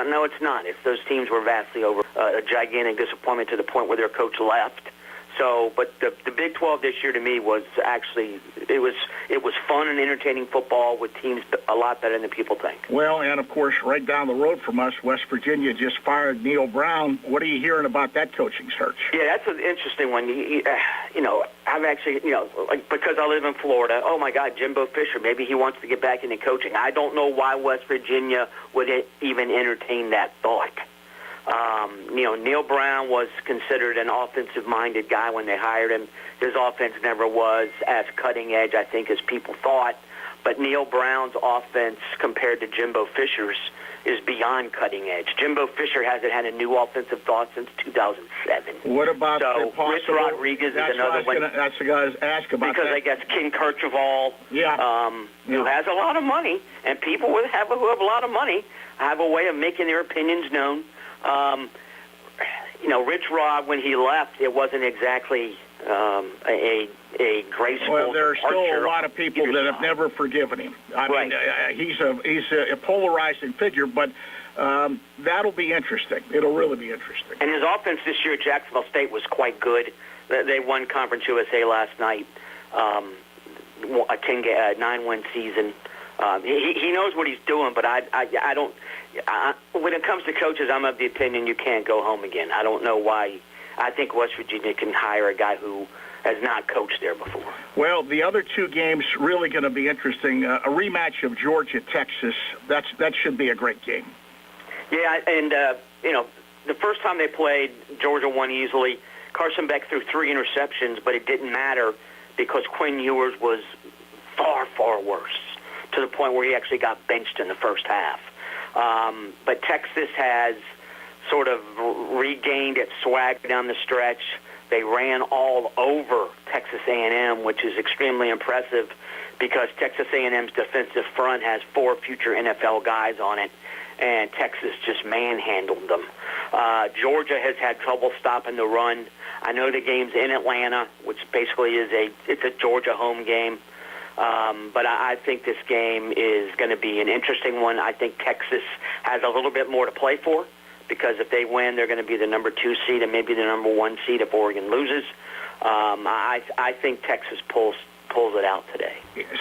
No, it's not. Those teams were vastly over a gigantic disappointment to the point where their coach left. So, but the Big 12 this year to me was actually it was fun and entertaining football with teams a lot better than people think. Well, and of course, right down the road from us, West Virginia just fired Neil Brown. What are you hearing about that coaching search? Yeah, that's an interesting one. You know, I've actually, like, because I live in Florida. Oh my God, Jimbo Fisher. Maybe he wants to get back into coaching. I don't know why West Virginia would even entertain that thought. Neil Brown was considered an offensive-minded guy when they hired him. His offense never was as cutting edge, I think, as people thought. But Neil Brown's offense compared to Jimbo Fisher's is beyond cutting edge. Jimbo Fisher hasn't had a new offensive thought since 2007. What about so Rich Rodriguez is another one. That's the guy to ask about because that. I guess Ken Kercheval, who has a lot of money, and people who have a lot of money have a way of making their opinions known. Rich Rod, when he left, it wasn't exactly a graceful. Well, there are still a lot of people that have never forgiven him. I mean, he's a polarizing figure, but that'll be interesting. It'll really be interesting. And his offense this year at Jacksonville State was quite good. They won Conference USA last night, a 9-win season. He knows what he's doing, but I don't. When it comes to coaches, I'm of the opinion you can't go home again. I don't know why. I think West Virginia can hire a guy who has not coached there before. Well, the other two games really going to be interesting. A rematch of Georgia-Texas. That should be a great game. Yeah, and the first time they played, Georgia won easily. Carson Beck threw 3 interceptions, but it didn't matter because Quinn Ewers was far, far worse, to the point where he actually got benched in the first half. But Texas has sort of regained its swag down the stretch. They ran all over Texas A&M, which is extremely impressive because Texas A&M's defensive front has 4 future NFL guys on it, and Texas just manhandled them. Georgia has had trouble stopping the run. I know the game's in Atlanta, which basically it's a Georgia home game. But I think this game is going to be an interesting one. I think Texas has a little bit more to play for because if they win, they're going to be the number 2 seed and maybe the number 1 seed if Oregon loses. I think Texas pulls it out today.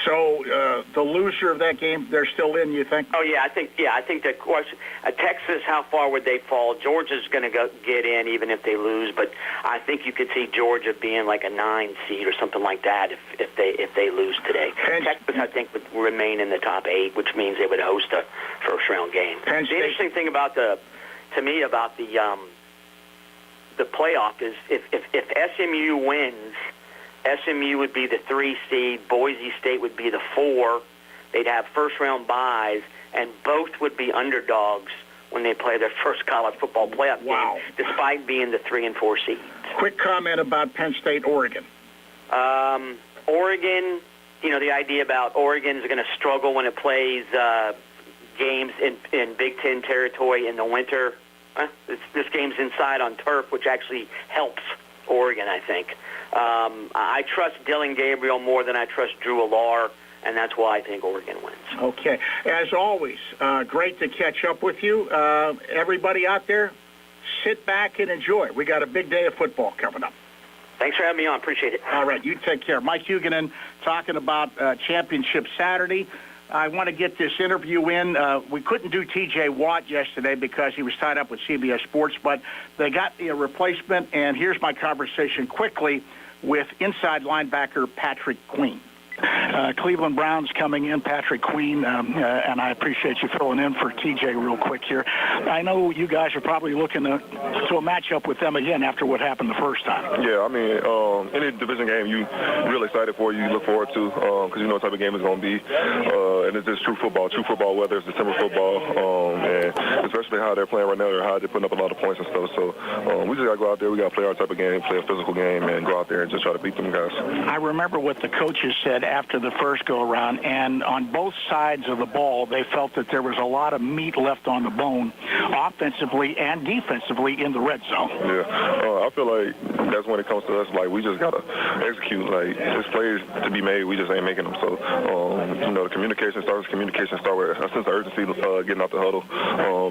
So the loser of that game, they're still in, you think? Oh yeah, I think the question Texas, how far would they fall? Georgia's going to get in even if they lose, but I think you could see Georgia being like a 9 seed or something like that if they lose today. Texas, I think, would remain in the top 8, which means they would host a first round game. The interesting thing about the playoff is if SMU wins, SMU would be the 3 seed, Boise State would be the 4. They'd have first-round byes, and both would be underdogs when they play their first college football playoff game, despite being the 3 and 4 seeds. Quick comment about Penn State, Oregon. Oregon, the idea about Oregon is going to struggle when it plays games in Big Ten territory in the winter. This game's inside on turf, which actually helps Oregon, I think. I trust Dylan Gabriel more than I trust Drew Allar, and that's why I think Oregon wins. Okay. As always, great to catch up with you. Everybody out there, sit back and enjoy. We got a big day of football coming up. Thanks for having me on. Appreciate it. All right. You take care. Mike Huguenin talking about Championship Saturday. I want to get this interview in. We couldn't do T.J. Watt yesterday because he was tied up with CBS Sports, but they got the replacement, and here's my conversation quickly with inside linebacker Patrick Queen. Cleveland Browns coming in, Patrick Queen, and I appreciate you filling in for TJ real quick here. I know you guys are probably looking to a matchup with them again after what happened the first time. Yeah, I mean, any division game you really excited for, you look forward to, because you know what type of game it's going to be. And it's just true football, whether it's December football, and especially how they're playing right now, or how they're putting up a lot of points and stuff. So we just got to go out there. We got to play our type of game, play a physical game, and go out there and just try to beat them guys. I remember what the coaches said after the first go-around, and on both sides of the ball, they felt that there was a lot of meat left on the bone, offensively and defensively in the red zone. Yeah, I feel like that's when it comes to us. Like, we just got to execute. Like, there's plays to be made, we just ain't making them. So, the communication starts with a sense of urgency, getting out the huddle,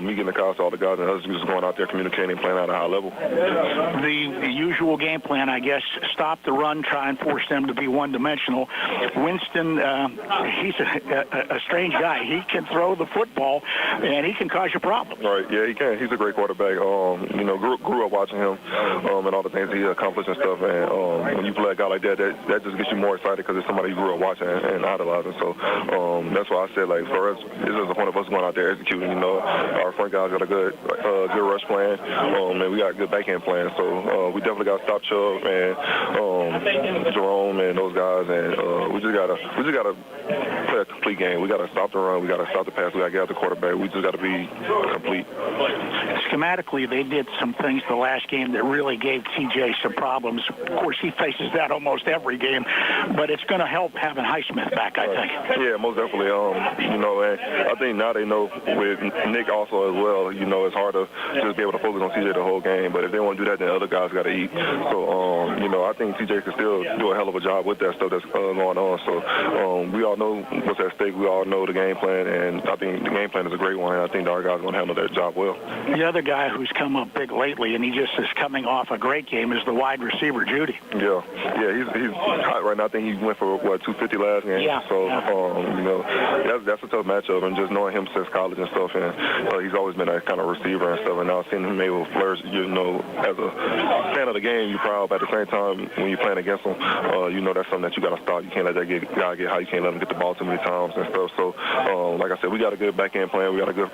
me getting the calls to all the guys and us just going out there communicating and playing at a high level. The usual game plan, I guess, stop the run, try and force them to be one-dimensional. Winston, he's a strange guy. He can throw the football, and he can cause you problems. Right, yeah, he can. He's a great quarterback. Grew up watching him and all the things he accomplished and stuff. And when you play a guy like that, that just gets you more excited because it's somebody you grew up watching and idolizing. So that's why I said, like, for us, this is the point of us going out there executing. Our front guys got a good rush plan, and we got a good back-end plan. So we definitely got to stop Chubb and Jerome and those guys, and we just gotta play a complete game. We got to stop the run. We got to stop the pass. We got to get out the quarterback. We just got to be complete. Schematically, they did some things the last game that really gave TJ some problems. Of course, he faces that almost every game, but it's going to help having Highsmith back, I think. Yeah, most definitely. And I think now they know with Nick also as well, it's hard to just be able to focus on TJ the whole game, but if they want to do that, then other guys got to eat. So, I think TJ can still do a hell of a job with that stuff that's going on. So, we all know what's at stake. We all know the game plan, and I think the game plan is a great one. I think our guys are going to handle that job well. The other guy who's come up big lately, and he just is coming off a great game, is the wide receiver, Judy. Yeah, he's hot right now. I think he went for, 250 last game. Yeah. So, that's a tough matchup, and just knowing him since college and stuff, and he's always been that kind of receiver and stuff, and now seeing him able to flourish, as a fan of the game, you're proud, but at the same time, when you're playing against him, that's something that you got to stop. You can't let that guy get high. You can't let him get the ball too many times and stuff. So, like I said, we got a good back-end plan. We got a good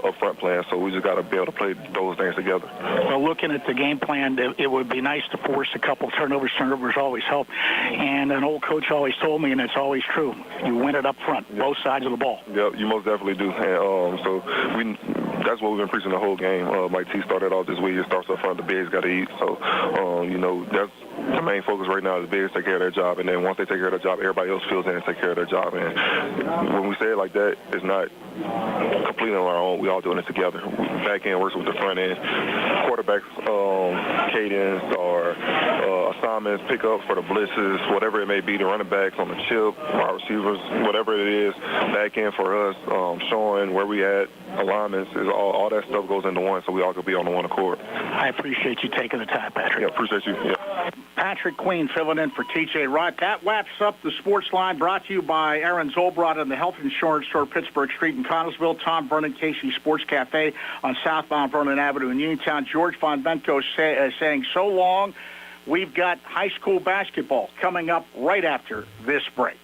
up-front plan, so we just got to be able to play those things together. Well, looking at the game plan, it would be nice to force a couple turnovers. Turnovers always help. And an old coach always told me, and it's always true, you win it up front, both sides of the ball. Yep, you most definitely do. And that's what we've been preaching the whole game. Mike T started off this week. It starts up front. The bigs got to eat. So, that's the main focus right now. The bigs take care of their job, and then once they take care of their job, everybody else fills in and take care of their job. And when we say it like that, it's not completely on our own. We all doing it together. Back end works with the front end. Quarterbacks, cadence or assignments, pickups for the blitzes, whatever it may be. The running backs on the chip, wide receivers, whatever it is. Back end for us, showing where we at, alignments, is all that stuff goes into one, so we all could be on the one accord. I appreciate you taking the time, Patrick. Yeah, appreciate you. Yeah. Patrick Queen filling in for TJ Watt. That wraps up the Sports Line, brought to you by Aaron Zolbrod and the Health Insurance Store, Pittsburgh Street in Connellsville. Tom Vernon, Casey Sports Cafe on southbound Vernon Avenue in Uniontown. George Von Benko saying so long. We've got high school basketball coming up right after this break.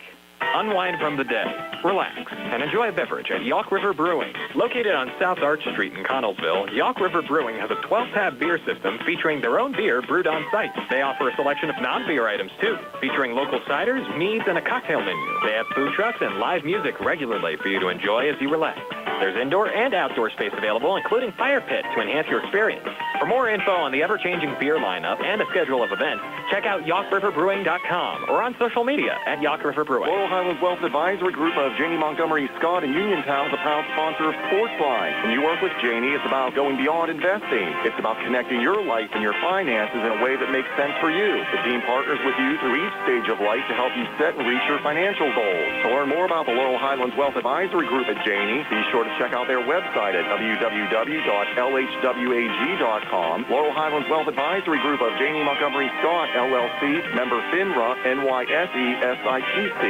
Unwind from the day, relax, and enjoy a beverage at Yawk River Brewing. Located on South Arch Street in Connellsville, Yawk River Brewing has a 12-tab beer system featuring their own beer brewed on site. They offer a selection of non-beer items, too, featuring local ciders, meads, and a cocktail menu. They have food trucks and live music regularly for you to enjoy as you relax. There's indoor and outdoor space available, including fire pit to enhance your experience. For more info on the ever-changing beer lineup and a schedule of events, check out YawkRiverBrewing.com or on social media at Yawk River Brewing. Laurel Highlands Wealth Advisory Group of Janie Montgomery Scott in Uniontown is a proud sponsor of Sportsline. When you work with Janie, it's about going beyond investing. It's about connecting your life and your finances in a way that makes sense for you. The team partners with you through each stage of life to help you set and reach your financial goals. To learn more about the Laurel Highlands Wealth Advisory Group at Janie, be sure to check out their website at www.lhwag.com. Laurel Highlands Wealth Advisory Group of Janie Montgomery Scott, LLC, member FINRA, NYSE, SIPC.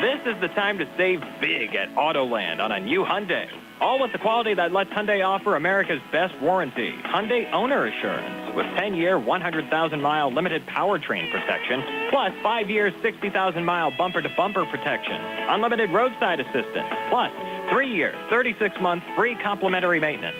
This is the time to save big at Autoland on a new Hyundai. All with the quality that lets Hyundai offer America's best warranty, Hyundai Owner Assurance, with 10-year, 100,000-mile limited powertrain protection, plus 5 years, 60,000-mile bumper-to-bumper protection, unlimited roadside assistance, plus 3 years, 36-month free complimentary maintenance.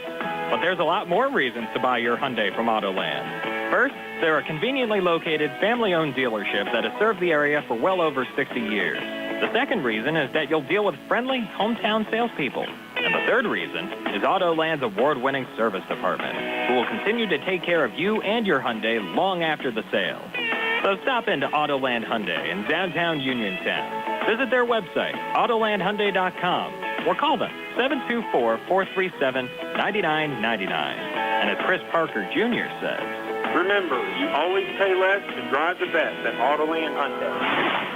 But there's a lot more reasons to buy your Hyundai from Autoland. First, they're a conveniently located, family-owned dealership that has served the area for well over 60 years. The second reason is that you'll deal with friendly, hometown salespeople. And the third reason is Autoland's award-winning service department, who will continue to take care of you and your Hyundai long after the sale. So stop into Autoland Hyundai in downtown Uniontown. Visit their website, AutolandHyundai.com, or call them 724-437-9999. And as Chris Parker Jr. says, remember, you always pay less to drive the best at Autoland Hyundai.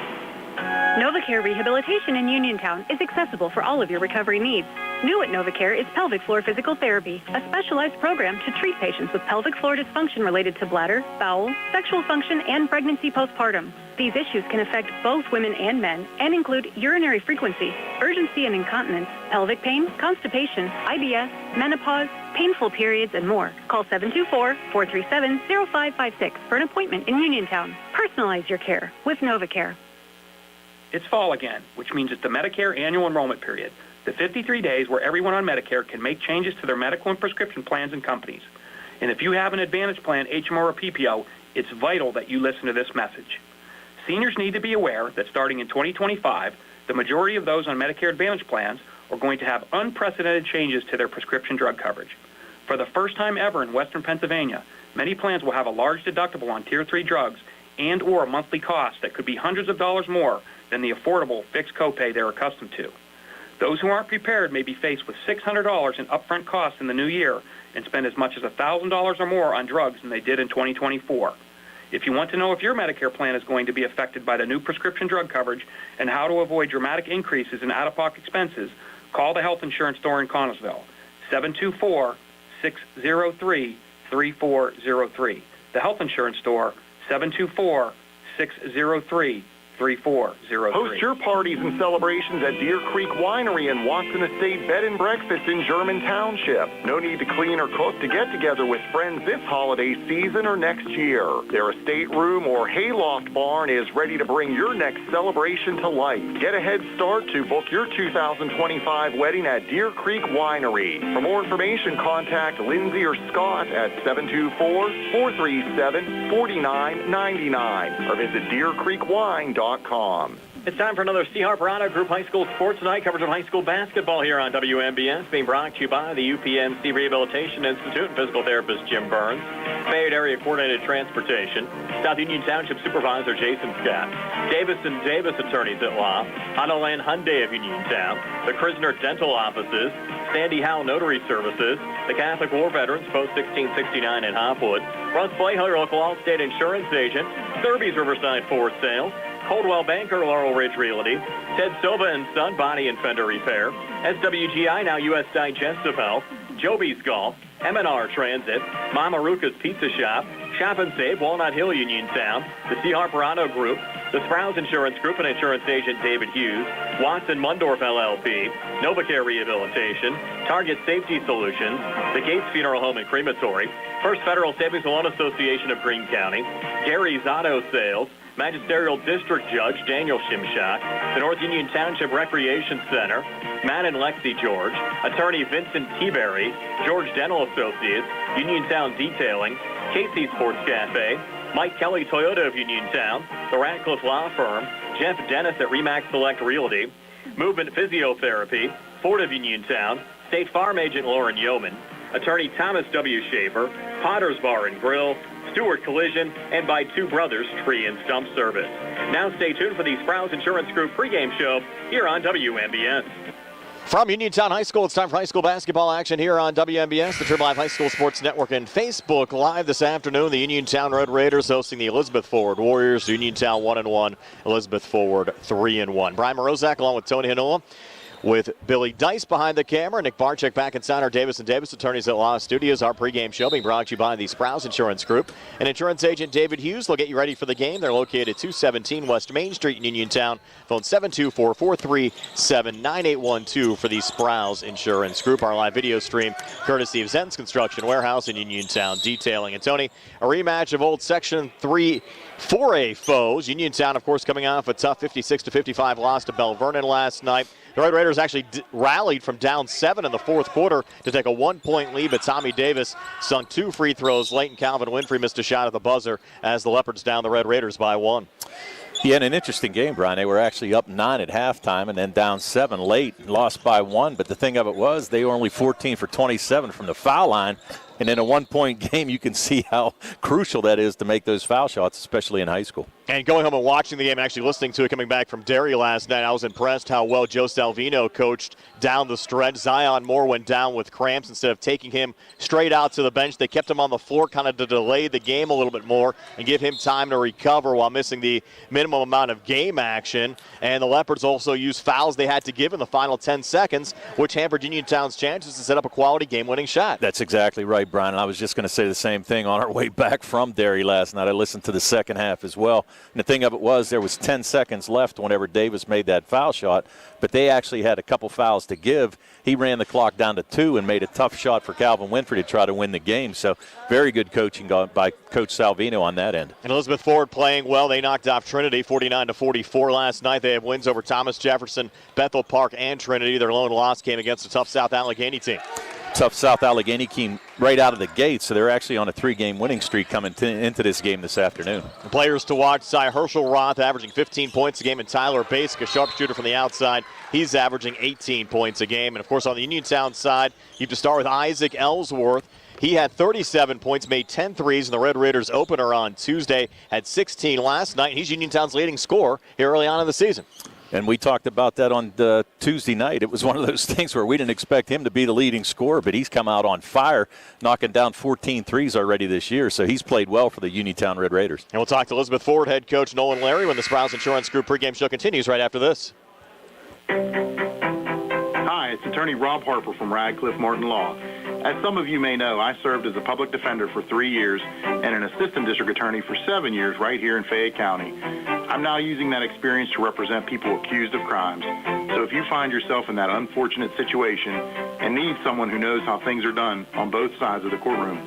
NovaCare Rehabilitation in Uniontown is accessible for all of your recovery needs. New at NovaCare is pelvic floor physical therapy, a specialized program to treat patients with pelvic floor dysfunction related to bladder, bowel, sexual function, and pregnancy postpartum. These issues can affect both women and men and include urinary frequency, urgency and incontinence, pelvic pain, constipation, IBS, menopause, painful periods, and more. Call 724-437-0556 for an appointment in Uniontown. Personalize your care with NovaCare. It's fall again, which means it's the Medicare annual enrollment period, the 53 days where everyone on Medicare can make changes to their medical and prescription plans and companies. And if you have an Advantage plan, HMO or PPO, it's vital that you listen to this message. Seniors need to be aware that starting in 2025, the majority of those on Medicare Advantage plans are going to have unprecedented changes to their prescription drug coverage. For the first time ever in Western Pennsylvania, many plans will have a large deductible on Tier 3 drugs and or a monthly cost that could be hundreds of dollars more than the affordable fixed copay they're accustomed to. Those who aren't prepared may be faced with $600 in upfront costs in the new year and spend as much as $1,000 or more on drugs than they did in 2024. If you want to know if your Medicare plan is going to be affected by the new prescription drug coverage and how to avoid dramatic increases in out-of-pocket expenses, call the health insurance store in Connellsville, 724-603-3403. The health insurance store, 724-603-3403. Host your parties and celebrations at Deer Creek Winery and Watson Estate Bed and Breakfast in German Township. No need to clean or cook to get together with friends this holiday season or next year. Their estate room or hayloft barn is ready to bring your next celebration to life. Get a head start to book your 2025 wedding at Deer Creek Winery. For more information, contact Lindsay or Scott at 724-437-4999 or visit deercreekwine.com. It's time for another C. Harper Auto Group High School Sports Night. Coverage of high school basketball here on WMBS, being brought to you by the UPMC Rehabilitation Institute and physical therapist Jim Burns, Fayette Area Coordinated Transportation, South Union Township Supervisor Jason Scott, Davis & Davis Attorneys at Law, Autoland Hyundai of Uniontown, the Krisner Dental Offices, Sandy Howell Notary Services, the Catholic War Veterans Post 1669 in Hopwood, Russ Playhall, your local Allstate Insurance Agent, Thurby's Riverside Ford Sales, Coldwell Banker, Laurel Ridge Realty, Ted Silva & Son Body and Fender Repair, SWGI, now U.S. Digestive Health, Joby's Golf, M&R Transit, Mama Ruka's Pizza Shop, Shop and Save, Walnut Hill, Uniontown, the C. Harper Auto Group, the Sprouse Insurance Group and Insurance Agent David Hughes, Watson Mundorf LLP, NovaCare Rehabilitation, Target Safety Solutions, the Gates Funeral Home and Crematory, First Federal Savings and Loan Association of Greene County, Gary's Auto Sales, Magisterial District Judge Daniel Shimshak, the North Union Township Recreation Center, Matt and Lexi George, Attorney Vincent Teaberry, George Dental Associates, Uniontown Detailing, Casey Sports Cafe, Mike Kelly Toyota of Uniontown, the Ratcliffe Law Firm, Jeff Dennis at Remax Select Realty, Movement Physiotherapy, Ford of Uniontown, State Farm Agent Lauren Yeoman, Attorney Thomas W. Schaefer, Potter's Bar and Grill, Stewart Collision, and by Two Brothers Tree and Stump Service. Now stay tuned for the Sprouse Insurance Group pregame show here on WMBS. From Uniontown High School, it's time for high school basketball action here on WMBS, the Trib Live High School Sports Network, and Facebook Live this afternoon. The Uniontown Red Raiders hosting the Elizabeth Forward Warriors. Uniontown 1-1, Elizabeth Forward 3-1. Brian Morozak along with Tony Hanola, with Billy Dice behind the camera. Nick Barczyk back inside our Davis & Davis Attorneys at Law Studios. Our pregame show being brought to you by the Sprouse Insurance Group and insurance agent David Hughes. They'll get you ready for the game. They're located at 217 West Main Street in Uniontown. Phone 724-437-9812 for the Sprouse Insurance Group. Our live video stream courtesy of Zen's Construction Warehouse in Uniontown Detailing. And Tony, a rematch of old Section 3 4A foes. Uniontown, of course, coming off a tough 56-55 loss to Bell Vernon last night. The Red Raiders actually rallied from down 7 in the fourth quarter to take a 1-point lead, but Tommy Davis sunk 2 free throws late, and Calvin Winfrey missed a shot at the buzzer as the Leopards down the Red Raiders by 1. Yeah, and an interesting game, Brian. They were actually up 9 at halftime and then down 7 late and lost by 1. But the thing of it was they were only 14 for 27 from the foul line. And in a one-point game, you can see how crucial that is to make those foul shots, especially in high school. And going home and watching the game, actually listening to it coming back from Derry last night, I was impressed how well Joe Salvino coached down the stretch. Zion Moore went down with cramps. Instead of taking him straight out to the bench, they kept him on the floor kind of to delay the game a little bit more and give him time to recover while missing the minimum amount of game action. And the Leopards also used fouls they had to give in the final 10 seconds, which hampered Uniontown's chances to set up a quality game-winning shot. That's exactly right, Brian. And I was just going to say the same thing on our way back from Derry last night. I listened to the second half as well. And the thing of it was there was 10 seconds left whenever Davis made that foul shot, but they actually had a couple fouls to give. He ran the clock down to 2 and made a tough shot for Calvin Winfrey to try to win the game. So very good coaching by Coach Salvino on that end. And Elizabeth Ford playing well. They knocked off Trinity 49-44 last night. They have wins over Thomas Jefferson, Bethel Park, and Trinity. Their lone loss came against a tough South Allegheny team. Tough South Allegheny team right out of the gate, so they're actually on a 3-game winning streak coming into this game this afternoon. The players to watch: Cy Herschel Roth averaging 15 points a game, and Tyler Basic, a sharpshooter from the outside, he's averaging 18 points a game. And of course on the Uniontown side, you have to start with Isaac Ellsworth. He had 37 points, made 10 threes in the Red Raiders opener on Tuesday, had 16 last night, and he's Uniontown's leading scorer here early on in the season. And we talked about that on Tuesday night. It was one of those things where we didn't expect him to be the leading scorer, but he's come out on fire, knocking down 14 threes already this year. So he's played well for the Uniontown Red Raiders. And we'll talk to Elizabeth Ford head coach Nolan Larry when the Sprouse Insurance Group pregame show continues right after this. Hi, it's attorney Rob Harper from Radcliffe Martin Law. As some of you may know, I served as a public defender for 3 years and an assistant district attorney for 7 years right here in Fayette County. I'm now using that experience to represent people accused of crimes. So if you find yourself in that unfortunate situation and need someone who knows how things are done on both sides of the courtroom,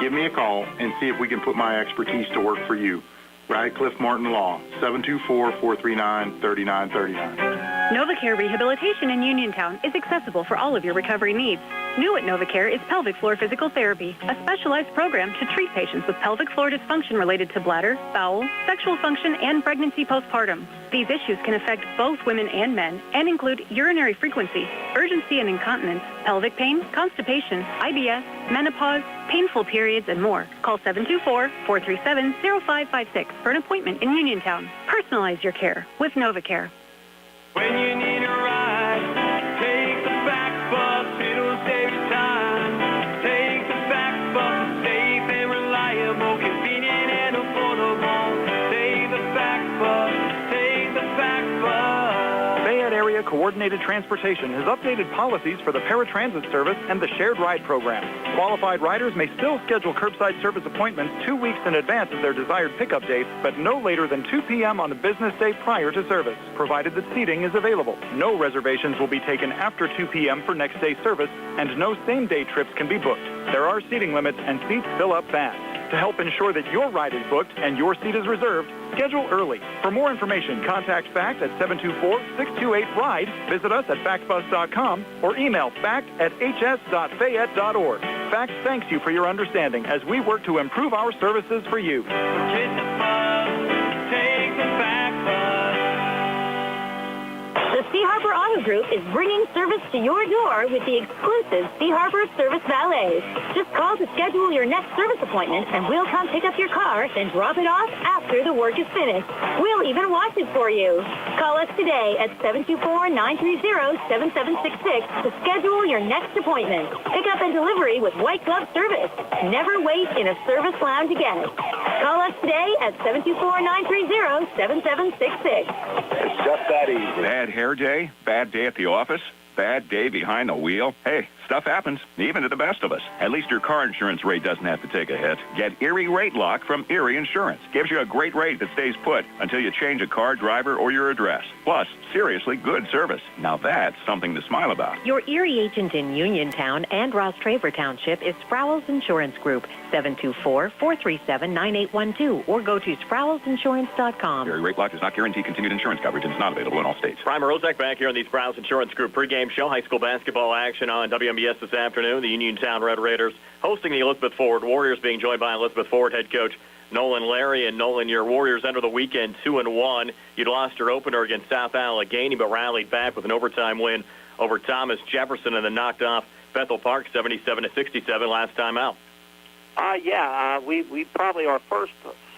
give me a call and see if we can put my expertise to work for you. Radcliffe Martin Law, 724-439-3939. NovaCare Rehabilitation in Uniontown is accessible for all of your recovery needs. New at NovaCare is pelvic floor physical therapy, a specialized program to treat patients with pelvic floor dysfunction related to bladder, bowel, sexual function, and pregnancy postpartum. These issues can affect both women and men and include urinary frequency, urgency and incontinence, pelvic pain, constipation, IBS, menopause, painful periods, and more. Call 724-437-0556 for an appointment in Uniontown. Personalize your care with NovaCare. When you need a ride, take the back bus, it'll save you time. Take the back bus, safe and reliable, convenient and affordable. Take the back bus, take the back bus. Fayette Area Coordinated Transportation has updated policies for the paratransit service and the shared ride program. Qualified riders may still schedule curbside service appointments 2 weeks in advance of their desired pickup date, but no later than 2 p.m. on the business day prior to service, provided that seating is available. No reservations will be taken after 2 p.m. for next day service, and no same-day trips can be booked. There are seating limits, and seats fill up fast. To help ensure that your ride is booked and your seat is reserved, schedule early. For more information, contact FACT at 724-628-RIDE, visit us at factbus.com, or email fact@hs.fayette.org. FACT thanks you for your understanding as we work to improve our services for you. Take the bus, take the back bus. The Sea Harbor Auto Group is bringing service to your door with the exclusive Sea Harbor Service Valets. Just call to schedule your next service appointment, and we'll come pick up your car and drop it off after the work is finished. We'll even wash it for you. Call us today at 724-930-7766 to schedule your next appointment. Pick up and delivery with white glove service. Never wait in a service lounge again. Call us today at 724-930-7766. It's just that easy. Bad hair day? Bad day at the office? Bad day behind the wheel? Hey, stuff happens, even to the best of us. At least your car insurance rate doesn't have to take a hit. Get Erie Rate Lock from Erie Insurance. Gives you a great rate that stays put until you change a car, driver, or your address. Plus, seriously good service. Now that's something to smile about. Your Erie agent in Uniontown and Ross Traver Township is Sproul's Insurance Group, 724-437-9812, or go to SproulsInsurance.com. Erie Rate Lock does not guarantee continued insurance coverage and is not available in all states. Brian Rozak back here on the Sprouse Insurance Group pregame show. High school basketball action on WMBS this afternoon. The Uniontown Red Raiders hosting the Elizabeth Ford Warriors, being joined by Elizabeth Ford head coach Nolan Larry. And Nolan, your Warriors enter the weekend 2-1. You'd lost your opener against South Allegheny, but rallied back with an overtime win over Thomas Jefferson and then knocked off Bethel Park 77-67 last time out. We probably our first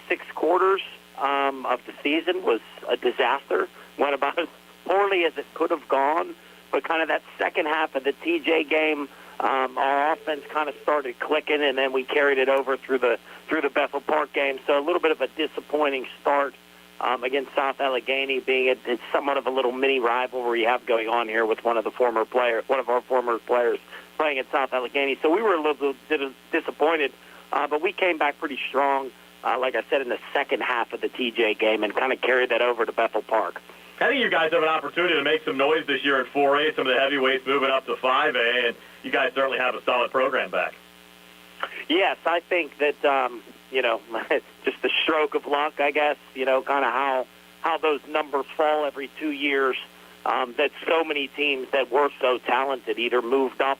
6 quarters of the season was a disaster. Went about as poorly as it could have gone, but kind of that second half of the TJ game, our offense kind of started clicking, and then we carried it over through the Bethel Park game. So a little bit of a disappointing start against South Allegheny, being it's somewhat of a little mini rivalry you have going on here with one of our former players playing at South Allegheny. So we were a little disappointed, but we came back pretty strong, like I said, in the second half of the TJ game and kind of carried that over to Bethel Park. I think you guys have an opportunity to make some noise this year in 4A, some of the heavyweights moving up to 5A, and you guys certainly have a solid program back. Yes, I think that, just the stroke of luck, I guess, kind of how those numbers fall every 2 years, that so many teams that were so talented either moved up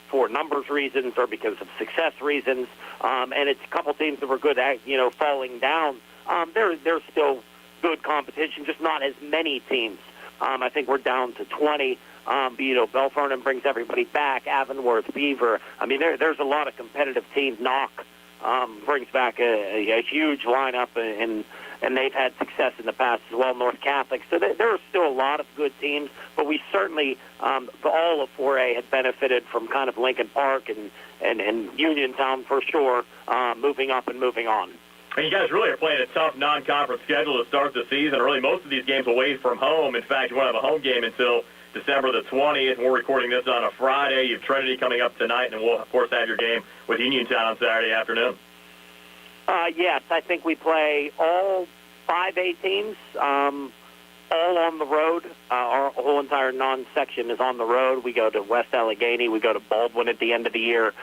for numbers reasons or because of success reasons, and it's a couple teams that were good at, falling down. There's still good competition, just not as many teams. I think we're down to 20. Bell Vernon brings everybody back. Avonworth, Beaver. I mean, there's a lot of competitive teams. Knock brings back a huge lineup, and they've had success in the past as well. North Catholic. So there are still a lot of good teams, but we certainly, all of 4A had benefited from kind of Lincoln Park and Uniontown for sure, moving up and moving on. And you guys really are playing a tough non-conference schedule to start the season. Really, most of these games away from home. In fact, you won't have a home game until December the 20th. We're recording this on a Friday. You have Trinity coming up tonight, and we'll, of course, have your game with Uniontown on Saturday afternoon. Yes, I think we play all 5A teams, all on the road. Our whole entire non-section is on the road. We go to West Allegheny. We go to Baldwin at the end of the year.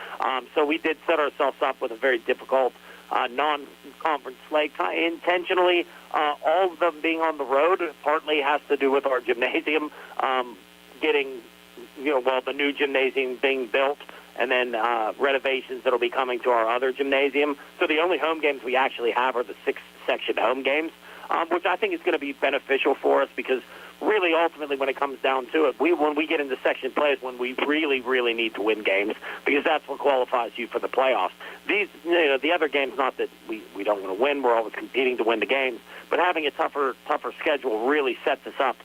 So we did set ourselves up with a very difficult non-conference slate intentionally. All of them being on the road partly has to do with our gymnasium getting, the new gymnasium being built, and then renovations that will be coming to our other gymnasium. So the only home games we actually have are the 6th section home games, which I think is going to be beneficial for us because really, ultimately, when it comes down to it, when we get into section play is when we really, really need to win games because that's what qualifies you for the playoffs. The other games, not that we don't want to win, we're always competing to win the games, but having a tougher schedule really sets us up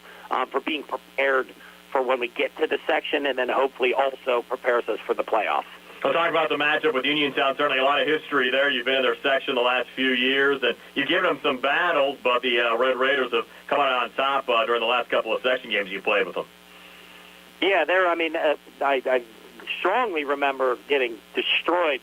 for being prepared for when we get to the section, and then hopefully also prepares us for the playoffs. We'll talk about the matchup with Uniontown. Certainly a lot of history there. You've been in their section the last few years, and you've given them some battles, but the Red Raiders have come out on top during the last couple of section games you played with them. Yeah, I strongly remember getting destroyed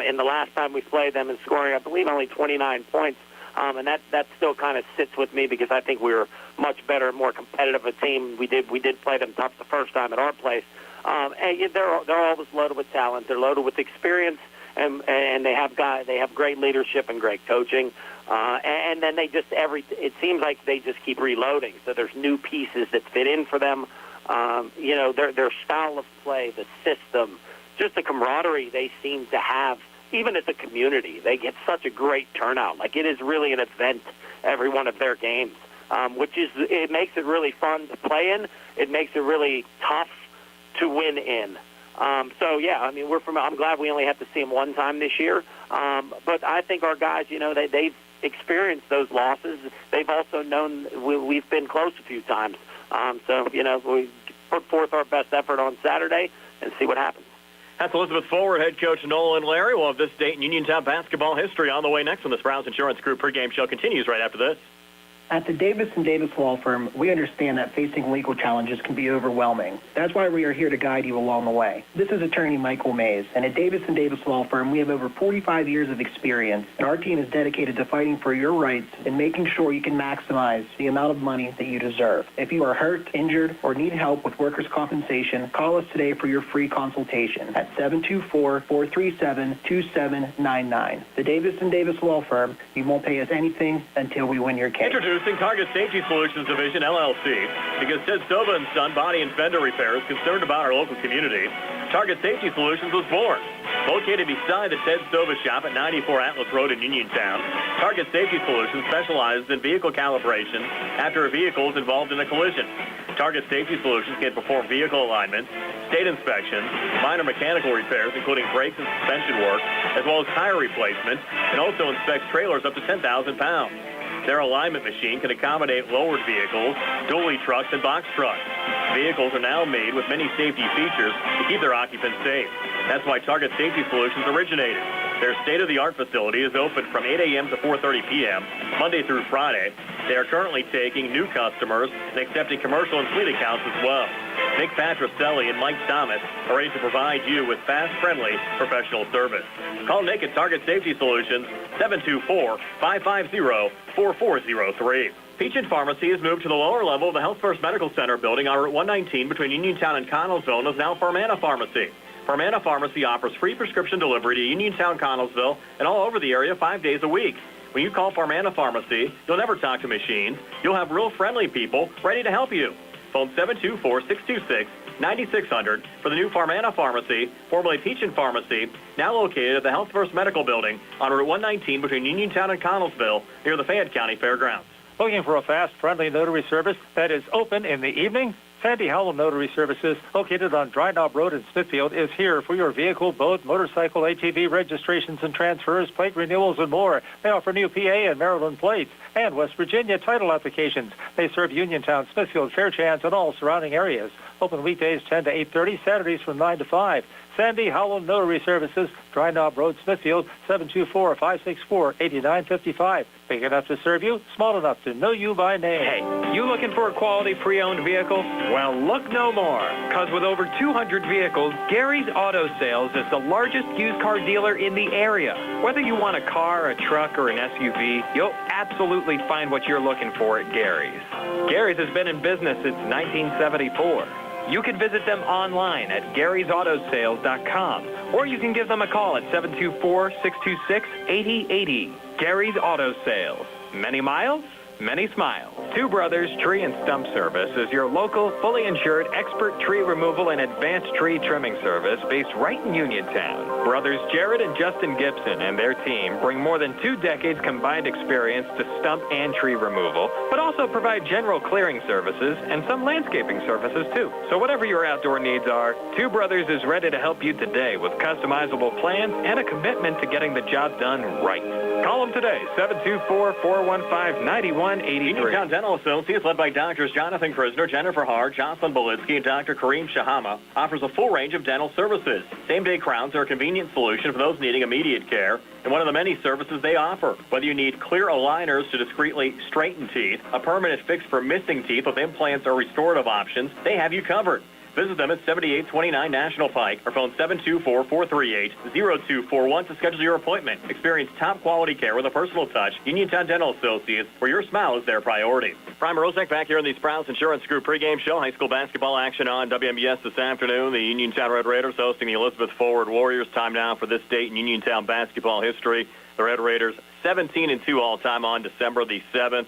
in the last time we played them and scoring, I believe, only 29 points. And that still kind of sits with me because I think we were much better and more competitive a team. We did play them tough the first time at our place. And they're always loaded with talent. They're loaded with experience, and they have great leadership and great coaching. And then it seems like they just keep reloading. So there's new pieces that fit in for them. Their style of play, the system, just the camaraderie they seem to have. Even as a community, they get such a great turnout. Like, it is really an event every one of their games, it makes it really fun to play in. It makes it really tough to win in. I'm glad we only have to see them one time this year. But I think our guys, they've experienced those losses. They've also known we've been close a few times. We put forth our best effort on Saturday and see what happens. That's Elizabeth Forward, head coach Nolan Larry. We'll have this date in Uniontown basketball history on the way next when the Sprouse Insurance Group pregame show continues right after this. At the Davis & Davis Law Firm, we understand that facing legal challenges can be overwhelming. That's why we are here to guide you along the way. This is attorney Michael Mays, and at Davis & Davis Law Firm, we have over 45 years of experience, and our team is dedicated to fighting for your rights and making sure you can maximize the amount of money that you deserve. If you are hurt, injured, or need help with workers' compensation, call us today for your free consultation at 724-437-2799. The Davis & Davis Law Firm, you won't pay us anything until we win your case. Introducing Target Safety Solutions Division, LLC. Because Ted Stova & Son Body and Fender Repair is concerned about our local community, Target Safety Solutions was born. Located beside the Ted Stova shop at 94 Atlas Road in Uniontown, Target Safety Solutions specializes in vehicle calibration after a vehicle is involved in a collision. Target Safety Solutions can perform vehicle alignment, state inspections, minor mechanical repairs, including brakes and suspension work, as well as tire replacement, and also inspects trailers up to 10,000 pounds. Their alignment machine can accommodate lowered vehicles, dually trucks, and box trucks. Vehicles are now made with many safety features to keep their occupants safe. That's why Target Safety Solutions originated. Their state-of-the-art facility is open from 8 a.m. to 4:30 p.m., Monday through Friday. They are currently taking new customers and accepting commercial and fleet accounts as well. Nick Patricelli and Mike Thomas are ready to provide you with fast, friendly, professional service. Call Nick at Target Safety Solutions, 724-550-4403. Peachin Pharmacy has moved to the lower level of the Health First Medical Center building on Route 119 between Uniontown and Connellsville, and is now Farmana Pharmacy. Farmana Pharmacy offers free prescription delivery to Uniontown, Connellsville, and all over the area 5 days a week. When you call Farmana Pharmacy, you'll never talk to machines. You'll have real friendly people ready to help you. Phone 724-626-9600 for the new Farmana Pharmacy, formerly Peachin Pharmacy, now located at the Health First Medical Building on Route 119 between Uniontown and Connellsville, near the Fayette County Fairgrounds. Looking for a fast, friendly notary service that is open in the evening? Sandy Howell Notary Services, located on Dry Knob Road in Smithfield, is here for your vehicle, boat, motorcycle, ATV registrations and transfers, plate renewals, and more. They offer new PA and Maryland plates and West Virginia title applications. They serve Uniontown, Smithfield, Fairchance, and all surrounding areas. Open weekdays 10 to 8:30, Saturdays from 9 to 5. Sandy Howell Notary Services, Dry Knob Road, Smithfield, 724-564-8955. Big enough to serve you, small enough to know you by name. Hey, you looking for a quality pre-owned vehicle? Well, look no more, because with over 200 vehicles, Gary's Auto Sales is the largest used car dealer in the area. Whether you want a car, a truck, or an SUV, you'll absolutely find what you're looking for at Gary's. Gary's has been in business since 1974. You can visit them online at Gary'sAutoSales.com, or you can give them a call at 724-626-8080. Gary's Auto Sales. Many miles, many smiles. Two Brothers Tree and Stump Service is your local, fully insured, expert tree removal and advanced tree trimming service based right in Uniontown. Brothers Jared and Justin Gibson and their team bring more than 2 decades combined experience to stump and tree removal, but also provide general clearing services and some landscaping services too. So whatever your outdoor needs are, Two Brothers is ready to help you today with customizable plans and a commitment to getting the job done right. Call them today, 724-415-9183. Uniontown Dental Associates, led by Doctors Jonathan Krisner, Jennifer Hart, Jocelyn Belitsky, and Dr. Kareem Shahama, offers a full range of dental services. Same-day crowns are a convenient solution for those needing immediate care, and one of the many services they offer. Whether you need clear aligners to discreetly straighten teeth, a permanent fix for missing teeth with implants or restorative options, they have you covered. Visit them at 7829 National Pike or phone 724-438-0241 to schedule your appointment. Experience top quality care with a personal touch. Uniontown Dental Associates, where your smile is their priority. Brian Rozek back here in the Sprouse Insurance Group pregame show. High school basketball action on WMBS this afternoon. The Uniontown Red Raiders hosting the Elizabeth Forward Warriors. Time now for this date in Uniontown basketball history. The Red Raiders 17-2 all-time on December the 7th.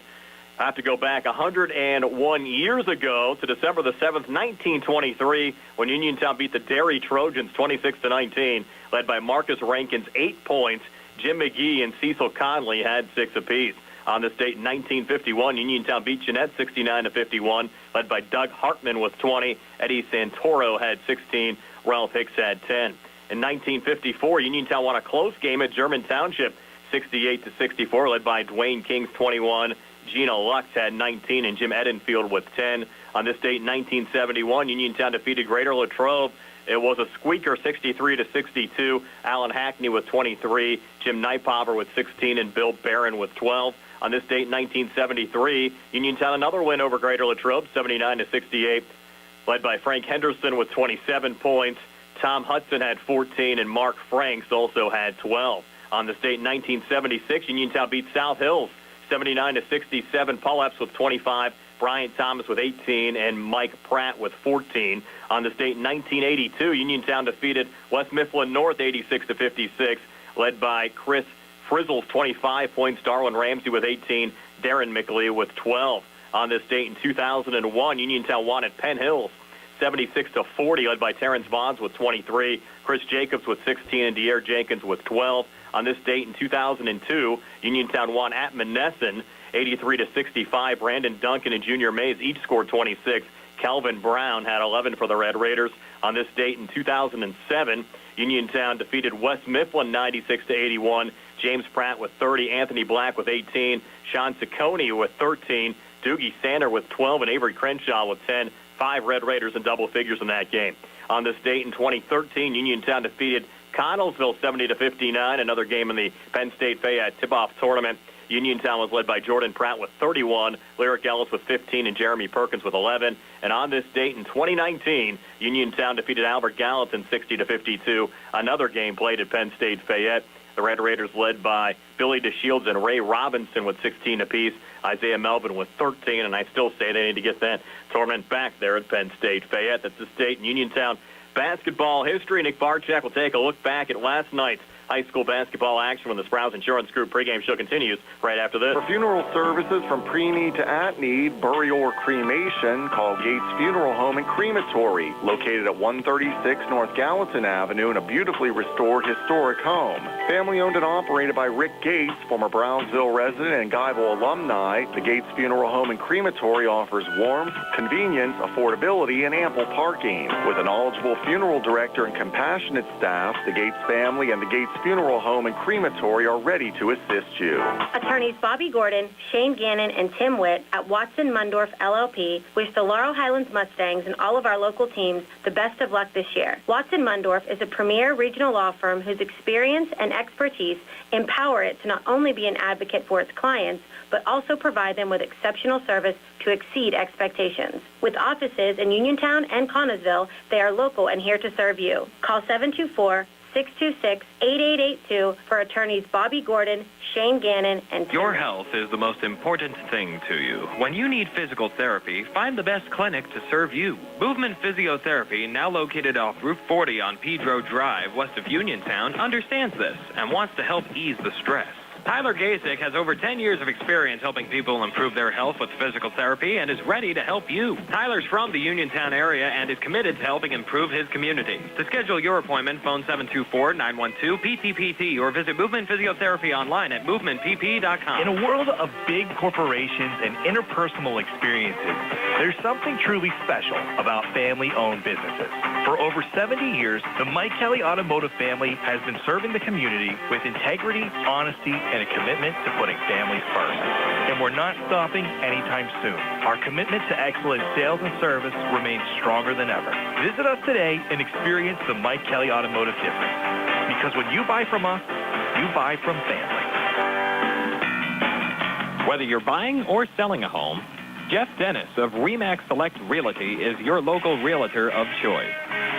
I have to go back 101 years ago to December the 7th, 1923, when Uniontown beat the Derry Trojans 26-19, led by Marcus Rankins, 8 points. Jim McGee and Cecil Conley had 6 apiece. On this date in 1951, Uniontown beat Jeanette 69-51, led by Doug Hartman with 20. Eddie Santoro had 16. Ralph Hicks had 10. In 1954, Uniontown won a close game at German Township, 68-64, led by Dwayne King's 21. Gina Lux had 19 and Jim Edenfield with 10. On this date in 1971, Uniontown defeated Greater Latrobe. It was a squeaker, 63-62. Alan Hackney with 23, Jim Neipover with 16, and Bill Barron with 12. On this date in 1973, Uniontown another win over Greater Latrobe, 79-68, led by Frank Henderson with 27 points. Tom Hudson had 14, and Mark Franks also had 12. On this date in 1976, Uniontown beat South Hills 79-67. Paul Epps with 25, Brian Thomas with 18, and Mike Pratt with 14. On this date in 1982, Uniontown defeated West Mifflin North 86-56, led by Chris Frizzle's 25 points, Darwin Ramsey with 18, Darren McLeod with 12. On this date in 2001, Uniontown won at Penn Hills 76-40, led by Terrence Bonds with 23, Chris Jacobs with 16, and De'Aaron Jenkins with 12. On this date in 2002, Uniontown won at Monessen 83-65. Brandon Duncan and Junior Mays each scored 26. Calvin Brown had 11 for the Red Raiders. On this date in 2007, Uniontown defeated West Mifflin 96-81. James Pratt with 30, Anthony Black with 18, Sean Ciccone with 13, Doogie Sander with 12, and Avery Crenshaw with 10. 5 Red Raiders in double figures in that game. On this date in 2013, Uniontown defeated Connellsville 70-59, another game in the Penn State Fayette tip-off tournament. Uniontown was led by Jordan Pratt with 31, Lyric Ellis with 15, and Jeremy Perkins with 11. And on this date in 2019, Uniontown defeated Albert Gallatin 60-52, another game played at Penn State Fayette. The Red Raiders led by Billy DeShields and Ray Robinson with 16 apiece, Isaiah Melvin with 13, and I still say they need to get that tournament back there at Penn State Fayette. That's the state in Uniontown basketball history. Nick Barczyk will take a look back at last night's high school basketball action when the Sprouse Insurance Group pregame show continues right after this. For funeral services from pre-need to at-need, burial or cremation, call Gates Funeral Home and Crematory, located at 136 North Gallatin Avenue in a beautifully restored historic home. Family owned and operated by Rick Gates, former Brownsville resident and Guyville alumni, the Gates Funeral Home and Crematory offers warmth, convenience, affordability, and ample parking. With a knowledgeable funeral director and compassionate staff, the Gates family and the Gates Funeral Home and Crematory are ready to assist you. Attorneys Bobby Gordon, Shane Gannon, and Tim Witt at Watson Mundorf LLP wish the Laurel Highlands Mustangs and all of our local teams the best of luck this year. Watson Mundorf is a premier regional law firm whose experience and expertise empower it to not only be an advocate for its clients, but also provide them with exceptional service to exceed expectations. With offices in Uniontown and Connellsville, they are local and here to serve you. Call 724-626-8882 for attorneys Bobby Gordon, Shane Gannon, and Tim. Your health is the most important thing to you. When you need physical therapy, find the best clinic to serve you. Movement Physiotherapy, now located off Route 40 on Pedro Drive, west of Uniontown, understands this and wants to help ease the stress. Tyler Gasek has over 10 years of experience helping people improve their health with physical therapy and is ready to help you. Tyler's from the Uniontown area and is committed to helping improve his community. To schedule your appointment, phone 724-912-PTPT or visit Movement Physiotherapy online at movementpp.com. In a world of big corporations and interpersonal experiences, there's something truly special about family-owned businesses. For over 70 years, the Mike Kelly Automotive family has been serving the community with integrity, honesty, and a commitment to putting families first. And we're not stopping anytime soon. Our commitment to excellent sales and service remains stronger than ever. Visit us today and experience the Mike Kelly Automotive difference. Because when you buy from us, you buy from family. Whether you're buying or selling a home, Jeff Dennis of RE/MAX Select Realty is your local realtor of choice.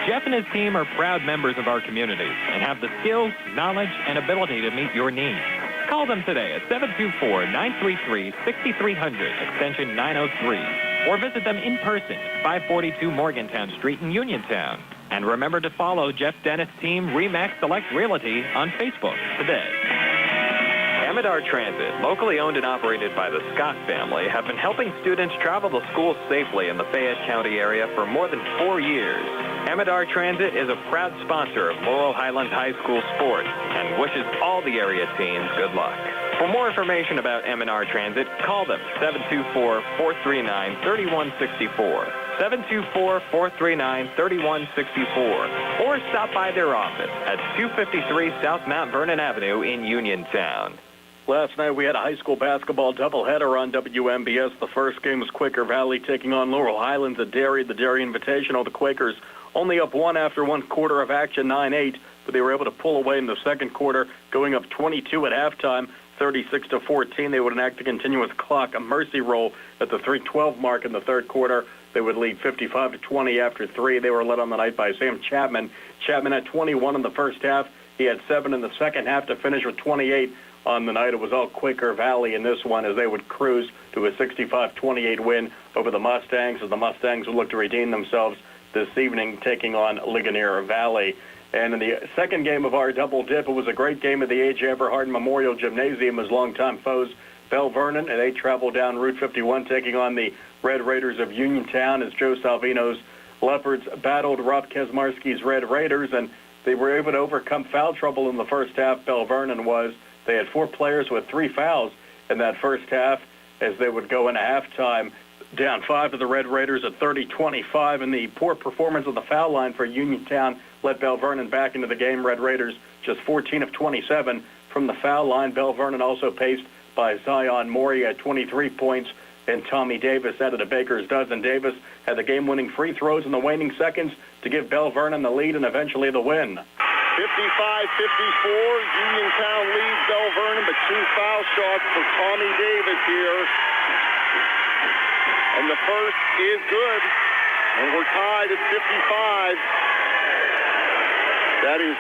Jeff and his team are proud members of our community and have the skills, knowledge, and ability to meet your needs. Call them today at 724-933-6300, extension 903, or visit them in person at 542 Morgantown Street in Uniontown. And remember to follow Jeff Dennis' team RE/MAX Select Realty on Facebook today. Amidar Transit, locally owned and operated by the Scott family, have been helping students travel to school safely in the Fayette County area for more than 4 years. Amidar Transit is a proud sponsor of Laurel Highlands High School sports and wishes all the area teams good luck. For more information about Amidar Transit, call them 724-439-3164. 724-439-3164, or stop by their office at 253 South Mount Vernon Avenue in Uniontown. Last night we had a high school basketball doubleheader on WMBS. The first game was Quaker Valley taking on Laurel Highlands at Derry, the Derry Invitational. The Quakers only up one after one quarter of action, 9-8, but they were able to pull away in the second quarter, going up 22 at halftime, 36-14. They would enact a continuous clock, a mercy roll at the 3:12 mark in the third quarter. They would lead 55-20 after three. They were led on the night by Sam Chapman. Chapman had 21 in the first half. He had 7 in the second half to finish with 28 on the night. It was all Quaker Valley in this one as they would cruise to a 65-28 win over the Mustangs, as the Mustangs would look to redeem themselves this evening, taking on Ligonier Valley. And in the second game of our double dip, it was a great game at the A.J. Everhard Memorial Gymnasium as longtime foes Bell Vernon, and they traveled down Route 51, taking on the Red Raiders of Uniontown as Joe Salvino's Leopards battled Rob Kesmarski's Red Raiders, and they were able to overcome foul trouble in the first half. Bell Vernon was. They had 4 players with 3 fouls in that first half as they would go into halftime. Down 5 to the Red Raiders at 30-25, and the poor performance of the foul line for Uniontown let Bell Vernon back into the game. Red Raiders just 14 of 27 from the foul line. Bell Vernon also paced by Zion Maury at 23 points, and Tommy Davis added a baker's dozen. Davis had the game-winning free throws in the waning seconds to give Bell Vernon the lead and eventually the win. 55-54, Uniontown leads Bell Vernon, but 2 foul shots for Tommy Davis here. And the first is good, and we're tied at 55. That is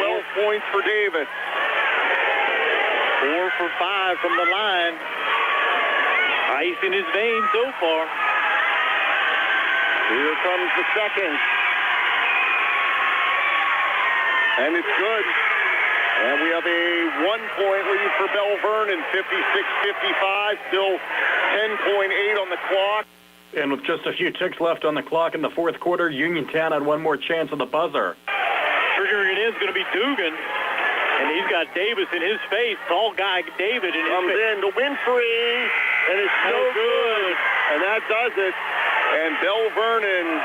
12 points for Davis. 4 for 5 from the line. Ice in his veins so far. Here comes the second. And it's good. And we have a 1-point lead for Bell Vernon, 56-55, still 10.8 on the clock. And with just a few ticks left on the clock in the fourth quarter, Uniontown had one more chance of the buzzer. Triggering it is going to be Dugan, and he's got Davis in his face. Tall guy David in his comes face. in to Winfrey, and it's so good. And that does it. And Bell Vernon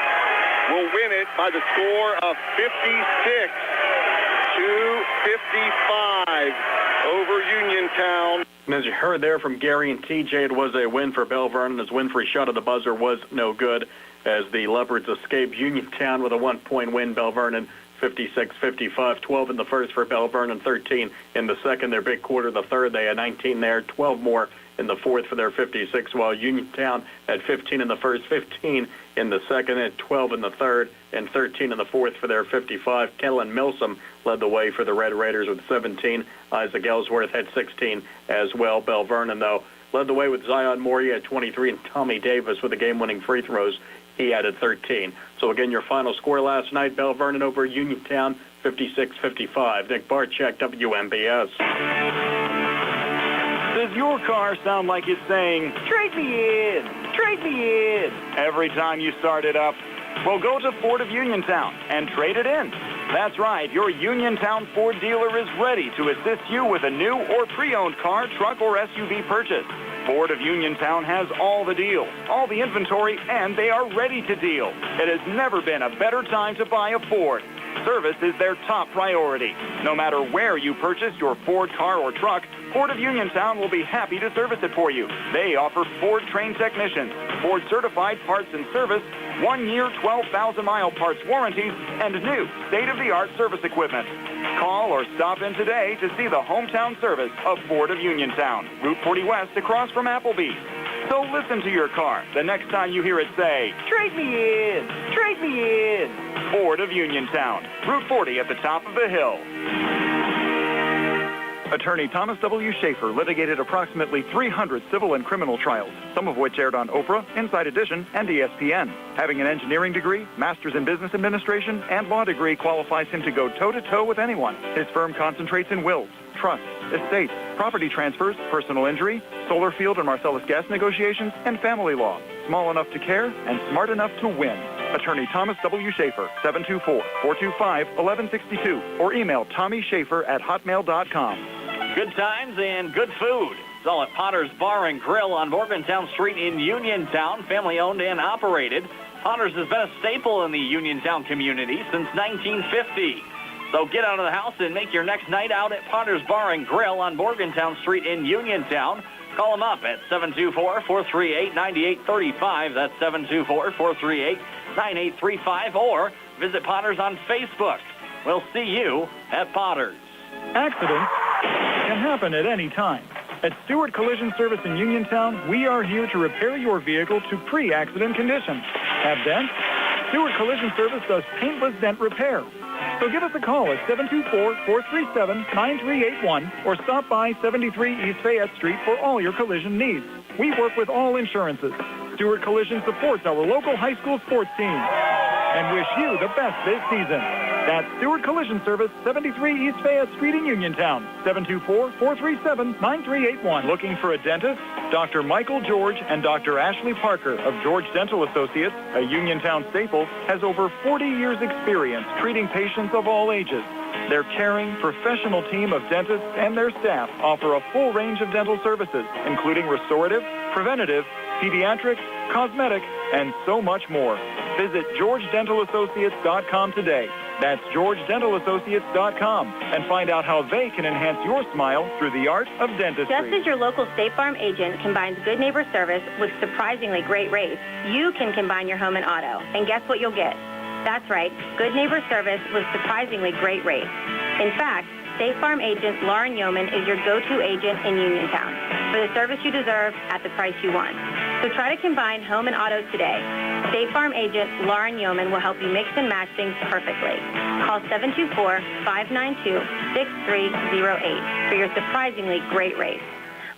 will win it by the score of 56-55 over Uniontown. And as you heard there from Gary and TJ, it was a win for Bell Vernon as Winfrey shot at the buzzer was no good as the Leopards escaped Uniontown with a 1-point win. Bell Vernon 56-55, 12 in the first for Bell Vernon, 13 in the second. Their big quarter, the third, they had 19 there, 12 more in the fourth for their 56, while Uniontown had 15 in the first, 15 in the second, and 12 in the third, and 13 in the fourth for their 55. Kellen Milsom led the way for the Red Raiders with 17. Isaac Ellsworth had 16 as well. Bell Vernon, though, led the way with Zion Maury at 23, and Tommy Davis with the game-winning free throws. He added 13. So again, your final score last night, Bell Vernon over Uniontown, 56-55. Nick Barczyk, WMBS. Does your car sound like it's saying, trade me in, trade me in, every time you start it up? Well, go to Ford of Uniontown and trade it in. That's right, your Uniontown Ford dealer is ready to assist you with a new or pre-owned car, truck, or SUV purchase. Ford of Uniontown has all the deals, all the inventory, and they are ready to deal. It has never been a better time to buy a Ford. Service is their top priority. No matter where you purchase your Ford car or truck, Ford of Uniontown will be happy to service it for you. They offer Ford-trained technicians, Ford-certified parts and service, 1-year, 12,000-mile parts warranties, and new state-of-the-art service equipment. Call or stop in today to see the hometown service of Ford of Uniontown, Route 40 West across from Applebee's. So listen to your car the next time you hear it say, trade me in, trade me in. Ford of Uniontown, Route 40 at the top of the hill. Attorney Thomas W. Schaefer litigated approximately 300 civil and criminal trials, some of which aired on Oprah, Inside Edition, and ESPN. Having an engineering degree, master's in business administration, and law degree qualifies him to go toe-to-toe with anyone. His firm concentrates in wills, trusts, estates, property transfers, personal injury, solar field and Marcellus gas negotiations, and family law. Small enough to care and smart enough to win. Attorney Thomas W. Schaefer, 724-425-1162, or email tommyschaefer@hotmail.com. Good times and good food. It's all at Potter's Bar and Grill on Morgantown Street in Uniontown, family-owned and operated. Potter's has been a staple in the Uniontown community since 1950. So get out of the house and make your next night out at Potter's Bar and Grill on Morgantown Street in Uniontown. Call them up at 724-438-9835. That's 724-438-9835. Or visit Potter's on Facebook. We'll see you at Potter's. Accidents can happen at any time. At Stewart Collision Service in Uniontown, we are here to repair your vehicle to pre-accident condition. Have dents? Stewart Collision Service does paintless dent repair. So give us a call at 724-437-9381 or stop by 73 East Fayette Street for all your collision needs. We work with all insurances. Stewart Collision supports our local high school sports teams and wish you the best this season. That's Stewart Collision Service, 73 East Fayette Street in Uniontown, 724-437-9381. Looking for a dentist? Dr. Michael George and Dr. Ashley Parker of George Dental Associates, a Uniontown staple, has over 40 years' experience treating patients of all ages. Their caring, professional team of dentists and their staff offer a full range of dental services, including restorative, preventative, pediatrics, cosmetic, and so much more. Visit GeorgeDentalAssociates.com today. That's GeorgeDentalAssociates.com, and find out how they can enhance your smile through the art of dentistry. Just as your local State Farm agent combines good neighbor service with surprisingly great rates, you can combine your home and auto. And guess what you'll get? That's right, good neighbor service with surprisingly great rates. In fact, State Farm agent Lauren Yeoman is your go-to agent in Uniontown for the service you deserve at the price you want. So try to combine home and auto today. State Farm agent Lauren Yeoman will help you mix and match things perfectly. Call 724-592-6308 for your surprisingly great rates.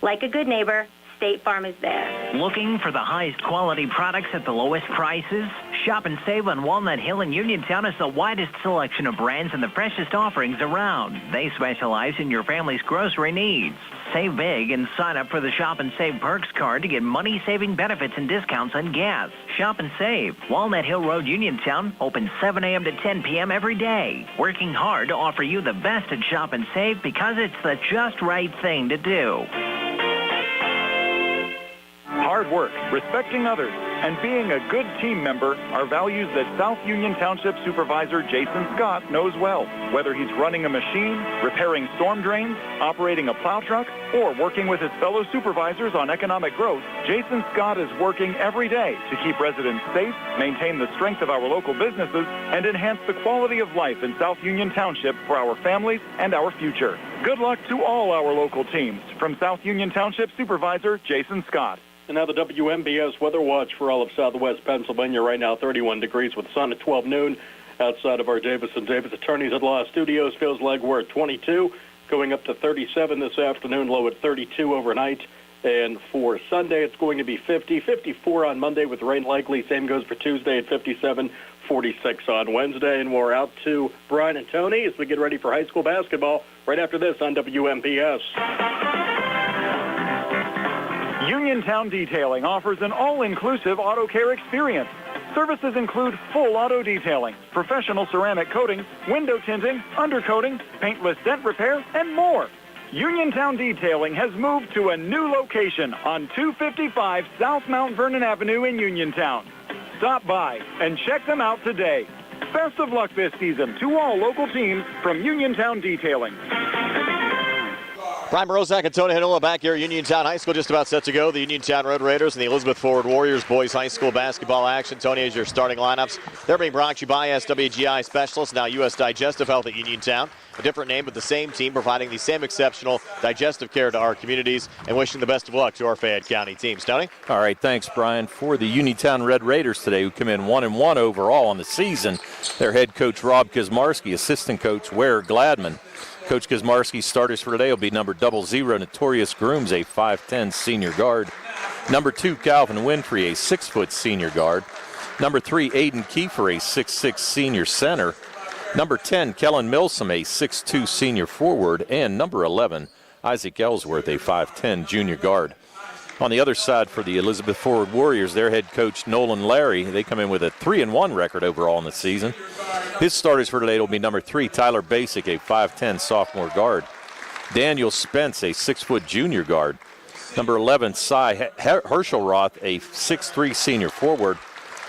Like a good neighbor, State Farm is there. Looking for the highest quality products at the lowest prices? Shop and save on Walnut Hill and Uniontown has the widest selection of brands and the freshest offerings around. They specialize in your family's grocery needs. Save big and sign up for the Shop and Save Perks card to get money-saving benefits and discounts on gas. Shop and Save. Walnut Hill Road, Uniontown, open 7 a.m. to 10 p.m. every day. Working hard to offer you the best at Shop and Save because it's the just right thing to do. Hard work, respecting others, and being a good team member are values that South Union Township Supervisor Jason Scott knows well. Whether he's running a machine, repairing storm drains, operating a plow truck, or working with his fellow supervisors on economic growth, Jason Scott is working every day to keep residents safe, maintain the strength of our local businesses, and enhance the quality of life in South Union Township for our families and our future. Good luck to all our local teams. From South Union Township Supervisor Jason Scott. And now the WMBS Weather Watch for all of southwest Pennsylvania. Right now, 31 degrees with sun at 12 noon. Outside of our Davis Attorneys at Law Studios, feels like we're at 22, going up to 37 this afternoon, low at 32 overnight. And for Sunday, it's going to be 50, 54 on Monday with rain likely. Same goes for Tuesday at 57, 46 on Wednesday. And we're out to Brian and Tony as we get ready for high school basketball right after this on WMBS. Uniontown Detailing offers an all-inclusive auto care experience. Services include full auto detailing, professional ceramic coatings, window tinting, undercoating, paintless dent repair, and more. Uniontown Detailing has moved to a new location on 255 South Mount Vernon Avenue in Uniontown. Stop by and check them out today. Best of luck this season to all local teams from Uniontown Detailing. Brian Morozak and Tony Hanola back here at Uniontown High School, just about set to go. The Uniontown Red Raiders and the Elizabeth Forward Warriors boys high school basketball action. Tony, as your starting lineups. They're being brought to you by SWGI Specialists, now U.S. Digestive Health at Uniontown. A different name, but the same team, providing the same exceptional digestive care to our communities, and wishing the best of luck to our Fayette County teams. Tony? All right, thanks, Brian. For the Uniontown Red Raiders today, who come in 1-1 overall on the season, their head coach Rob Kazmarski, assistant coach Ware Gladman. Coach Kazmarski's starters for today will be number 00, Notorious Grooms, a 5'10 senior guard. Number 2, Calvin Winfrey, a 6-foot senior guard. Number 3, Aiden Kiefer, a 6'6 senior center. Number 10, Kellen Milsom, a 6'2 senior forward. And number 11, Isaac Ellsworth, a 5'10 junior guard. On the other side for the Elizabeth Forward Warriors, their head coach Nolan Larry, they come in with a 3-1 record overall in the season. His starters for today will be number 3, Tyler Basic, a 5'10 sophomore guard. Daniel Spence, a 6-foot junior guard. Number 11, Cy Herschelroth, a 6'3 senior forward.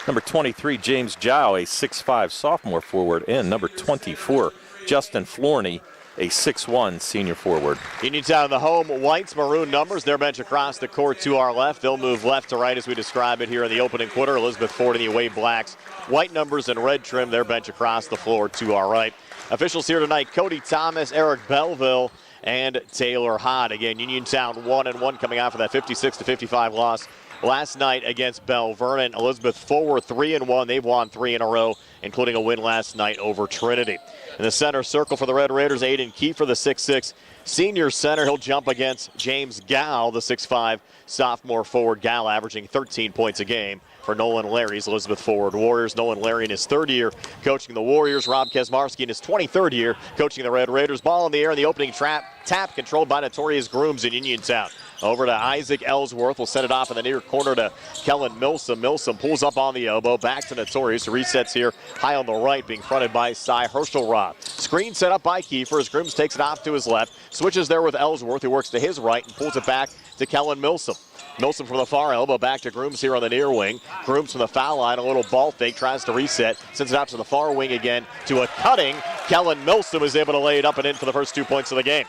Number 23, James Jow, a 6'5 sophomore forward. And number 24, Justin Florney, a 6'1 senior forward. Uniontown, the home whites, maroon numbers. Their bench across the court to our left. They'll move left to right as we describe it here in the opening quarter. Elizabeth Ford and the away blacks. White numbers and red trim. Their bench across the floor to our right. Officials here tonight, Cody Thomas, Eric Belleville, and Taylor Hott. Again, Uniontown 1-1 coming out for that 56-55 loss last night against Bell Vernon. Elizabeth Forward 3-1. They've won 3 in a row, including a win last night over Trinity. In the center circle for the Red Raiders, Aiden Kiefer, the 6'6 senior center. He'll jump against James Gow, the 6'5 sophomore forward. Gow averaging 13 points a game for Nolan Larry's Elizabeth Forward Warriors. Nolan Larry in his 3rd year coaching the Warriors. Rob Kazmarski in his 23rd year coaching the Red Raiders. Ball in the air in the opening tap controlled by Notorious Grooms in Uniontown. Over to Isaac Ellsworth. Will send it off in the near corner to Kellen Milsom. Milsom pulls up on the elbow. Back to Notorious, who resets here high on the right, being fronted by Cy Herschelroth. Screen set up by Kiefer as Grooms takes it off to his left. Switches there with Ellsworth, who works to his right and pulls it back to Kellen Milsom. Milsom from the far elbow, back to Grooms here on the near wing. Grooms from the foul line, a little ball fake, tries to reset, sends it out to the far wing again to a cutting. Kellen Milsom is able to lay it up and in for the first 2 points of the game.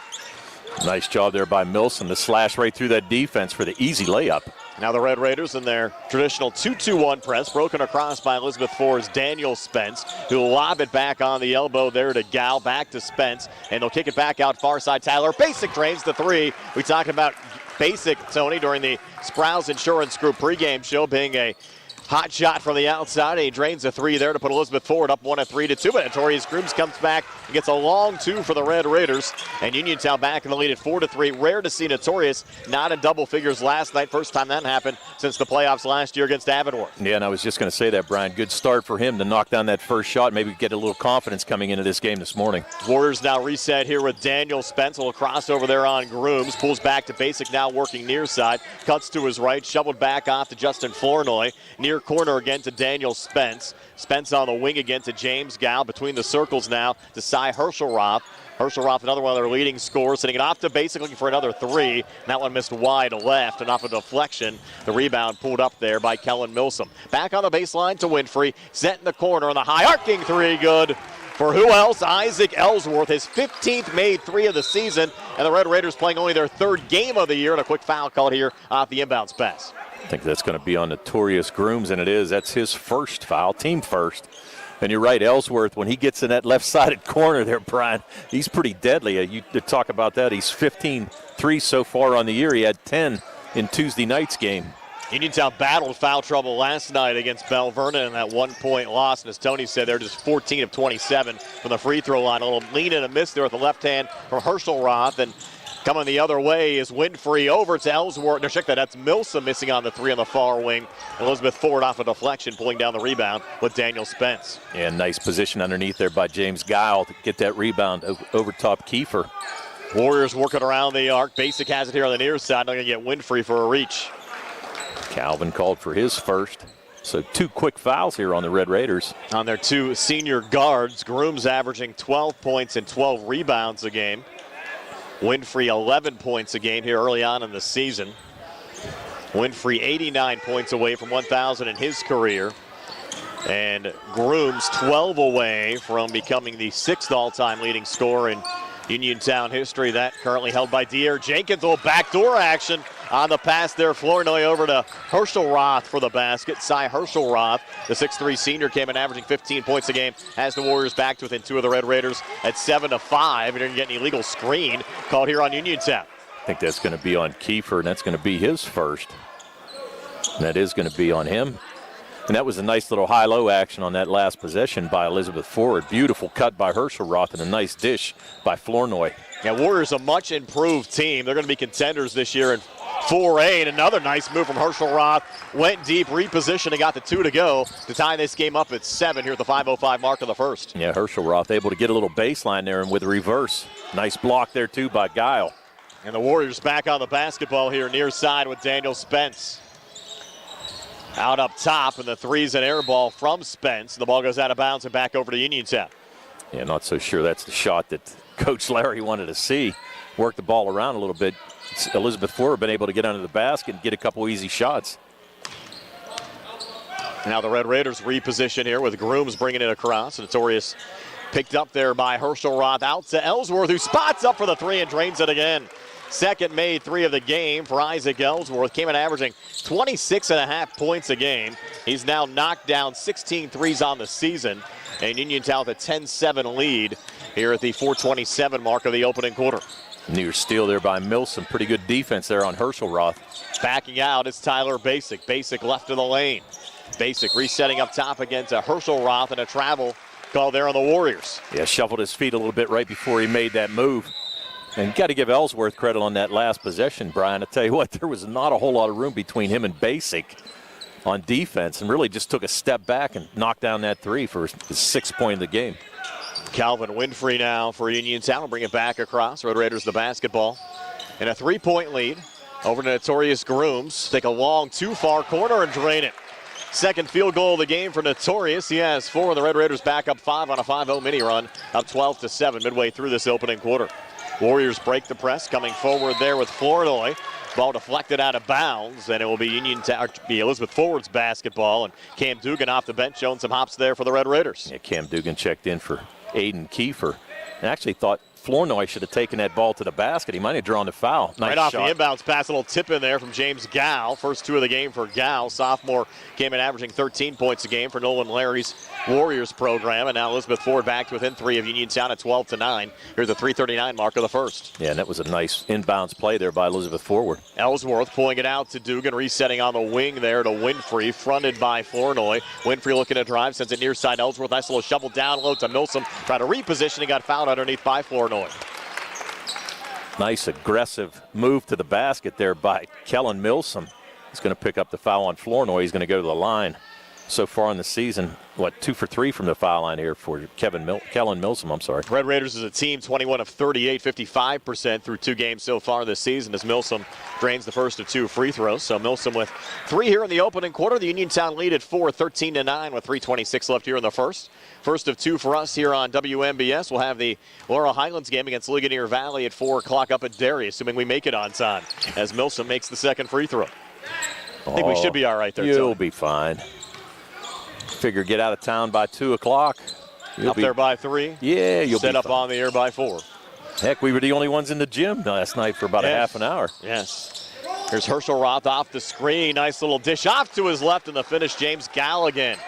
Nice job there by Milsom to slash right through that defense for the easy layup. Now the Red Raiders in their traditional 2-2-1 press, broken across by Elizabeth Ford's Daniel Spence, who will lob it back on the elbow there to Gal, back to Spence, and they'll kick it back out far side. Tyler Basic drains the three. We talked about Basic, Tony, during the Sprouse Insurance Group pregame show, being a hot shot from the outside, and he drains a three there to put Elizabeth Ford up 1-3-2. But Notorious Grooms comes back and gets a long two for the Red Raiders. And Uniontown back in the lead at 4-3. Rare to see Notorious not in double figures last night. First time that happened since the playoffs last year against Avonworth. Yeah, and I was just going to say that, Brian. Good start for him to knock down that first shot, maybe get a little confidence coming into this game this morning. Warriors now reset here with Daniel Spence. A little crossover there on Grooms. Pulls back to Basic, now working near side. Cuts to his right, shoveled back off to Justin Flournoy. Near corner again to Daniel Spence. Spence on the wing again to James Gal. Between the circles now to Cy Herschelroth. Herschelroth, another one of their leading scorers, sending it off to Basic, looking for another three. And that one missed wide left and off a deflection. The rebound pulled up there by Kellen Milsom. Back on the baseline to Winfrey. Set in the corner on the high arcing three. Good. For who else? Isaac Ellsworth, his 15th made three of the season. And the Red Raiders playing only their third game of the year. And a quick foul called here off the inbounds pass. I think that's going to be on Notorious Grooms, and it is. That's his first foul, team first. And you're right, Ellsworth, when he gets in that left-sided corner there, Brian, he's pretty deadly. You talk about that. He's 15 threes so far on the year. He had 10 in Tuesday night's game. Uniontown battled foul trouble last night against Bell Vernon in that 1 point loss. And as Tony said, they're just 14 of 27 from the free throw line. A little lean and a miss there with the left hand from Herschelroth. And coming the other way is Winfrey over to Ellsworth. No, check that. That's Milsom missing on the three on the far wing. Elizabeth Ford off a deflection, pulling down the rebound with Daniel Spence. And nice position underneath there by James Guile to get that rebound over top Kiefer. Warriors working around the arc. Basic has it here on the near side. Not going to get Winfrey for a reach. Calvin called for his first. So two quick fouls here on the Red Raiders. On their two senior guards, Grooms averaging 12 points and 12 rebounds a game. Winfrey 11 points a game here early on in the season. Winfrey 89 points away from 1,000 in his career. And Grooms 12 away from becoming the sixth all-time leading scorer in Uniontown history. That currently held by De'Aaron Jenkins. A little backdoor action on the pass there. Flournoy over to Herschelroth for the basket. Cy Herschelroth, the 6'3 senior, came in averaging 15 points a game. Has the Warriors back to within two of the Red Raiders at 7-5. And you're going to get an illegal screen called here on Uniontown. I think that's going to be on Kiefer, and that's going to be his first. And that is going to be on him. And that was a nice little high-low action on that last possession by Elizabeth Ford. Beautiful cut by Herschelroth and a nice dish by Flournoy. Yeah, Warriors a much improved team. They're going to be contenders this year in 4A. And another nice move from Herschelroth. Went deep, repositioned, and got the two to go to tie this game up at 7 here at the 5:05 mark of the first. Yeah, Herschelroth able to get a little baseline there and with reverse. Nice block there, too, by Guile. And the Warriors back on the basketball here near side with Daniel Spence. Out up top, and the three's an air ball from Spence. The ball goes out of bounds and back over to Uniontown. Yeah, not so sure that's the shot that Coach Larry wanted to see. Work the ball around a little bit. Elizabeth Ford been able to get under the basket and get a couple easy shots. Now the Red Raiders reposition here with Grooms bringing it across. Notorious picked up there by Herschelroth out to Ellsworth, who spots up for the three and drains it again. Second made three of the game for Isaac Ellsworth. Came in averaging 26.5 points a game. He's now knocked down 16 threes on the season. And Uniontown with a 10-7 lead here at the 4:27 mark of the opening quarter. Near steal there by Milsom. Pretty good defense there on Herschelroth. Backing out is Tyler Basic. Basic left of the lane. Basic resetting up top against Herschelroth, and a travel call there on the Warriors. Yeah, shuffled his feet a little bit right before he made that move. And got to give Ellsworth credit on that last possession, Brian. I tell you what, there was not a whole lot of room between him and Basic on defense, and really just took a step back and knocked down that three for his 6th point of the game. Calvin Winfrey now for Uniontown will bring it back across. Red Raiders the basketball. And a 3-point lead. Over to Notorious Grooms. Take a long, too far corner and drain it. Second field goal of the game for Notorious. He has 4. The Red Raiders back up 5 on a 5-0 mini run, up 12-7 midway through this opening quarter. Warriors break the press, coming forward there with Flournoy. Ball deflected out of bounds, and it will be Elizabeth Forward's basketball. And Cam Dugan off the bench showing some hops there for the Red Raiders. Yeah, Cam Dugan checked in for Aiden Kiefer. And actually thought Flournoy should have taken that ball to the basket. He might have drawn the foul. Nice right off shot. The inbounds pass, a little tip in there from James Gow. First 2 of the game for Gow. Sophomore came in averaging 13 points a game for Nolan Larry's Warriors program. And now Elizabeth Ford back to within 3 of Uniontown at 12-9. Here's the 3:39 mark of the first. Yeah, and that was a nice inbounds play there by Elizabeth Forward. Ellsworth pulling it out to Dugan, resetting on the wing there to Winfrey, fronted by Flournoy. Winfrey looking to drive, sends it near side Ellsworth. Nice little shovel down low to Milsom. Tried to reposition, he got fouled underneath by Flournoy. Nice aggressive move to the basket there by Kellen Milsom. He's going to pick up the foul on Flournoy. He's going to go to the line. So far in the season, 2 for 3 from the foul line here for Kellen Milsom, I'm sorry. Red Raiders as a team, 21 of 38, 55% through 2 games so far this season as Milsom drains the first of 2 free throws. So Milsom with 3 here in the opening quarter. The Uniontown lead at 4, 13-9 with 3:26 left here in the first. First of 2 for us here on WMBS. We'll have the Laurel Highlands game against Ligonier Valley at 4 o'clock up at Derry, assuming we make it on time, as Milsom makes the second free throw. I think we should be all right there, You'll Tony. be fine. Figure get out of town by 2 o'clock. Up there by 3? Yeah, you'll set be up fine. on the air by 4. Heck, we were the only ones in the gym last night for about a half an hour. Yes. Here's Herschel Roth off the screen. Nice little dish off to his left, and the finish, James Gow again.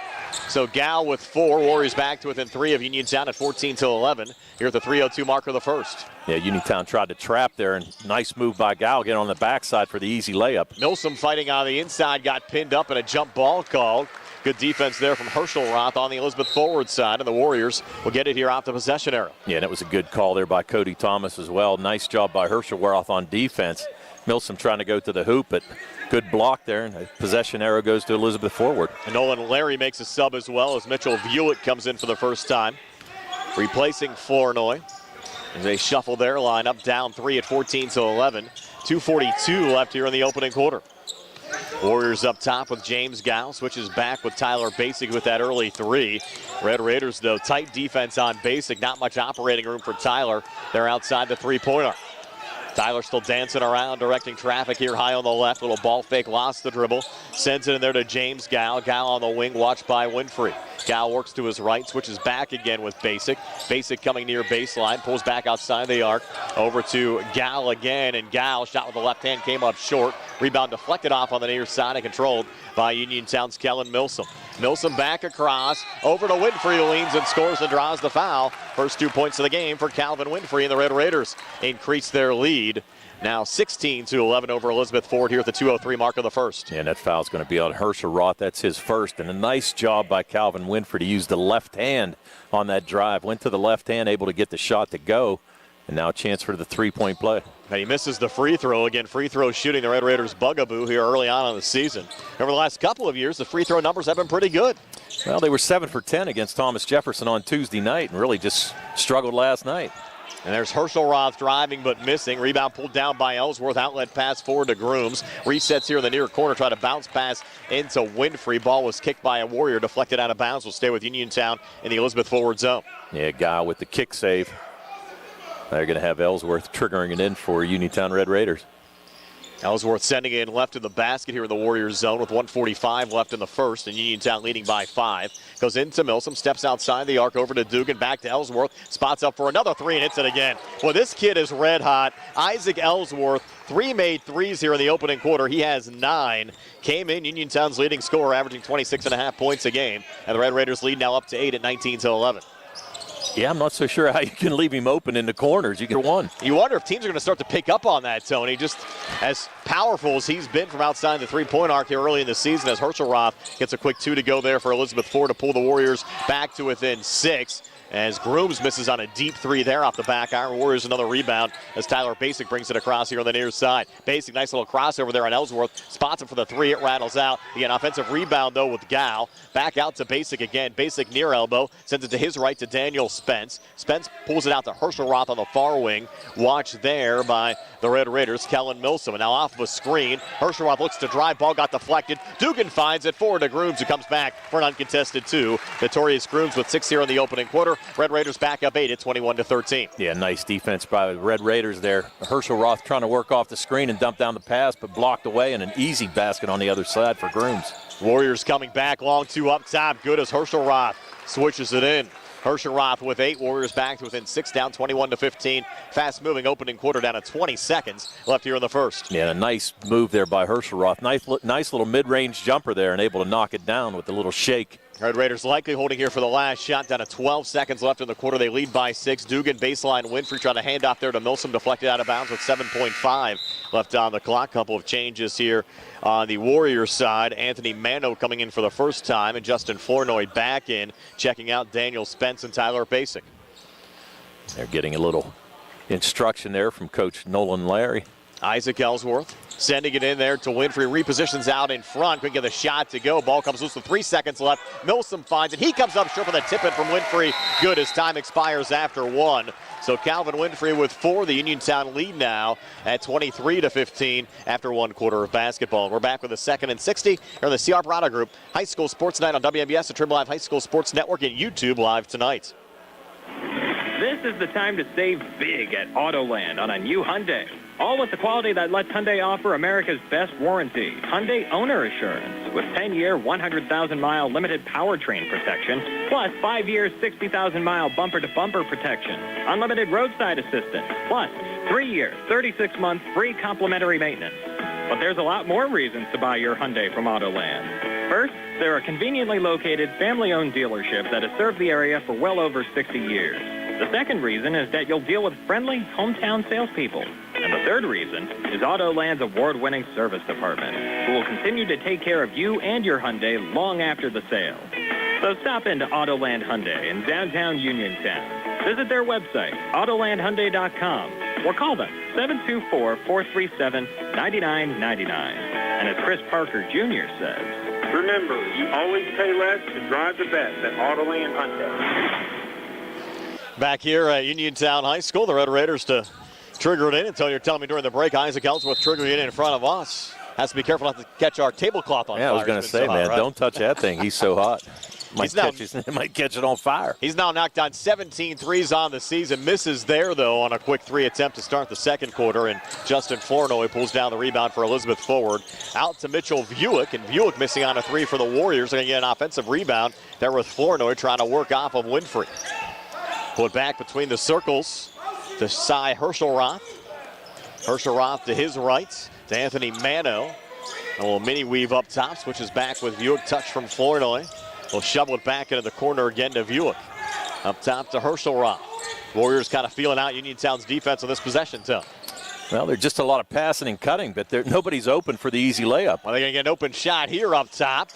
So Gow with 4. Warriors back to within 3 of Uniontown at 14-11. Here at the 3:02 mark of the first. Yeah, Uniontown tried to trap there, and nice move by Gow, get on the backside for the easy layup. Milsom fighting on the inside, got pinned up, and a jump ball called. Good defense there from Herschel Roth on the Elizabeth Forward side, and the Warriors will get it here off the possession arrow. Yeah, and it was a good call there by Cody Thomas as well. Nice job by Herschel Roth on defense. Milsom trying to go to the hoop, but good block there, and a possession arrow goes to Elizabeth Forward. And Nolan Larry makes a sub as well as Mitchell Viewett comes in for the first time, replacing Flournoy. As they shuffle their line up down 3 at 14-11. 2:42 left here in the opening quarter. Warriors up top with James Gow. Switches back with Tyler Basic with that early 3. Red Raiders, though, tight defense on Basic. Not much operating room for Tyler. They're outside the 3-pointer. Tyler still dancing around, directing traffic here high on the left. Little ball fake, lost the dribble. Sends it in there to James Gow. Gow on the wing, watched by Winfrey. Gow works to his right, switches back again with Basic. Basic coming near baseline, pulls back outside the arc. Over to Gow again, and Gow shot with the left hand, came up short. Rebound deflected off on the near side and controlled by Uniontown's Kellen Milsom. Milsom back across, over to Winfrey, who leans and scores and draws the foul. First 2 points of the game for Calvin Winfrey, and the Red Raiders increase their lead. Now 16-11 over Elizabeth Ford here at the 2:03 mark of the first. Yeah, and that foul's going to be on Herschel Roth. That's his first. And a nice job by Calvin Winfrey to use the left hand on that drive. Went to the left hand, able to get the shot to go. And now a chance for the 3-point play. And he misses the free throw. Again, free throw shooting the Red Raiders' bugaboo here early on in the season. Over the last couple of years, the free throw numbers have been pretty good. Well, they were 7 for 10 against Thomas Jefferson on Tuesday night and really just struggled last night. And there's Herschel Roth driving but missing. Rebound pulled down by Ellsworth. Outlet pass forward to Grooms. Resets here in the near corner. Try to bounce pass into Winfrey. Ball was kicked by a Warrior. Deflected out of bounds. Will stay with Uniontown in the Elizabeth Forward zone. Yeah, Guy with the kick save. They're going to have Ellsworth triggering it in for Uniontown Red Raiders. Ellsworth sending it in left of the basket here in the Warriors zone with 1:45 left in the first, and Uniontown leading by 5. Goes into Milsom, steps outside the arc over to Dugan, back to Ellsworth, spots up for another 3 and hits it again. Well, this kid is red hot. Isaac Ellsworth, 3 made threes here in the opening quarter. He has 9. Came in Uniontown's leading scorer, averaging 26.5 points a game, and the Red Raiders lead now up to 8 at 19-11. Yeah, I'm not so sure how you can leave him open in the corners. You get one. You wonder if teams are going to start to pick up on that, Tony. Just as powerful as he's been from outside the 3-point arc here early in the season, as Herschel Roth gets a quick 2 to go there for Elizabeth Ford to pull the Warriors back to within 6. as Grooms misses on a deep three there off the back iron. Warriors another rebound as Tyler Basic brings it across here on the near side. Basic, nice little crossover there on Ellsworth. Spots him for the three. It rattles out. Again, offensive rebound, though, with Gal. Back out to Basic again. Basic near elbow. Sends it to his right to Daniel Spence. Spence pulls it out to Herschel Roth on the far wing. Watch there by the Red Raiders, Kellen Milsom. And now off of a screen, Herschel Roth looks to drive. Ball got deflected. Dugan finds it forward to Grooms, who comes back for an uncontested two. Notorious Grooms with 6 here in the opening quarter. Red Raiders back up 8 at 21-13. Yeah, nice defense by the Red Raiders there. Herschel Roth trying to work off the screen and dump down the pass, but blocked away, and an easy basket on the other side for Grooms. Warriors coming back, long two up top. Good as Herschel Roth switches it in. Herschel Roth with 8. Warriors back to within 6, down 21-15. Fast moving opening quarter down to 20 seconds left here in the first. Yeah, a nice move there by Herschel Roth. Nice little mid-range jumper there and able to knock it down with a little shake. Red Raiders likely holding here for the last shot. Down to 12 seconds left in the quarter. They lead by 6. Dugan baseline. Winfrey trying to hand off there to Milsom. Deflected out of bounds with 7.5 left on the clock. Couple of changes here on the Warriors side. Anthony Mano coming in for the first time, and Justin Flournoy back in, checking out Daniel Spence and Tyler Basic. They're getting a little instruction there from Coach Nolan Larry. Isaac Ellsworth sending it in there to Winfrey. Repositions out in front. Couldn't get the shot to go. Ball comes loose with 3 seconds left. Milsom finds it. He comes up short for the tip-in from Winfrey. Good as time expires after 1. So Calvin Winfrey with 4. The Uniontown lead now at 23-15 after 1 quarter of basketball. We're back with a 2nd and 60 here on the CR Prada Group High School Sports Night on WMBS, the Trim Live High School Sports Network, and YouTube live tonight. This is the time to save big at Autoland on a new Hyundai. All with the quality that lets Hyundai offer America's best warranty, Hyundai Owner Assurance, with 10-year, 100,000-mile limited powertrain protection, plus 5-year, 60,000-mile bumper-to-bumper protection, unlimited roadside assistance, plus 3-year, 36-month free complimentary maintenance. But there's a lot more reasons to buy your Hyundai from Autoland. First, they're a conveniently located, family-owned dealership that has served the area for well over 60 years. The second reason is that you'll deal with friendly, hometown salespeople. And the third reason is Autoland's award-winning service department, who will continue to take care of you and your Hyundai long after the sale. So stop into Autoland Hyundai in downtown Uniontown. Visit their website, autolandhyundai.com, or call them 724-437-9999. And as Chris Parker Jr. says, remember, you always pay less to drive the best at Autoland Hyundai. Back here at Uniontown High School, the Red Raiders to trigger it in. Until you're telling me during the break, Isaac Ellsworth triggering it in front of us. Has to be careful not to catch our tablecloth on fire. Yeah, I was going to say, man, don't touch that thing. He's so hot. Might catch it on fire. He's now knocked on 17 threes on the season. Misses there, though, on a quick 3 attempt to start the second quarter. And Justin Flournoy pulls down the rebound for Elizabeth Forward. Out to Mitchell Buick, and Buick missing on a 3 for the Warriors. They're going to get an offensive rebound there with Flournoy trying to work off of Winfrey. Put back between the circles to Cy Herschel Roth. Herschel Roth to his right, to Anthony Mano. A little mini weave up top, switches back with Buick. Touch from Flournoy. We'll shovel it back into the corner again to Buick. Up top to Herschel Roth. Warriors kind of feeling out Uniontown's defense on this possession, Tim. Well, there's just a lot of passing and cutting, but nobody's open for the easy layup. Well, they're going to get an open shot here up top.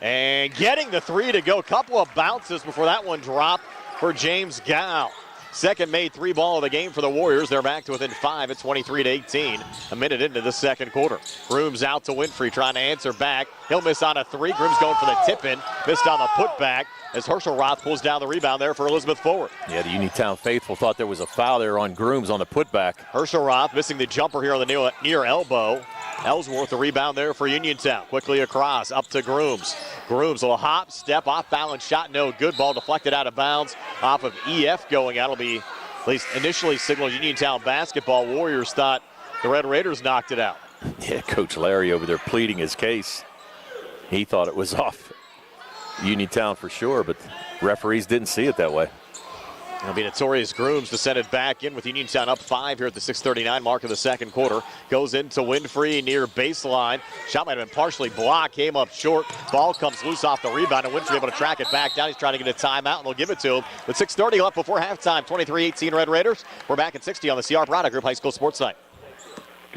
And getting the 3 to go. Couple of bounces before that one dropped for James Gow. Second made 3 ball of the game for the Warriors. They're back to within 5 at 23-18. A minute into the second quarter. Grooms out to Winfrey trying to answer back. He'll miss on a 3. Grooms going for the tip-in. Missed on the putback as Herschel Roth pulls down the rebound there for Elizabeth Forward. Yeah, the Uniontown faithful thought there was a foul there on Grooms on the putback. Herschel Roth missing the jumper here on the near elbow. Ellsworth, the rebound there for Uniontown. Quickly across, up to Grooms. Grooms, a little hop, step, off-balance shot, no good. Ball deflected out of bounds off of EF going out. It'll be at least initially signaled Uniontown basketball. Warriors thought the Red Raiders knocked it out. Yeah, Coach Larry over there pleading his case. He thought it was off Uniontown for sure, but referees didn't see it that way. It'll be Notorious Grooms to send it back in with Uniontown up 5 here at the 6:39 mark of the second quarter. Goes into Winfrey near baseline. Shot might have been partially blocked, came up short. Ball comes loose off the rebound, and Winfrey able to track it back down. He's trying to get a timeout, and they'll give it to him. With 6:30 left before halftime, 23-18 Red Raiders. We're back at 60 on the CR Prada Group High School Sports Night.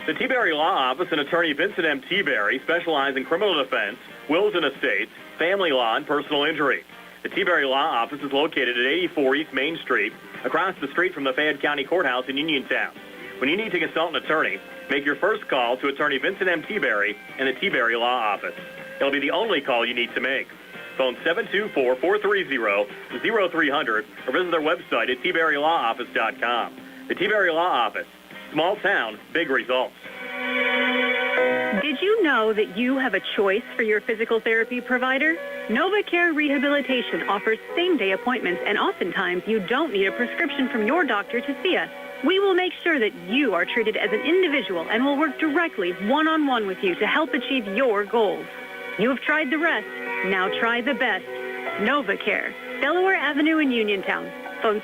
The T-Berry Law Office and attorney Vincent M. T-Berry specialize in criminal defense, wills and estates, family law, and personal injury. The T-Berry Law Office is located at 84 East Main Street, across the street from the Fayette County Courthouse in Uniontown. When you need to consult an attorney, make your first call to attorney Vincent M. T-Berry and the T-Berry Law Office. It'll be the only call you need to make. Phone 724-430-0300 or visit their website at tberrylawoffice.com. The T-Berry Law Office. Small town, big results. Did you know that you have a choice for your physical therapy provider? NovaCare Rehabilitation offers same-day appointments, and oftentimes you don't need a prescription from your doctor to see us. We will make sure that you are treated as an individual and will work directly one-on-one with you to help achieve your goals. You have tried the rest. Now try the best. NovaCare, Delaware Avenue in Uniontown. Phone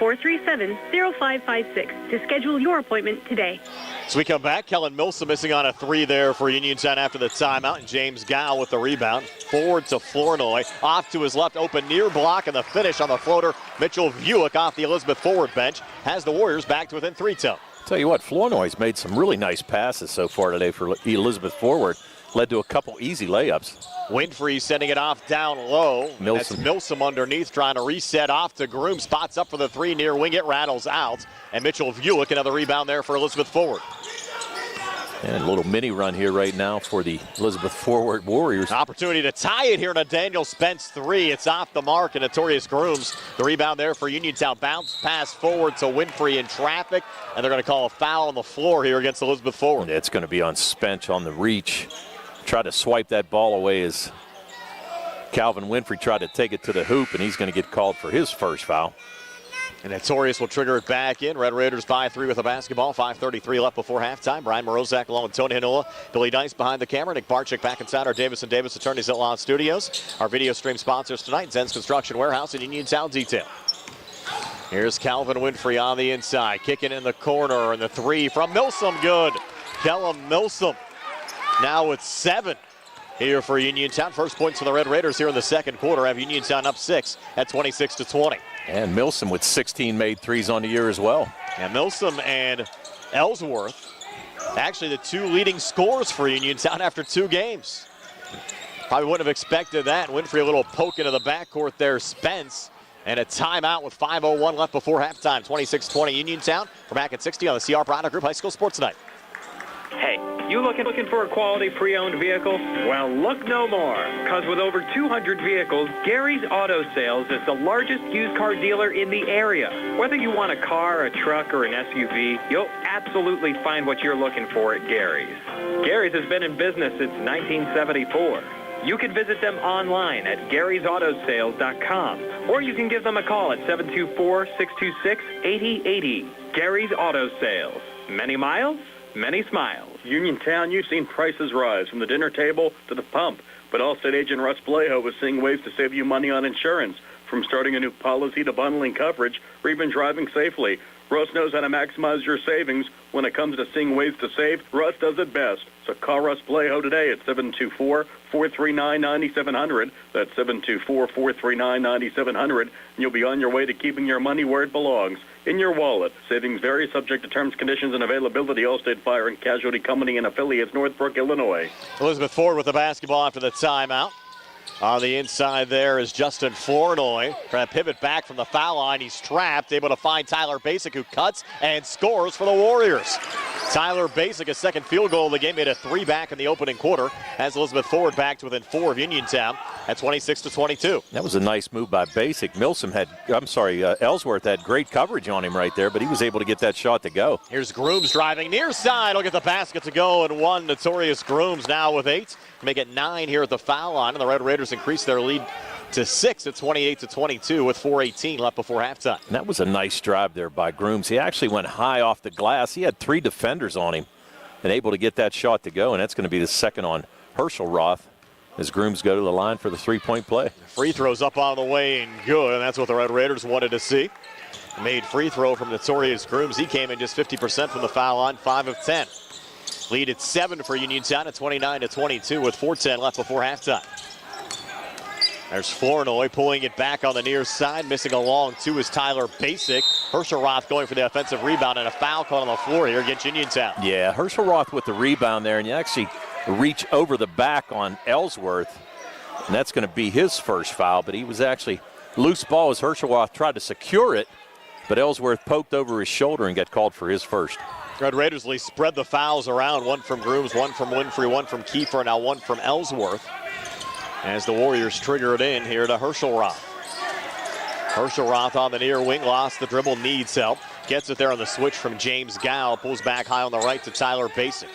724-437-0556 to schedule your appointment today. As we come back, Kellen Milsom missing on a 3 there for Uniontown after the timeout, and James Gow with the rebound. Forward to Flournoy, off to his left, open near block, and the finish on the floater. Mitchell Vuick off the Elizabeth forward bench has the Warriors back to within 3 tone. Tell you what, Flournoy's made some really nice passes so far today for Elizabeth forward. Led to a couple easy layups. Winfrey sending it off down low. Milsom. That's Milsom underneath, trying to reset off to Groom. Spots up for the 3 near wing. It rattles out. And Mitchell Vuick, another rebound there for Elizabeth forward. And a little mini run here right now for the Elizabeth forward Warriors. Opportunity to tie it here in a Daniel Spence 3. It's off the mark, and Notorious Grooms. The rebound there for Uniontown. Bounce pass forward to Winfrey in traffic, and they're going to call a foul on the floor here against Elizabeth forward. It's going to be on Spence on the reach. Tried to swipe that ball away as Calvin Winfrey tried to take it to the hoop, and he's going to get called for his first foul. And Notorious will trigger it back in. Red Raiders by 3 with a basketball. 5:33 left before halftime. Brian Morozak along with Tony Hinola. Billy Dice behind the camera. Nick Barczyk back inside our Davis & Davis Attorneys at Law Studios. Our video stream sponsors tonight, Zen's Construction Warehouse and Uniontown Detail. Here's Calvin Winfrey on the inside. Kicking in the corner, and the 3 from Milsom. Good. Kellum Milsom now with 7 here for Uniontown. First points for the Red Raiders here in the second quarter. Have Uniontown up 6 at 26-20. And Milsom with 16 made threes on the year as well. And Milsom and Ellsworth, actually the 2 leading scorers for Uniontown after 2 games. Probably wouldn't have expected that. Winfrey a little poke into the backcourt there. Spence. And a timeout with 5:01 left before halftime. 26-20 Uniontown. We're back at 60 on the CR Product Group High School Sports Night. Hey, you looking for a quality pre-owned vehicle? Well, look no more, because with over 200 vehicles, Gary's Auto Sales is the largest used car dealer in the area. Whether you want a car, a truck, or an SUV, you'll absolutely find what you're looking for at Gary's. Gary's has been in business since 1974. You can visit them online at Gary'sAutoSales.com, or you can give them a call at 724-626-8080. Gary's Auto Sales. Many miles, many smiles. Uniontown, you've seen prices rise from the dinner table to the pump, but Allstate agent Russ Blejo is seeing ways to save you money on insurance, from starting a new policy to bundling coverage or even driving safely. Russ knows how to maximize your savings. When it comes to seeing ways to save, Russ does it best. So call Russ Blejo today at 724-439-9700. That's 724-439-9700, and you'll be on your way to keeping your money where it belongs, in your wallet. Savings vary, subject to terms, conditions, and availability. Allstate Fire and Casualty Company and affiliates, Northbrook, Illinois. Elizabeth Ford with the basketball after the timeout. On the inside there is Justin Flournoy. Trying to pivot back from the foul line. He's trapped, able to find Tyler Basic, who cuts and scores for the Warriors. Tyler Basic, a second field goal of the game, made a 3 back in the opening quarter. Has Elizabeth Ford back to within 4 of Uniontown at 26-22. That was a nice move by Basic. Ellsworth had great coverage on him right there, but he was able to get that shot to go. Here's Grooms driving near side. He'll get the basket to go, and 1. Notorious Grooms now with 8. Make it 9 here at the foul line, and the Red Raiders increase their lead to 6 at 28-22 with 4:18 left before halftime. And that was a nice drive there by Grooms. He actually went high off the glass. He had 3 defenders on him and able to get that shot to go, and that's going to be the second on Herschel Roth as Grooms go to the line for the 3-point play. Free throws up on the way and good, and that's what the Red Raiders wanted to see. Made free throw from Notorious Grooms. He came in just 50% from the foul line, 5 of 10. Lead at 7 for Uniontown at 29-22 with 4:10 left before halftime. There's Flournoy pulling it back on the near side. Missing a long 2 is Tyler Basic. Herschel Roth going for the offensive rebound, and a foul called on the floor here against Uniontown. Yeah, Herschel Roth with the rebound there, and you actually reach over the back on Ellsworth. And that's going to be his first foul, but he was actually loose ball as Herschelroth tried to secure it, but Ellsworth poked over his shoulder and got called for his first. Red Raiders spread the fouls around, one from Grooms, one from Winfrey, one from Kiefer, now one from Ellsworth. As the Warriors trigger it in here to Herschelroth. Herschelroth on the near wing, lost the dribble, needs help. Gets it there on the switch from James Gow, pulls back high on the right to Tyler Basic.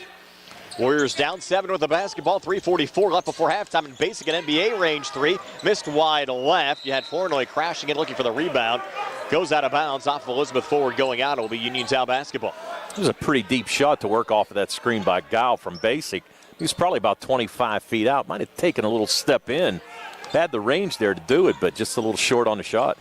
Warriors down 7 with the basketball, 3:44 left before halftime, and Basic an NBA range three, missed wide left. You had Flournoy crashing in looking for the rebound. Goes out of bounds off of Elizabeth Forward going out. It will be Uniontown basketball. It was a pretty deep shot to work off of that screen by Gow from Basic. He was probably about 25 feet out. Might have taken a little step in. Had the range there to do it, but just a little short on the shot.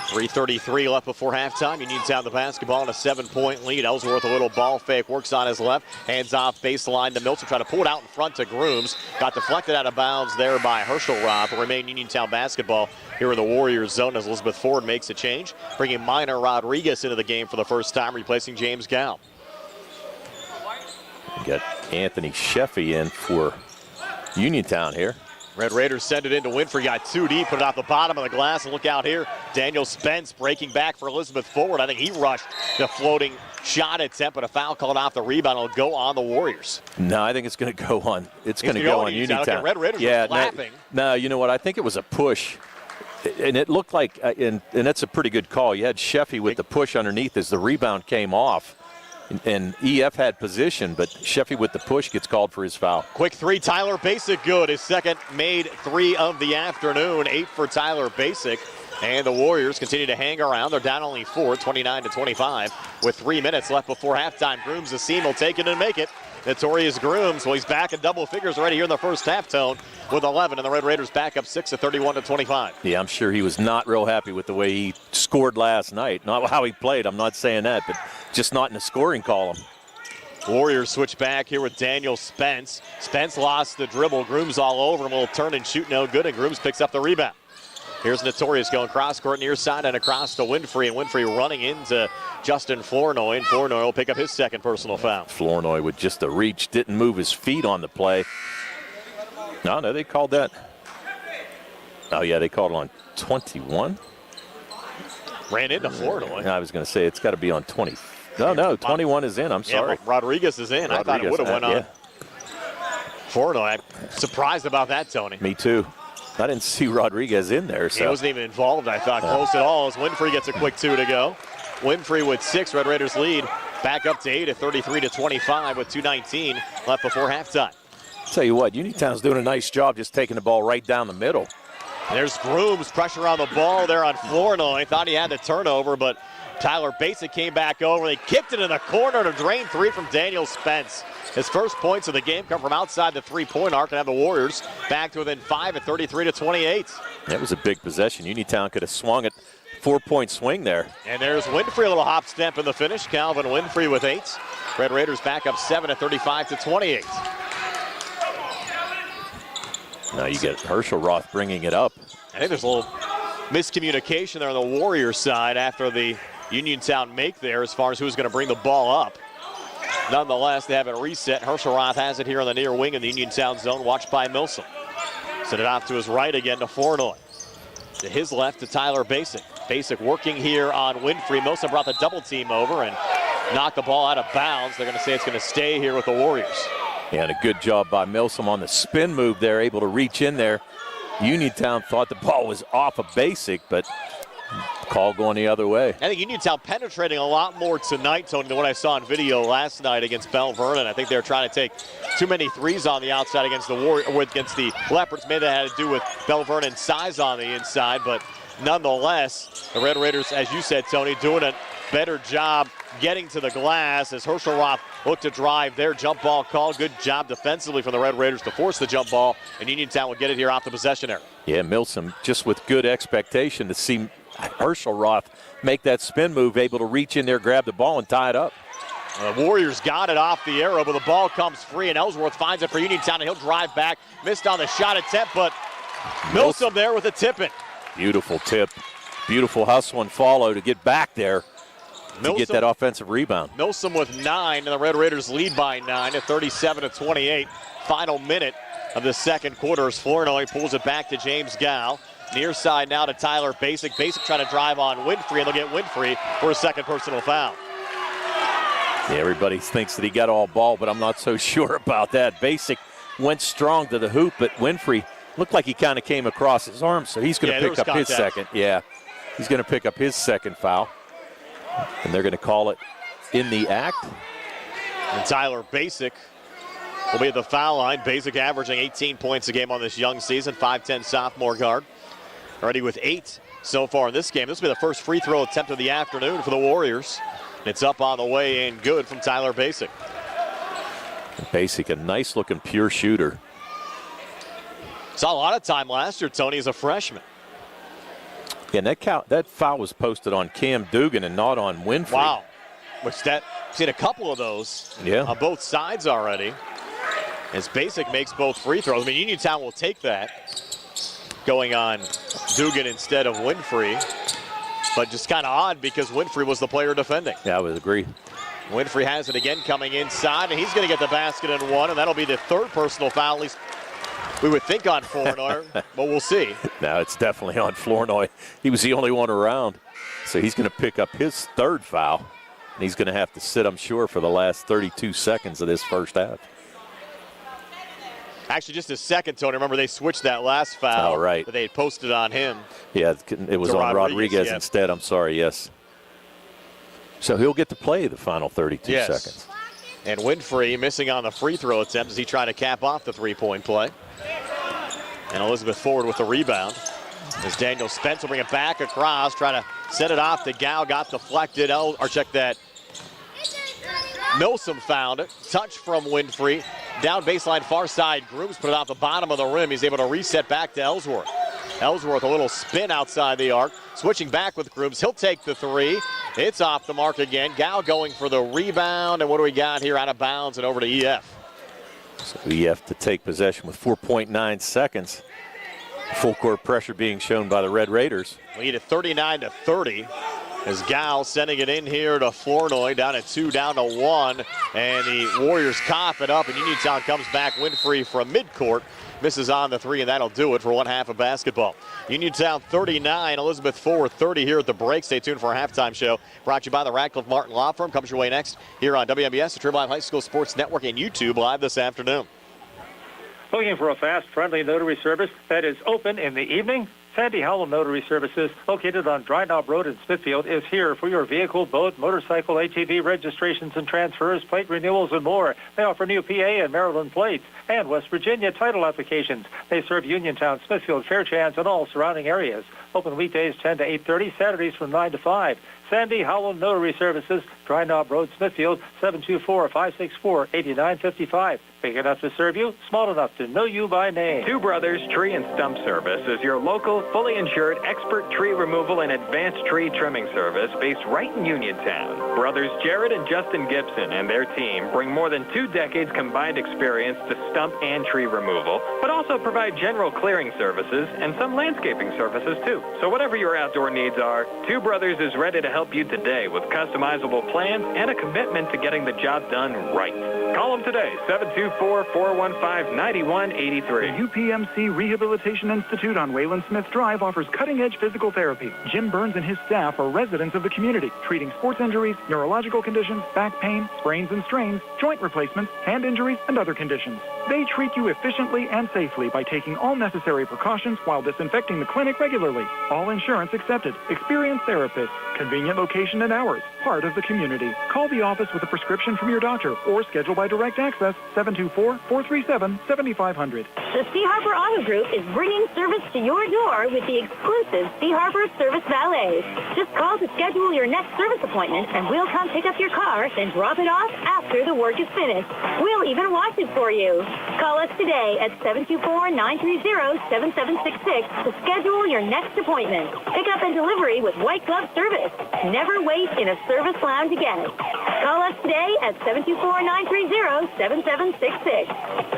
3:33 left before halftime. Uniontown the basketball in a 7-point lead. Ellsworth a little ball fake, works on his left, hands off baseline to Milton, trying to pull it out in front to Grooms. Got deflected out of bounds there by Herschelroth. Will remain Uniontown basketball here in the Warriors zone as Elizabeth Ford makes a change, bringing Minor Rodriguez into the game for the first time, replacing James Gow. We got Anthony Sheffy in for Uniontown here. Red Raiders send it into Winfrey, got too deep, put it off the bottom of the glass, and look out here. Daniel Spence breaking back for Elizabeth Forward. I think he rushed the floating shot attempt, but a foul called off the rebound. It'll go on the Warriors. No, I think it's going to go on. It's going to go on Uniontown. Okay, Red Raiders are laughing. No, you know what? I think it was a push. And it looked like, and that's a pretty good call. You had Sheffy with the push underneath as the rebound came off. And EF had position, but Sheffy with the push gets called for his foul. Quick three, Tyler Basic good. His second made three of the afternoon. 8 for Tyler Basic. And the Warriors continue to hang around. They're down only 4, 29-25, with 3 minutes left before halftime. Grooms, the seam, will take it and make it. Notorious Grooms, well, he's back in double figures already here in the first half, Tone, with 11, and the Red Raiders back up 6 at 31-25. Yeah, I'm sure he was not real happy with the way he scored last night. Not how he played, I'm not saying that, but just not in the scoring column. Warriors switch back here with Daniel Spence. Spence lost the dribble. Grooms all over him. Will turn and shoot no good, and Grooms picks up the rebound. Here's Notorious going cross-court near side and across to Winfrey, and Winfrey running into Justin Flournoy, and Flournoy will pick up his second personal foul. Flournoy with just a reach, didn't move his feet on the play. No, they called that. Oh, yeah, they called it on 21. Ran into Flournoy. I was going to say it's got to be on 20. No, 21 is in. I'm sorry. Yeah, Rodriguez is in. I thought it would have went on. Yeah. Flournoy, I'm surprised about that, Tony. Me too. I didn't see Rodriguez in there. So. He wasn't even involved, I thought, close at all, as Winfrey gets a quick 2 to go. Winfrey with 6, Red Raiders lead back up to 8 at 33-25 with 2:19 left before halftime. Tell you what, Uniontown's doing a nice job just taking the ball right down the middle. There's Grooms, pressure on the ball there on Flournoy. Thought he had the turnover, but Tyler Basic came back over. They kicked it in the corner to drain 3 from Daniel Spence. His first points of the game come from outside the 3-point arc and have the Warriors back to within 5 at 33-28. That was a big possession. Uniontown could have swung it. 4-point swing there. And there's Winfrey, a little hop step in the finish. Calvin Winfrey with 8. Red Raiders back up 7 at 35-28. Now you get Herschelroth bringing it up. I think there's a little miscommunication there on the Warriors side after the Uniontown make there as far as who's going to bring the ball up. Nonetheless, they have it reset. Herschelroth has it here on the near wing in the Uniontown zone, watched by Milsom. Send it off to his right again to Flournoy. To his left to Tyler Basic. Basic working here on Winfrey. Milsom brought the double team over and knocked the ball out of bounds. They're going to say it's going to stay here with the Warriors. Yeah, and a good job by Milsom on the spin move there, able to reach in there. Uniontown thought the ball was off of Basic, but call going the other way. I think Uniontown penetrating a lot more tonight, Tony, than what I saw in video last night against Bell Vernon. I think they were trying to take too many threes on the outside against the Leopards. Maybe that had to do with Bell Vernon's size on the inside, but nonetheless, the Red Raiders, as you said, Tony, doing a better job getting to the glass as Herschelroth looked to drive their jump ball call. Good job defensively from the Red Raiders to force the jump ball, and Uniontown will get it here off the possession area. Yeah, Milsom just with good expectation to see Herschelroth make that spin move, able to reach in there, grab the ball, and tie it up. The Warriors got it off the arrow, but the ball comes free, and Ellsworth finds it for Uniontown, and he'll drive back. Missed on the shot attempt, but Milsom there with a tip-in. Beautiful tip. Beautiful hustle and follow to get back there to get that offensive rebound. Milsom with 9, and the Red Raiders lead by 9 at 37-28. Final minute of the second quarter as Flournoy pulls it back to James Gow. Near side now to Tyler Basic. Basic trying to drive on Winfrey, and they'll get Winfrey for a second personal foul. Yeah, everybody thinks that he got all ball, but I'm not so sure about that. Basic went strong to the hoop, but Winfrey looked like he kind of came across his arm, so he's going to pick up his second. Yeah, he's going to pick up his second foul, and they're going to call it in the act. And Tyler Basic will be at the foul line. Basic averaging 18 points a game on this young season, 5'10 sophomore guard. Already with 8 so far in this game. This will be the first free throw attempt of the afternoon for the Warriors. It's up on the way and good from Tyler Basic. Basic, a nice-looking pure shooter. Saw a lot of time last year, Tony, as a freshman. Yeah, and that foul was posted on Cam Dugan and not on Winfrey. Wow. We've seen a couple of those on both sides already. As Basic makes both free throws. I mean, Uniontown will take that, going on Dugan instead of Winfrey. But just kind of odd because Winfrey was the player defending. Yeah, I would agree. Winfrey has it again coming inside, and he's going to get the basket and one, and that'll be the third personal foul, at least we would think on Flournoy, but we'll see. No, it's definitely on Flournoy. He was the only one around. So he's going to pick up his third foul, and he's going to have to sit, I'm sure, for the last 32 seconds of this first half. Actually, just a second, Tony. Remember, they switched that last foul that they had posted on him. Yeah, it was on Rodriguez instead. I'm sorry, yes. So he'll get to play the final 32 seconds. And Winfrey missing on the free throw attempt as he tried to cap off the three-point play. And Elizabeth Ford with the rebound. As Daniel Spence will bring it back across, try to set it off to Gow, got deflected. Check that. Milsom found it. Touch from Winfrey. Down baseline far side. Grooms put it off the bottom of the rim. He's able to reset back to Ellsworth. Ellsworth a little spin outside the arc. Switching back with Grooms. He'll take the three. It's off the mark again. Gow going for the rebound. And what do we got here? Out of bounds and over to EF. So EF to take possession with 4.9 seconds. Full court pressure being shown by the Red Raiders. Lead at 39-30. As Gow sending it in here to Flournoy, down at 2, down to 1. And the Warriors cough it up, and Uniontown comes back. Winfrey from midcourt misses on the three, and that'll do it for one half of basketball. Uniontown 39, Elizabeth Ford 30 here at the break. Stay tuned for our halftime show. Brought to you by the Radcliffe Martin Law Firm. Comes your way next here on WMBS, the Trib Live High School Sports Network, and YouTube live this afternoon. Looking for a fast, friendly notary service that is open in the evening? Sandy Howell Notary Services, located on Dry Knob Road in Smithfield, is here for your vehicle, boat, motorcycle, ATV registrations and transfers, plate renewals, and more. They offer new PA and Maryland plates and West Virginia title applications. They serve Uniontown, Smithfield, Fairchance, and all surrounding areas. Open weekdays 10 to 8:30, Saturdays from 9 to 5. Sandy Howell Notary Services, Dry Knob Road, Smithfield, 724-564-8955. Big enough to serve you, small enough to know you by name. Two Brothers Tree and Stump Service is your local, fully insured, expert tree removal and advanced tree trimming service based right in Uniontown. Brothers Jared and Justin Gibson and their team bring more than 2 decades combined experience to stump and tree removal, but also provide general clearing services and some landscaping services too. So whatever your outdoor needs are, Two Brothers is ready to help you today with customizable plans and a commitment to getting the job done right. Call them today, 724-415-9183. The UPMC Rehabilitation Institute on Wayland Smith Drive offers cutting-edge physical therapy. Jim Burns and his staff are residents of the community, treating sports injuries, neurological conditions, back pain, sprains and strains, joint replacements, hand injuries, and other conditions. They treat you efficiently and safely by taking all necessary precautions while disinfecting the clinic regularly. All insurance accepted. Experienced therapists. Convenient location and hours. Part of the community. Call the office with a prescription from your doctor or schedule by direct access, 724-437-7500. The Sea Harbor Auto Group is bringing service to your door with the exclusive Sea Harbor Service Valets. Just call to schedule your next service appointment, and we'll come pick up your car, then drop it off after the work is finished. We'll even wash it for you. Call us today at 724-930-7766 to schedule your next appointment. Pick up and delivery with white glove service. Never wait in a service lounge again. Call us today at 724-930-7766.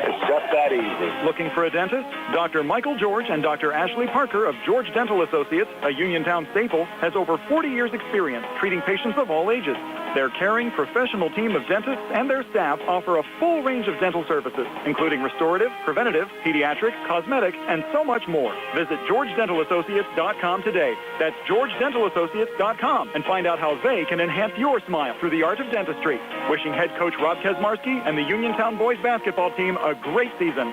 It's just that easy. Looking for a dentist? Dr. Michael George and Dr. Ashley Parker of George Dental Associates, a Uniontown staple, has over 40 years' experience treating patients of all ages. Their caring, professional team of dentists and their staff offer a full range of dental services, including restorative, preventative, pediatric, cosmetic, and so much more. Visit GeorgeDentalAssociates.com today. That's GeorgeDentalAssociates.com and find out how they can enhance your smile through the art of dentistry. Wishing head coach Rob Kesmarski and the Uniontown boys basketball team a great season.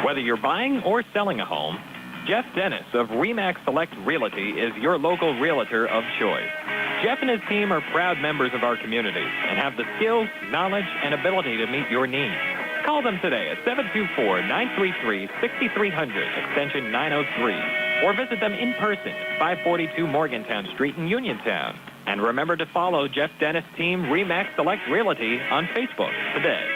Whether you're buying or selling a home, Jeff Dennis of RE/MAX Select Realty is your local realtor of choice. Jeff and his team are proud members of our community and have the skills, knowledge, and ability to meet your needs. Call them today at 724-933-6300, extension 903, or visit them in person at 542 Morgantown Street in Uniontown. And remember to follow Jeff Dennis' team RE/MAX Select Realty on Facebook today.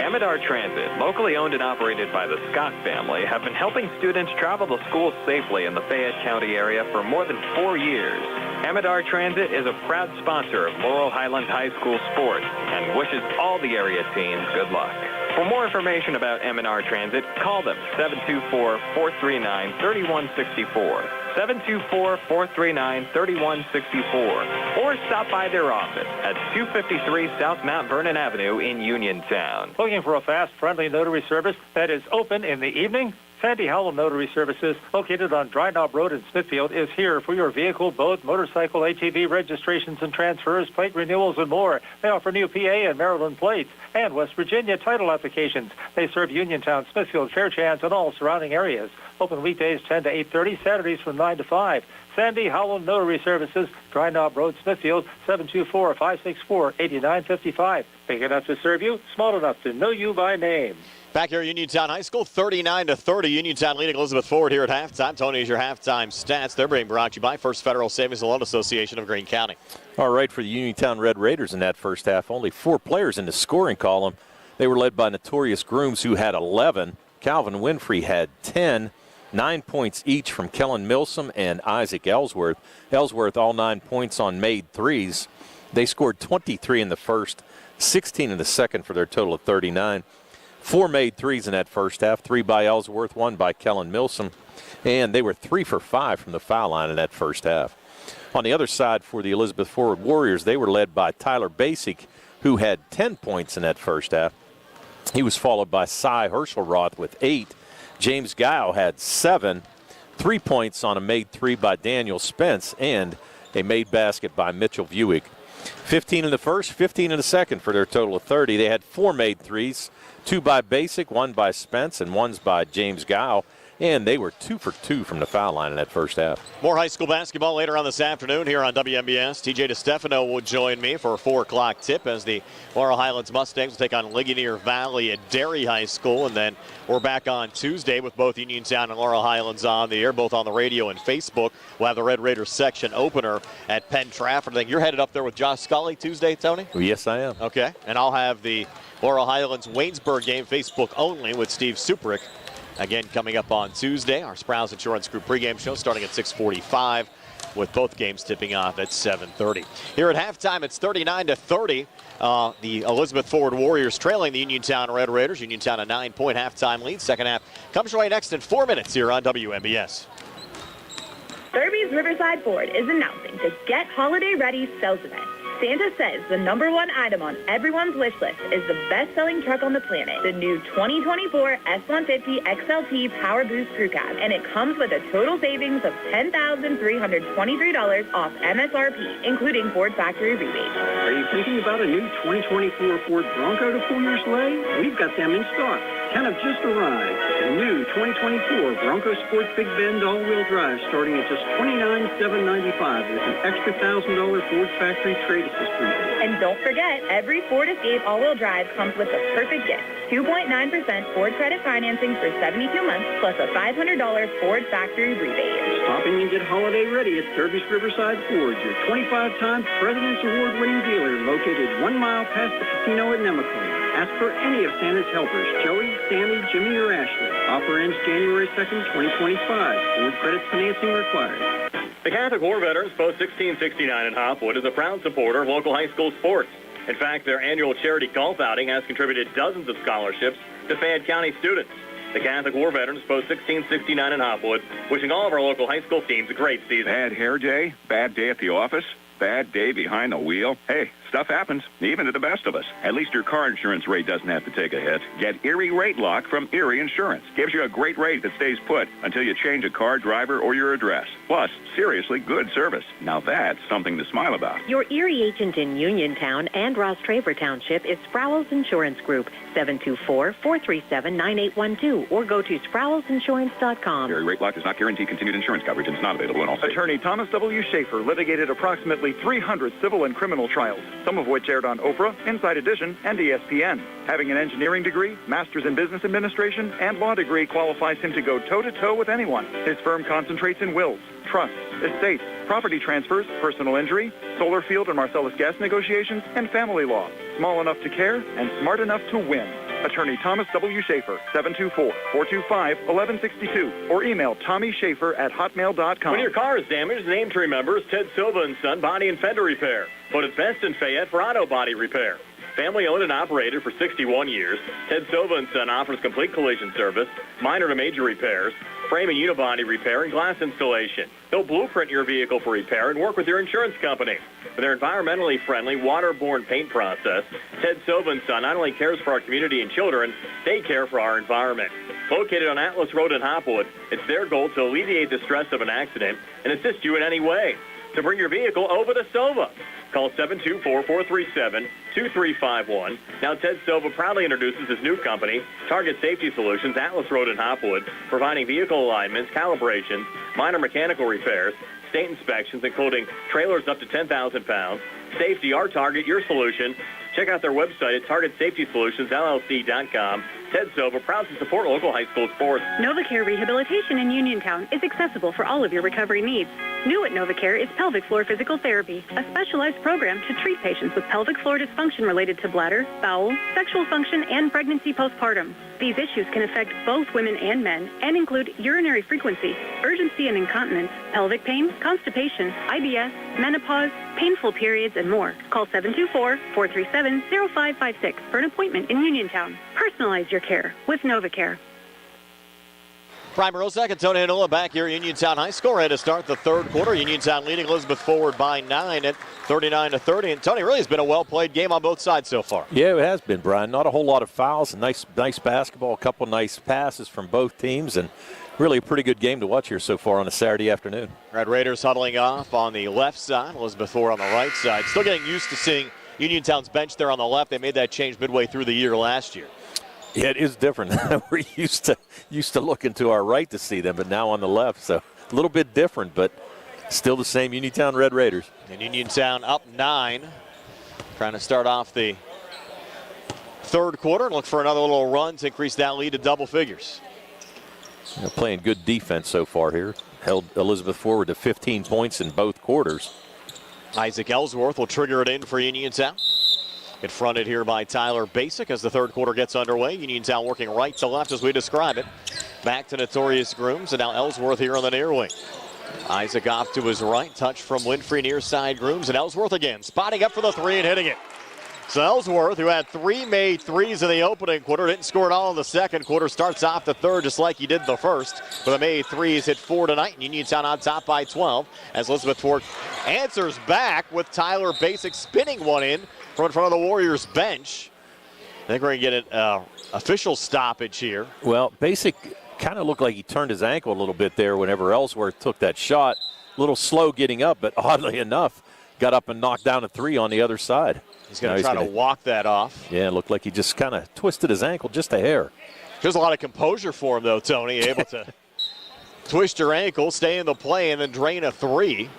Amidar Transit, locally owned and operated by the Scott family, have been helping students travel to school safely in the Fayette County area for more than 4 years. Amidar Transit is a proud sponsor of Laurel Highlands High School sports and wishes all the area teams good luck. For more information about Amidar Transit, call them 724-439-3164, 724-439-3164, or stop by their office at 253 South Mount Vernon Avenue in Uniontown. Looking for a fast, friendly notary service that is open in the evening? Sandy Howell Notary Services, located on Dry Knob Road in Smithfield, is here for your vehicle, boat, motorcycle, ATV registrations and transfers, plate renewals, and more. They offer new PA and Maryland plates and West Virginia title applications. They serve Uniontown, Smithfield, Fairchance, and all surrounding areas. Open weekdays 10 to 8:30, Saturdays from 9 to 5. Sandy Howell Notary Services, Dry Knob Road, Smithfield, 724-564-8955. Big enough to serve you, small enough to know you by name. Back here at Uniontown High School, 39-30. Uniontown leading Elizabeth Forward here at halftime. Tony, is your halftime stats. They're being brought to you by First Federal Savings and Loan Association of Greene County. All right, for the Uniontown Red Raiders in that first half, only 4 players in the scoring column. They were led by Notorious Grooms, who had 11. Calvin Winfrey had 10. 9 points each from Kellen Milsom and Isaac Ellsworth. Ellsworth, all 9 points on made threes. They scored 23 in the first, 16 in the second for their total of 39. 4 made threes in that first half, 3 by Ellsworth, 1 by Kellen Milsom, and they were 3 for 5 from the foul line in that first half. On the other side for the Elizabeth Forward Warriors, they were led by Tyler Basic, who had 10 points in that first half. He was followed by Cy Herschelroth with 8. James Guile had 7, 3 points on a made 3 by Daniel Spence, and a made basket by Mitchell Buick. 15 in the first, 15 in the second for their total of 30. They had 4 made threes, 2 by Basic, 1 by Spence, and 1's by James Guile. And they were 2 for 2 from the foul line in that first half. More high school basketball later on this afternoon here on WMBS. TJ DeStefano will join me for a 4 o'clock tip as the Laurel Highlands Mustangs will take on Ligonier Valley at Derry High School. And then we're back on Tuesday with both Uniontown and Laurel Highlands on the air, both on the radio and Facebook. We'll have the Red Raiders section opener at Penn Trafford. I think you're headed up there with Josh Scully Tuesday, Tony? Yes, I am. Okay. And I'll have the Laurel Highlands Waynesburg game Facebook only with Steve Suprick. Again, coming up on Tuesday, our Sprouse Insurance Group pregame show starting at 6:45 with both games tipping off at 7:30. Here at halftime, it's 39-30. The Elizabeth Forward Warriors trailing the Uniontown Red Raiders. Uniontown a 9-point halftime lead. Second half comes your way next in 4 minutes here on WMBS. Derby's Riverside Ford is announcing the Get Holiday Ready sales event. Santa says the #1 item on everyone's wish list is the best-selling truck on the planet, the new 2024 F-150 XLT Power Boost Crew Cab, and it comes with a total savings of $10,323 off MSRP, including Ford factory rebates. Are you thinking about a new 2024 Ford Bronco to pull your sleigh? We've got them in stock. 10 have just arrived. The new 2024 Bronco Sport Big Bend all-wheel drive starting at just $29,795 with an extra $1,000 Ford factory trade assist rebate. And don't forget, every Ford Escape all-wheel drive comes with the perfect gift. 2.9% Ford credit financing for 72 months plus a $500 Ford factory rebate. Stop in and get holiday ready at Derby's Riverside Ford, your 25-time President's Award-winning dealer located 1 mile past the casino at Nemacolin. Ask for any of Santa's helpers, Joey, Sammy, Jimmy, or Ashley. Offer ends January 2nd, 2025. Ford credit financing required. The Catholic War Veterans Post 1669 in Hopwood is a proud supporter of local high school sports. In fact, their annual charity golf outing has contributed dozens of scholarships to Fayette County students. The Catholic War Veterans Post 1669 in Hopwood, wishing all of our local high school teams a great season. Bad hair day? Bad day at the office? Bad day behind the wheel? Hey, stuff happens, even to the best of us. At least your car insurance rate doesn't have to take a hit. Get Erie Rate Lock from Erie Insurance. Gives you a great rate that stays put until you change a car, driver, or your address. Plus, seriously good service. Now that's something to smile about. Your Erie agent in Uniontown and Ross Traver Township is Sproul's Insurance Group, 724-437-9812, or go to SproulsInsurance.com. Erie Rate Lock does not guarantee continued insurance coverage and is not available in all states. Attorney Thomas W. Schaefer litigated approximately 300 civil and criminal trials, some of which aired on Oprah, Inside Edition, and ESPN. Having an engineering degree, master's in business administration, and law degree qualifies him to go toe-to-toe with anyone. His firm concentrates in wills, trusts, estates, property transfers, personal injury, solar field and Marcellus gas negotiations, and family law. Small enough to care and smart enough to win. Attorney Thomas W. Schaefer, 724-425-1162, or email TommySchaefer@hotmail.com. When your car is damaged, the name to remember is Ted Silva & Son Body and Fender Repair. Voted best in Fayette for auto body repair. Family owned and operated for 61 years, Ted Silva & Son offers complete collision service, minor to major repairs, frame and unibody repair, and glass installation. They'll blueprint your vehicle for repair and work with your insurance company. With their environmentally friendly, waterborne paint process, Ted Silva & Son not only cares for our community and children, they care for our environment. Located on Atlas Road in Hopwood, it's their goal to alleviate the stress of an accident and assist you in any way. To bring your vehicle over to Silva, call 724-437-2351. Now, Ted Silva proudly introduces his new company, Target Safety Solutions, Atlas Road in Hopwood, providing vehicle alignments, calibrations, minor mechanical repairs, state inspections, including trailers up to 10,000 pounds. Safety, our target, your solution. Check out their website at TargetSafetySolutionsLLC.com. Ted Silva, proud to support local high school sports. NovaCare Rehabilitation in Uniontown is accessible for all of your recovery needs. New at NovaCare is pelvic floor physical therapy, a specialized program to treat patients with pelvic floor dysfunction related to bladder, bowel, sexual function, and pregnancy postpartum. These issues can affect both women and men and include urinary frequency, urgency and incontinence, pelvic pain, constipation, IBS, menopause, painful periods, and more. Call 724-437-0556 for an appointment in Uniontown. Personalize your care with NovaCare. Brian Morozak and Tony Hanola back here at Uniontown High School, ready to start the third quarter. Uniontown leading Elizabeth forward by 9 at 39-30. And Tony, really has been a well-played game on both sides so far. Yeah, it has been, Brian. Not a whole lot of fouls. Nice basketball, a couple nice passes from both teams, and really a pretty good game to watch here so far on a Saturday afternoon. Red Raiders huddling off on the left side. Elizabeth Ford on the right side. Still getting used to seeing Uniontown's bench there on the left. They made that change midway through the year last year. Yeah, it is different. We're used to looking to our right to see them, but now on the left. So a little bit different, but still the same Uniontown Red Raiders. And Uniontown up 9, trying to start off the third quarter and look for another little run to increase that lead to double figures. They're playing good defense so far here. Held Elizabeth forward to 15 points in both quarters. Isaac Ellsworth will trigger it in for Uniontown. Confronted here by Tyler Basic as the third quarter gets underway. Uniontown working right to left as we describe it. Back to Notorious Grooms, and now Ellsworth here on the near wing. Isaac off to his right, touch from Winfrey near side Grooms, and Ellsworth again, spotting up for the three and hitting it. So Ellsworth, who had 3 made threes in the opening quarter, didn't score at all in the second quarter, starts off the third just like he did the first. With a made threes, hit 4 tonight, and Uniontown on top by 12 as Elizabeth Ford answers back with Tyler Basic spinning one in front of the Warriors bench. I think we're going to get an official stoppage here. Well, Basic kind of looked like he turned his ankle a little bit there whenever Ellsworth took that shot. A little slow getting up, but oddly enough, got up and knocked down a three on the other side. He's going to try to walk that off. Yeah, it looked like he just kind of twisted his ankle just a hair. There's a lot of composure for him, though, Tony. Able to twist your ankle, stay in the play, and then drain a three.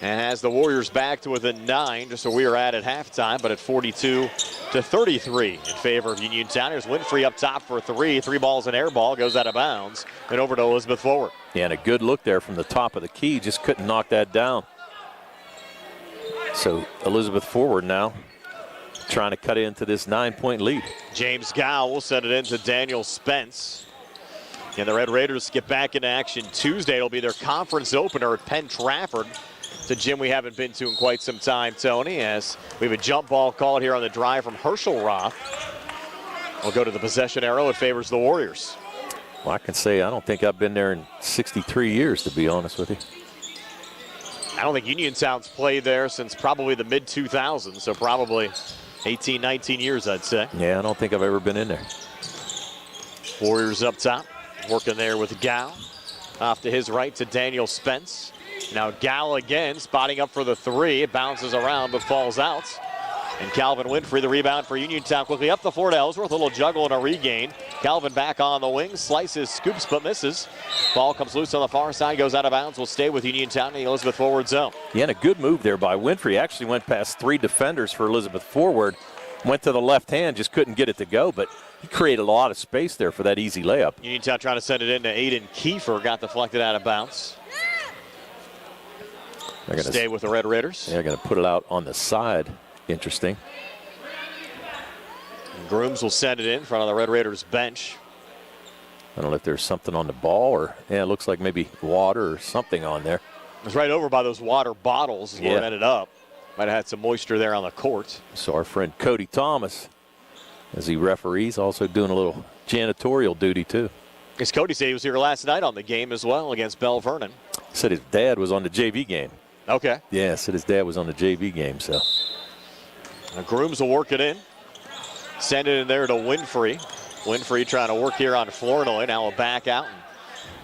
And has the Warriors back to within 9, just where we are at halftime, but at 42-33 in favor of Uniontown. Here's Winfrey up top for a three. 3 balls and air ball, goes out of bounds. And over to Elizabeth Forward. Yeah, and a good look there from the top of the key. Just couldn't knock that down. So Elizabeth Forward now trying to cut into this 9-point lead. James Gow will set it into Daniel Spence. And the Red Raiders get back into action Tuesday. It'll be their conference opener at Penn Trafford. It's a gym we haven't been to in quite some time, Tony, as we have a jump ball called here on the drive from Herschel Roth. We'll go to the possession arrow. It favors the Warriors. Well, I can say I don't think I've been there in 63 years, to be honest with you. I don't think Uniontown's played there since probably the mid-2000s, so probably 18, 19 years, I'd say. Yeah, I don't think I've ever been in there. Warriors up top, working there with Gal. Off to his right to Daniel Spence. Now Gal again, spotting up for the three. It bounces around but falls out. And Calvin Winfrey, the rebound for Uniontown, quickly up the floor to Ellsworth. A little juggle and a regain. Calvin back on the wing, slices, scoops, but misses. Ball comes loose on the far side, goes out of bounds. Will stay with Uniontown in the Elizabeth forward zone. Yeah, and a good move there by Winfrey. Actually went past three defenders for Elizabeth forward. Went to the left hand, just couldn't get it to go, but he created a lot of space there for that easy layup. Uniontown trying to send it in to Aiden Kiefer. Got deflected out of bounds. They're going to stay with the Red Raiders. They're going to put it out on the side. Interesting. And Grooms will send it in front of the Red Raiders bench. I don't know if there's something on the ball or, yeah, it looks like maybe water or something on there. It was right over by those water bottles is where it ended up. Might have had some moisture there on the court. So our friend Cody Thomas, as he referees, also doing a little janitorial duty too. As Cody said, he was here last night on the game as well against Bell Vernon. Said his dad was on the JV game. Okay. Yeah, said his dad was on the JV game, so. Now Grooms will work it in. Send it in there to Winfrey. Winfrey trying to work here on Flournoy. Now a back out and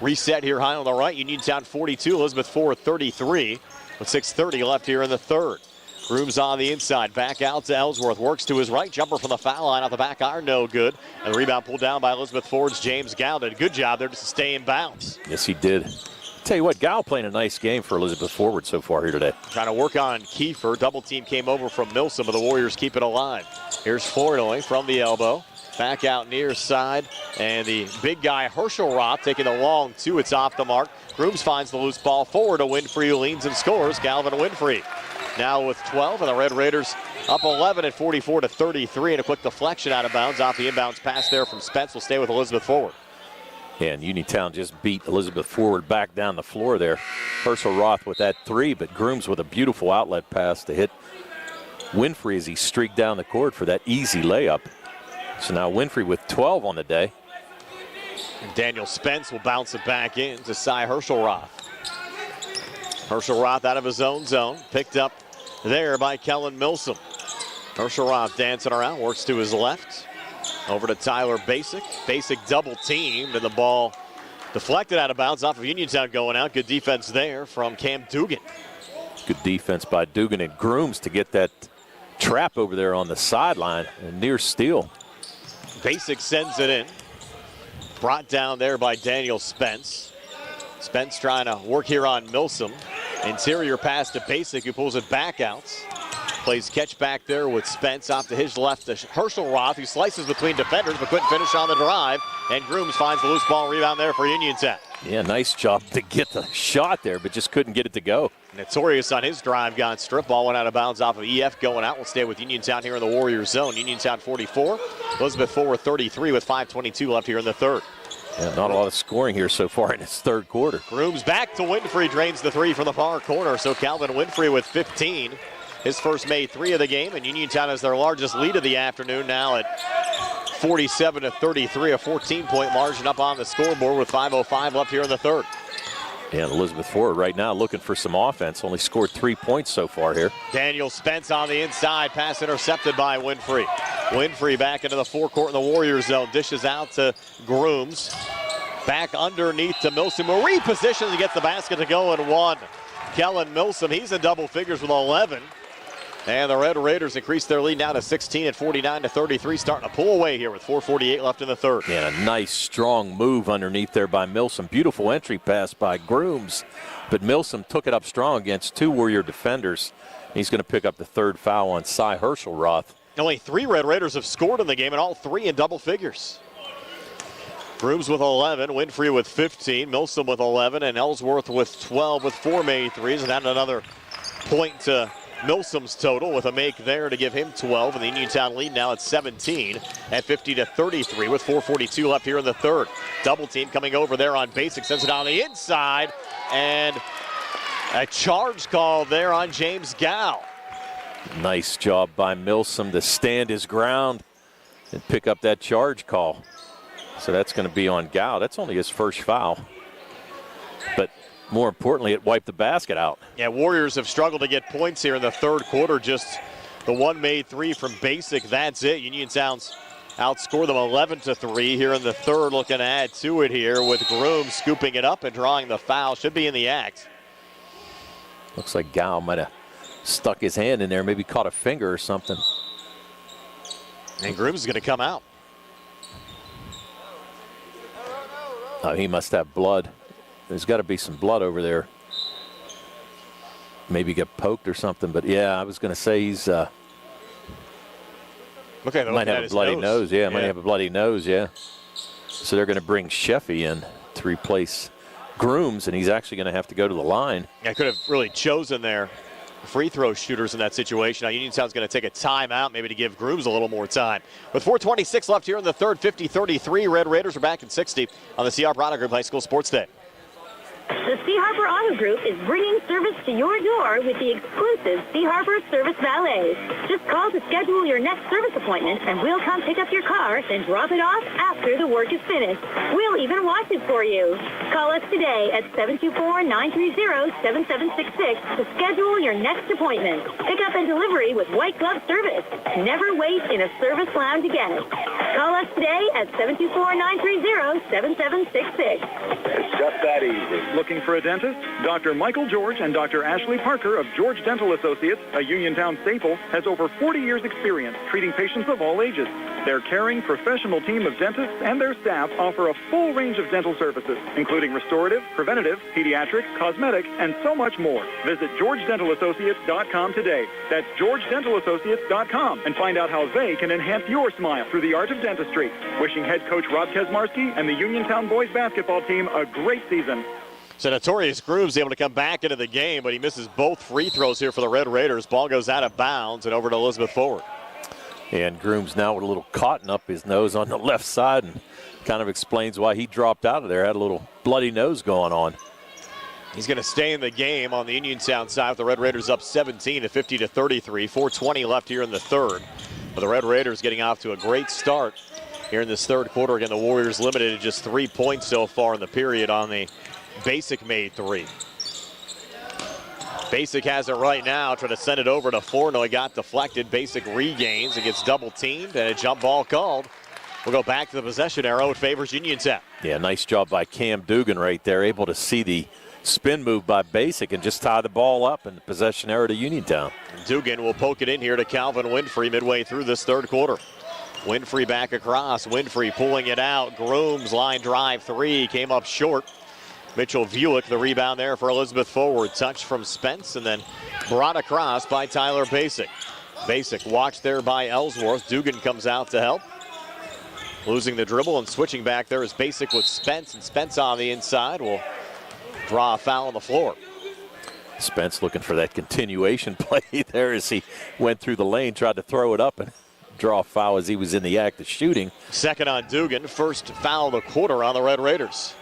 reset here high on the right. Uniontown 42, Elizabeth 33 with 6:30 left here in the third. Grooms on the inside, back out to Ellsworth, works to his right, jumper from the foul line off the back iron, no good. And the rebound pulled down by Elizabeth Ford's James Gow. Did a good job there just to stay in bounds. Yes, he did. Tell you what, Gow playing a nice game for Elizabeth forward so far here today. Trying to work on Kiefer. Double team came over from Milsom, but the Warriors keep it alive. Here's Flournoy from the elbow. Back out near side, and the big guy Herschel Roth taking the long two. It's off the mark. Grooms finds the loose ball forward to Winfrey, who leans and scores. Calvin Winfrey now with 12, and the Red Raiders up 11 at 44-33, and a quick deflection out of bounds off the inbounds pass there from Spence. Will stay with Elizabeth forward. Yeah, and Uniontown just beat Elizabeth forward back down the floor there. Herschel Roth with that three, but Grooms with a beautiful outlet pass to hit Winfrey as he streaked down the court for that easy layup. So now Winfrey with 12 on the day. And Daniel Spence will bounce it back in to Cy Herschel Roth. Herschel Roth out of his own zone. Picked up there by Kellen Milsom. Herschel Roth dancing around, works to his left. Over to Tyler Basic. Basic double teamed, and the ball deflected out of bounds off of Uniontown going out. Good defense there from Cam Dugan. Good defense by Dugan and Grooms to get that trap over there on the sideline and near steal. Basic sends it in. Brought down there by Daniel Spence. Spence trying to work here on Milsom. Interior pass to Basic, who pulls it back out. Plays catch back there with Spence off to his left to Herschel Roth, who slices between defenders but couldn't finish on the drive. And Grooms finds the loose ball rebound there for Uniontown. Yeah, nice job to get the shot there, but just couldn't get it to go. Notorious on his drive got stripped. Ball went out of bounds off of EF going out. We'll stay with Uniontown here in the Warriors zone. Uniontown 44, Elizabeth forward 33 with 5:22 left here in the third. Yeah, not a lot of scoring here so far in this third quarter. Grooms back to Winfrey, drains the three from the far corner. So Calvin Winfrey with 15. His first made three of the game, and Uniontown has their largest lead of the afternoon now at 47-33, a 14-point margin up on the scoreboard with 5:05 left here in the third. And Elizabeth Ford right now looking for some offense. Only scored 3 points so far here. Daniel Spence on the inside. Pass intercepted by Winfrey. Winfrey back into the forecourt in the Warriors zone. Dishes out to Grooms. Back underneath to Milsom. Who repositions and gets the basket to go and one. Kellen Milsom, he's in double figures with 11. And the Red Raiders increase their lead now to 16 at 49-33, starting to pull away here with 4:48 left in the third. And a nice, strong move underneath there by Milsom. Beautiful entry pass by Grooms, but Milsom took it up strong against two Warrior defenders. He's going to pick up the third foul on Cy Herschel Roth. Only 3 Red Raiders have scored in the game, and all 3 in double figures. Grooms with 11, Winfrey with 15, Milsom with 11, and Ellsworth with 12 with 4 made threes, and added another point to Milsom's total with a make there to give him 12, and the Uniontown lead now at 17 at 50-33 with 4:42 left here in the third. Double team coming over there on Basic, sends it on the inside, and a charge call there on James Gow. Nice job by Milsom to stand his ground and pick up that charge call. So that's going to be on Gow. That's only his first foul. But more importantly, it wiped the basket out. Yeah, Warriors have struggled to get points here in the third quarter. Just the one made three from Basic. That's it. Uniontown's outscored them 11-3 here in the third. Looking to add to it here with Groom scooping it up and drawing the foul. Should be in the act. Looks like Gow might have stuck his hand in there, maybe caught a finger or something. And Groom's going to come out. Oh, he must have blood. There's got to be some blood over there. Maybe get poked or something, but yeah, I was going to say he's okay, might have a bloody nose. Yeah, might have a bloody nose, yeah. So they're going to bring Sheffy in to replace Grooms, and he's actually going to have to go to the line. I could have really chosen their free throw shooters in that situation. Now Uniontown's going to take a timeout, maybe to give Grooms a little more time. With 4:26 left here in the third, 50-33, Red Raiders are back in 60 on the C.R. Auto Group High School Sports Day. The C. Harbor Auto Group is bringing service to your door with the exclusive C. Harbor Service Valets. Just call to schedule your next service appointment, and we'll come pick up your car, then drop it off after the work is finished. We'll even wash it for you. Call us today at 724-930-7766 to schedule your next appointment. Pickup and delivery with white glove service. Never wait in a service lounge again. Call us today at 724-930-7766. It's just that easy. Looking for a dentist? Dr. Michael George and Dr. Ashley Parker of George Dental Associates, a Uniontown staple, has over 40 years' experience treating patients of all ages. Their caring, professional team of dentists and their staff offer a full range of dental services, including restorative, preventative, pediatric, cosmetic, and so much more. Visit GeorgeDentalAssociates.com today. That's GeorgeDentalAssociates.com, and find out how they can enhance your smile through the art of dentistry. Wishing head coach Rob Kesmarski and the Uniontown boys basketball team a great season. So Notorious Grooms able to come back into the game, but he misses both free throws here for the Red Raiders. Ball goes out of bounds and over to Elizabeth Forward. And Grooms now with a little cotton up his nose on the left side, and kind of explains why he dropped out of there. Had a little bloody nose going on. He's going to stay in the game on the Uniontown side with the Red Raiders up 17 at 50-33. 4:20 left here in the third. But the Red Raiders getting off to a great start here in this third quarter. Again, the Warriors limited to just 3 points so far in the period on the Basic made three. Basic has it right now, trying to send it over to Flournoy. Got deflected. Basic regains and gets double teamed, and a jump ball called. We'll go back to the possession arrow. It favors Uniontown. Yeah, nice job by Cam Dugan right there, able to see the spin move by Basic and just tie the ball up, and the possession arrow to Uniontown. Dugan will poke it in here to Calvin Winfrey midway through this third quarter. Winfrey back across. Winfrey pulling it out. Grooms line drive three. Came up short. Mitchell Vulick, the rebound there for Elizabeth Forward. Touch from Spence and then brought across by Tyler Basic. Basic watched there by Ellsworth. Dugan comes out to help. Losing the dribble and switching back there is Basic with Spence, and Spence on the inside will draw a foul on the floor. Spence looking for that continuation play there as he went through the lane, tried to throw it up and draw a foul as he was in the act of shooting. Second on Dugan, first foul of the quarter on the Red Raiders.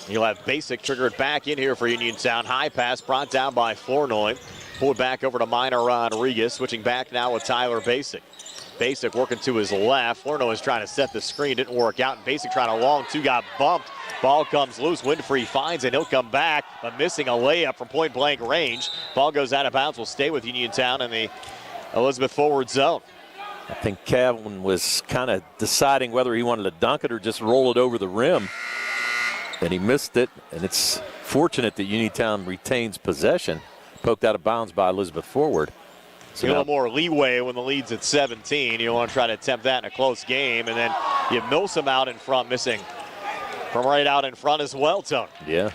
You'll have Basic triggered back in here for Uniontown. High pass brought down by Flournoy. Pulled back over to Minor Rodriguez. Switching back now with Tyler Basic. Basic working to his left. Flournoy is trying to set the screen. Didn't work out. And Basic trying a long two. Got bumped. Ball comes loose. Winfrey finds it. He'll come back, but missing a layup from point blank range. Ball goes out of bounds. Will stay with Uniontown in the Elizabeth Forward zone. I think Calvin was kind of deciding whether he wanted to dunk it or just roll it over the rim. And he missed it, and it's fortunate that Uniontown retains possession. Poked out of bounds by Elizabeth Forward. So a little more leeway when the lead's at 17. You want to try to attempt that in a close game, and then you Milsom out in front, missing from right out in front as well, Tony. Yeah,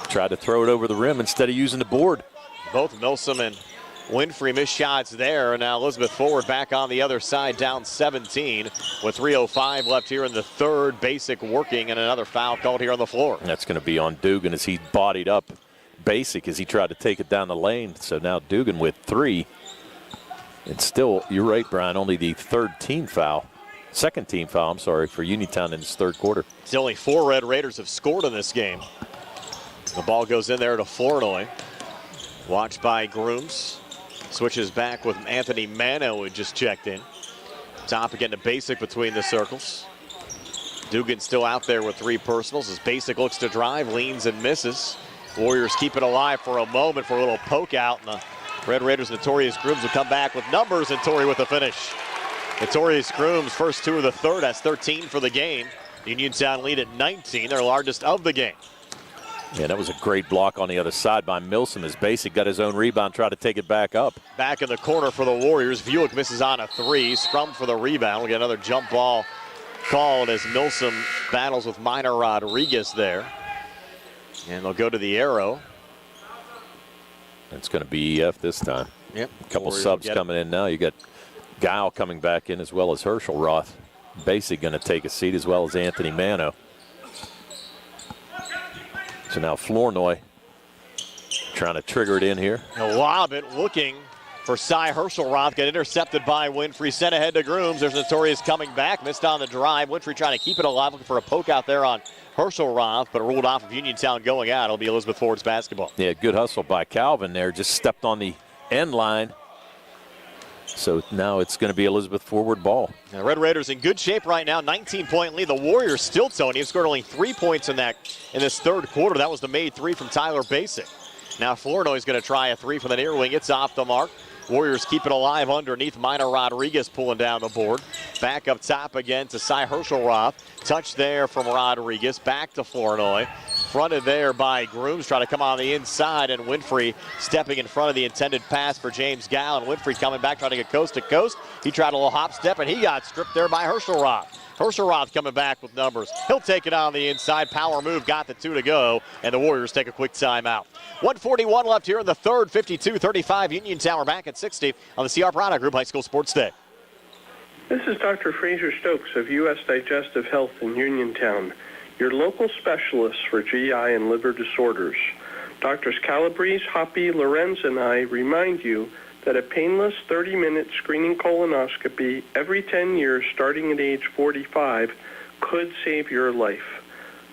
tried to throw it over the rim instead of using the board. Both Milsom and Winfrey missed shots there, and now Elizabeth Forward back on the other side, down 17 with 3:05 left here in the third. Basic working, and another foul called here on the floor. And that's going to be on Dugan as he bodied up Basic as he tried to take it down the lane. So now Dugan with 3. And still, you're right, Brian, only the second team foul, for Uniontown in this third quarter. It's only 4 Red Raiders have scored in this game. The ball goes in there to Flournoy. Watched by Grooms. Switches back with Anthony Mano, who just checked in. Top again to Basic between the circles. Dugan still out there with 3 personals as Basic looks to drive, leans and misses. Warriors keep it alive for a moment for a little poke out, and the Red Raiders' Notorious Grooms will come back with numbers, and Torrey with the finish. Notorious Grooms, first 2 of the third, has 13 for the game. Uniontown lead at 19, their largest of the game. Yeah, that was a great block on the other side by Milsom as Basic got his own rebound, tried to take it back up. Back in the corner for the Warriors. Buick misses on a 3, scrum for the rebound. We'll get another jump ball called as Milsom battles with Minor Rodriguez there. And they'll go to the arrow. It's going to be EF this time. Yep. A couple Warriors subs coming in now. You got Guile coming back in as well as Herschel Roth. Basic going to take a seat as well as Anthony Mano. So now Flournoy trying to trigger it in here. A lob it, looking for Cy Herschelroth. Get intercepted by Winfrey. Sent ahead to Grooms. There's Notorious coming back. Missed on the drive. Winfrey trying to keep it alive. Looking for a poke out there on Herschelroth, but ruled off of Uniontown going out. It'll be Elizabeth Ford's basketball. Yeah, good hustle by Calvin there. Just stepped on the end line. So now it's going to be Elizabeth forward ball. The Red Raiders in good shape right now. 19-point lead. The Warriors still, Tony, have scored only 3 points in this third quarter. That was the made 3 from Tyler Basic. Now Flournoy is going to try a 3 from the near wing. It's off the mark. Warriors keep it alive underneath. Minor Rodriguez pulling down the board. Back up top again to Cy Herschelroth. Touch there from Rodriguez. Back to Flournoy. Fronted there by Grooms. Try to come on the inside, and Winfrey stepping in front of the intended pass for James Gow. And Winfrey coming back trying to get coast to coast. He tried a little hop step, and he got stripped there by Herschelroth. Herschelroth coming back with numbers. He'll take it on the inside. Power move, got the 2 to go, and the Warriors take a quick timeout. 1:41 left here in the third. 52-35. Uniontown. We're back at 60 on the CR Product Group High School Sports Day. This is Dr. Fraser Stokes of U.S. Digestive Health in Uniontown, your local specialists for GI and liver disorders. Doctors Calabrese, Hoppy, Lorenz, and I remind you that a painless 30-minute screening colonoscopy every 10 years starting at age 45 could save your life.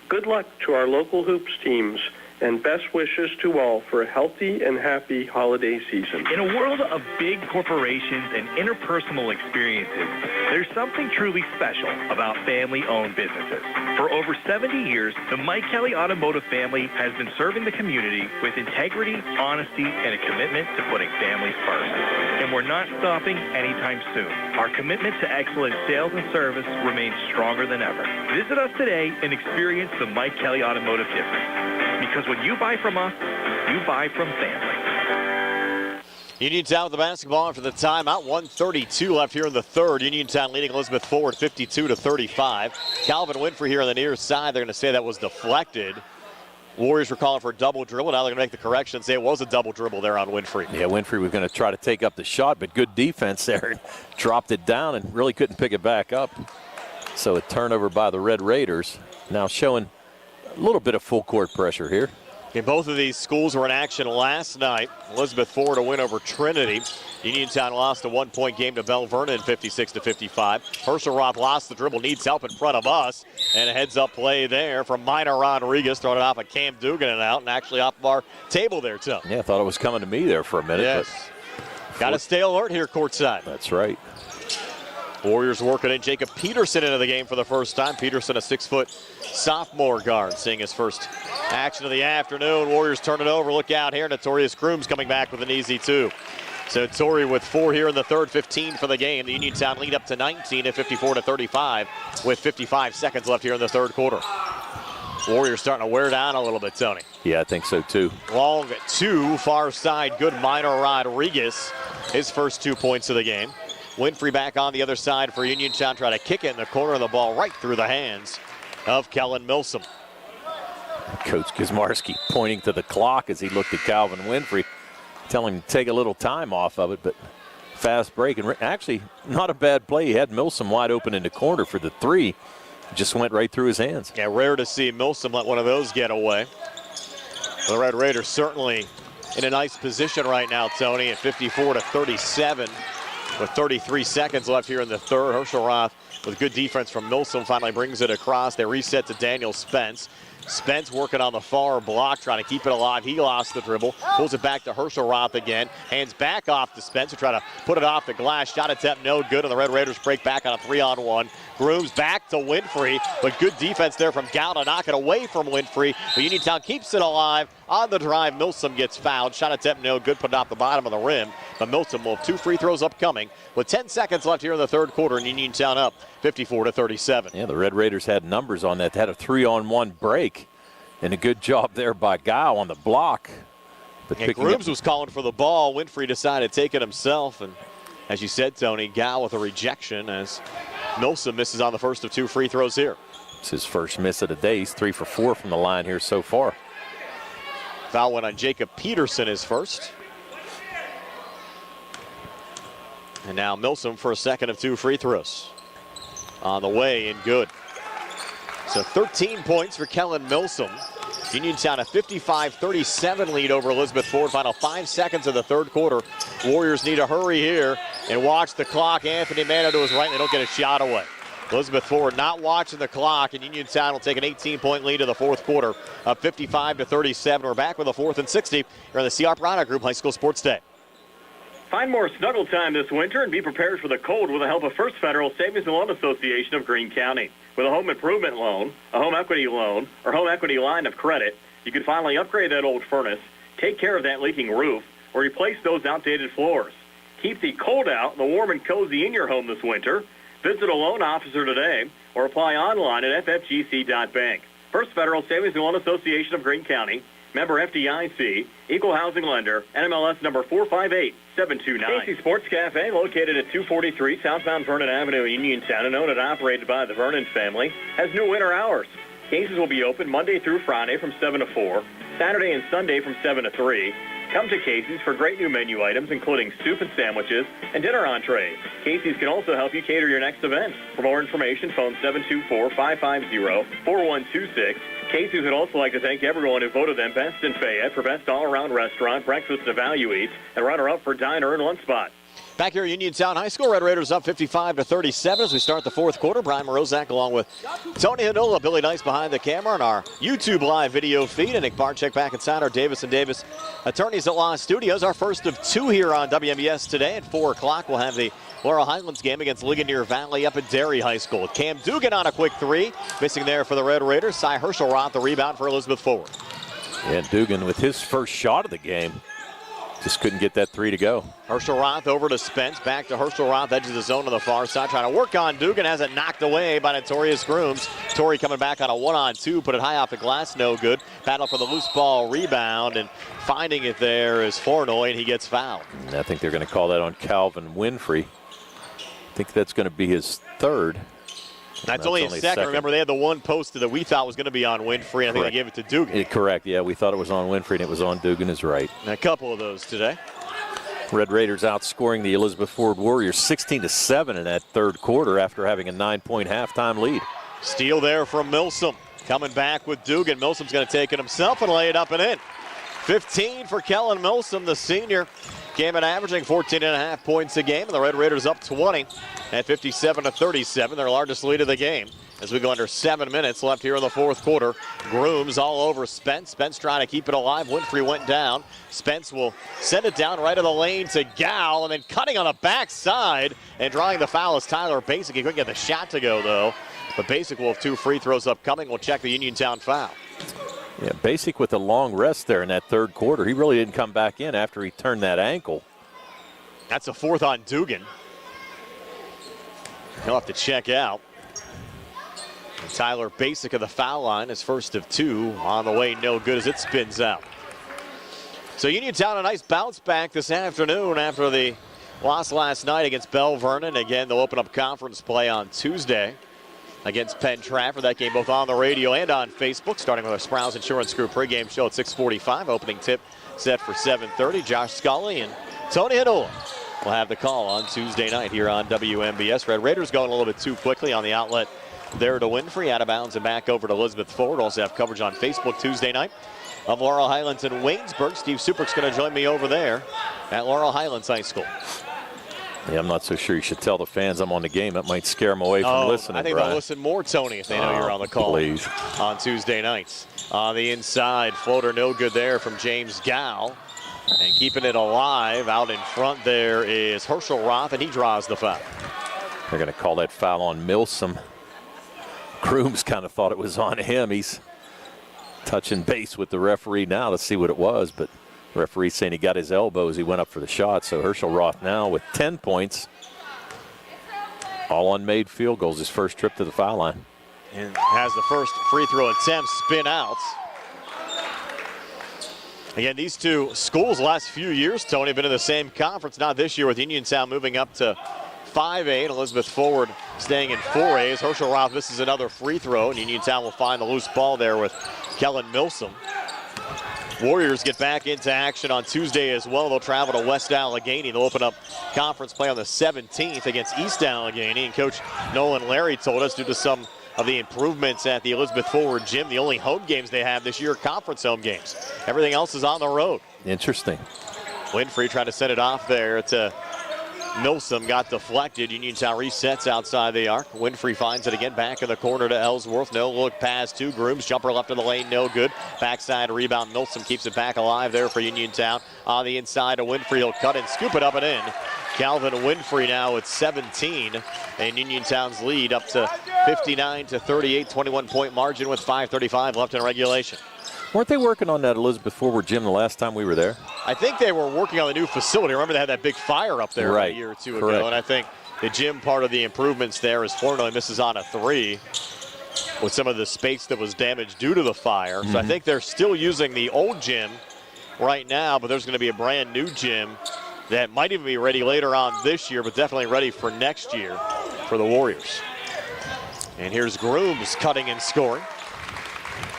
Good luck to our local hoops teams, and best wishes to all for a healthy and happy holiday season. In a world of big corporations and interpersonal experiences, there's something truly special about family-owned businesses. For over 70 years, the Mike Kelly Automotive family has been serving the community with integrity, honesty, and a commitment to putting families first. And we're not stopping anytime soon. Our commitment to excellent sales and service remains stronger than ever. Visit us today and experience the Mike Kelly Automotive difference. Because when you buy from us, you buy from family. Uniontown with the basketball after the timeout. 1:32 left here in the third. Uniontown leading Elizabeth forward 52-35. Calvin Winfrey here on the near side. They're going to say that was deflected. Warriors were calling for a double dribble. Now they're going to make the correction and say it was a double dribble there on Winfrey. Yeah, Winfrey was going to try to take up the shot, but good defense there. Dropped it down and really couldn't pick it back up. So a turnover by the Red Raiders. Now showing a little bit of full court pressure here. And both of these schools were in action last night. Elizabeth Ford a win over Trinity. Uniontown lost a 1-point game to Bell Vernon 56-55. Herschelroth lost the dribble, needs help in front of us. And a heads-up play there from Minor Rodriguez, throwing it off of Cam Dugan and out, and actually off of our table there, too. Yeah, I thought it was coming to me there for a minute. Yes. Got to stay alert here courtside. That's right. Warriors working in Jacob Peterson into the game for the first time. Peterson, a 6-foot sophomore guard, seeing his first action of the afternoon. Warriors turn it over. Look out here. Notorious Grooms coming back with an easy 2. So Torrey with 4 here in the third, 15 for the game. The Uniontown lead up to 19 at 54-35 with 55 seconds left here in the third quarter. Warriors starting to wear down a little bit, Tony. Yeah, I think so too. Long 2, far side, good Minor Rodriguez. His first 2 points of the game. Winfrey back on the other side for Uniontown, trying to kick it in the corner of the ball right through the hands of Kellen Milsom. Coach Kazmarski pointing to the clock as he looked at Calvin Winfrey, telling him to take a little time off of it, but fast break. And actually, not a bad play. He had Milsom wide open in the corner for the 3. It just went right through his hands. Yeah, rare to see Milsom let one of those get away. The Red Raiders certainly in a nice position right now, Tony, at 54-37 with 33 seconds left here in the third. Herschel Roth with good defense from Milsom finally brings it across. They reset to Daniel Spence. Spence working on the far block, trying to keep it alive. He lost the dribble, pulls it back to Herschel Roth again. Hands back off to Spence, who try to put it off the glass. Shot attempt no good, and the Red Raiders break back on a 3-on-1. Grooms back to Winfrey, but good defense there from Gal to knock it away from Winfrey. But Uniontown keeps it alive. On the drive, Milsom gets fouled. Shot attempt no good, put it off the bottom of the rim. But Milsom will have 2 free throws upcoming with 10 seconds left here in the third quarter, and Uniontown up 54-37. Yeah, the Red Raiders had numbers on that. They had a 3-on-1 break, and a good job there by Guile on the block. But Grooms was calling for the ball. Winfrey decided to take it himself, and as you said, Tony, Guile with a rejection as Milsom misses on the first of 2 free throws here. It's his first miss of the day. He's 3 for 4 from the line here so far. Foul went on Jacob Peterson, his first. And now Milsom for a second of 2 free throws. On the way and good. So 13 points for Kellen Milsom. Uniontown a 55-37 lead over Elizabeth Ford. Final 5 seconds of the third quarter. Warriors need to hurry here and watch the clock. Anthony Mano to his right, and they don't get a shot away. Elizabeth Ford not watching the clock, and Uniontown will take an 18-point lead in the fourth quarter of 55-37. We're back with a 4th and 60 here on the C.R. Prana Group High School Sports Day. Find more snuggle time this winter and be prepared for the cold with the help of First Federal Savings and Loan Association of Greene County. With a home improvement loan, a home equity loan, or home equity line of credit, you can finally upgrade that old furnace, take care of that leaking roof, or replace those outdated floors. Keep the cold out, the warm and cozy in your home this winter. Visit a loan officer today or apply online at ffgc.bank. First Federal Savings and Loan Association of Greene County, member FDIC, equal housing lender, NMLS number 458729. Casey Sports Cafe, located at 243 southbound Vernon Avenue in Uniontown and owned and operated by the Vernon family, has new winter hours. Casey's will be open Monday through Friday from 7 to 4, Saturday and Sunday from 7 to 3. Come to Casey's for great new menu items, including soup and sandwiches and dinner entrees. Casey's can also help you cater your next event. For more information, phone 724-550-4126. Casey's would also like to thank everyone who voted them best in Fayette for best all-around restaurant, breakfast and value eats, and runner-up for diner and lunch spot. Back here at Uniontown High School, Red Raiders up 55-37 as we start the fourth quarter. Brian Morozak along with Tony Hinola, Billy Nice behind the camera on our YouTube live video feed, and Nick Barczyk back inside our Davis & Davis Attorneys at Law Studios. Our first of 2 here on WMBS today. At 4 o'clock, we'll have the Laurel Highlands game against Ligonier Valley up at Derry High School. Cam Dugan on a quick 3, missing there for the Red Raiders. Cy Herschel-Roth, the rebound for Elizabeth Ford. And Dugan with his first shot of the game. Just couldn't get that 3 to go. Herschel-Roth over to Spence. Back to Herschel-Roth, edge of the zone on the far side. Trying to work on Dugan. Has it knocked away by Notorious Grooms. Torrey coming back on a 1-on-2. Put it high off the glass. No good. Battle for the loose ball rebound. And finding it there is Flournoy, and he gets fouled. And I think they're going to call that on Calvin Winfrey. I think that's going to be his 3rd. That's only a second. Remember, they had the one posted that we thought was going to be on Winfrey. I think they gave it to Dugan. Correct. Yeah, we thought it was on Winfrey, and it was on Dugan is right. And a couple of those today. Red Raiders outscoring the Elizabeth Ford Warriors 16-7 in that third quarter after having a 9-point halftime lead. Steal there from Milsom. Coming back with Dugan. Milsom's going to take it himself and lay it up and in. 15 for Kellen Milsom, the senior. Came in averaging 14.5 points a game, and the Red Raiders up 20 at 57-37, their largest lead of the game. As we go under 7 minutes left here in the fourth quarter. Grooms all over Spence. Spence trying to keep it alive. Winfrey went down. Spence will send it down right of the lane to Gal, and then cutting on the backside and drawing the foul is Tyler Basic. He couldn't get the shot to go, though. But Basic will have 2 free throws upcoming. We'll check the Uniontown foul. Yeah, Basic with a long rest there in that third quarter. He really didn't come back in after he turned that ankle. That's a 4th on Dugan. He'll have to check out. And Tyler Basic of the foul line, his first of 2. On the way, no good as it spins out. So Uniontown, a nice bounce back this afternoon after the loss last night against Bell Vernon. Again, they'll open up conference play on Tuesday against Penn Trafford. That game both on the radio and on Facebook, starting with our Sprouse Insurance Group pregame show at 6:45. Opening tip set for 7:30. Josh Scully and Tony Hinola will have the call on Tuesday night here on WMBS. Red Raiders going a little bit too quickly on the outlet there to Winfrey. Out of bounds and back over to Elizabeth Ford. Also have coverage on Facebook Tuesday night of Laurel Highlands and Waynesburg. Steve Suprick's going to join me over there at Laurel Highlands High School. Yeah, I'm not so sure you should tell the fans I'm on the game. That might scare them away from listening. I think they'll listen more, Tony, if they know you're on the call on Tuesday nights. On the inside, floater no good there from James Gow. And keeping it alive out in front there is Herschel Roth, and he draws the foul. They're going to call that foul on Milsom. Grooms kind of thought it was on him. He's touching base with the referee now to see what it was, but the referee saying he got his elbow as he went up for the shot. So Herschel Roth now with 10 points. All unmade field goals, his first trip to the foul line. And has the first free throw attempt spin out. Again, these two schools the last few years, Tony, have been in the same conference. Not this year with Uniontown moving up to 5A. Elizabeth Forward staying in 4A. As Herschel Roth misses another free throw, and Uniontown will find the loose ball there with Kellen Milsom. Warriors get back into action on Tuesday as well. They'll travel to West Allegheny. They'll open up conference play on the 17th against East Allegheny. And Coach Nolan Larry told us due to some of the improvements at the Elizabeth Forward Gym, the only home games they have this year are conference home games. Everything else is on the road. Interesting. Winfrey tried to set it off there to Milsom, got deflected. Uniontown resets outside the arc. Winfrey finds it again, back in the corner to Ellsworth. No look pass to Grooms. Jumper left of the lane, no good. Backside rebound. Milsom keeps it back alive there for Uniontown. On the inside to Winfrey, he'll cut and scoop it up and in. Calvin Winfrey now with 17, and Uniontown's lead up to 59-38, 21-point margin with 5:35 left in regulation. Weren't they working on that Elizabeth Forward Gym the last time we were there? I think they were working on the new facility. Remember they had that big fire up there a year or two ago, and I think the gym part of the improvements there is Flournoy misses on a three with some of the space that was damaged due to the fire. So I think they're still using the old gym right now, but there's going to be a brand new gym that might even be ready later on this year, but definitely ready for next year for the Warriors. And here's Grooms cutting and scoring.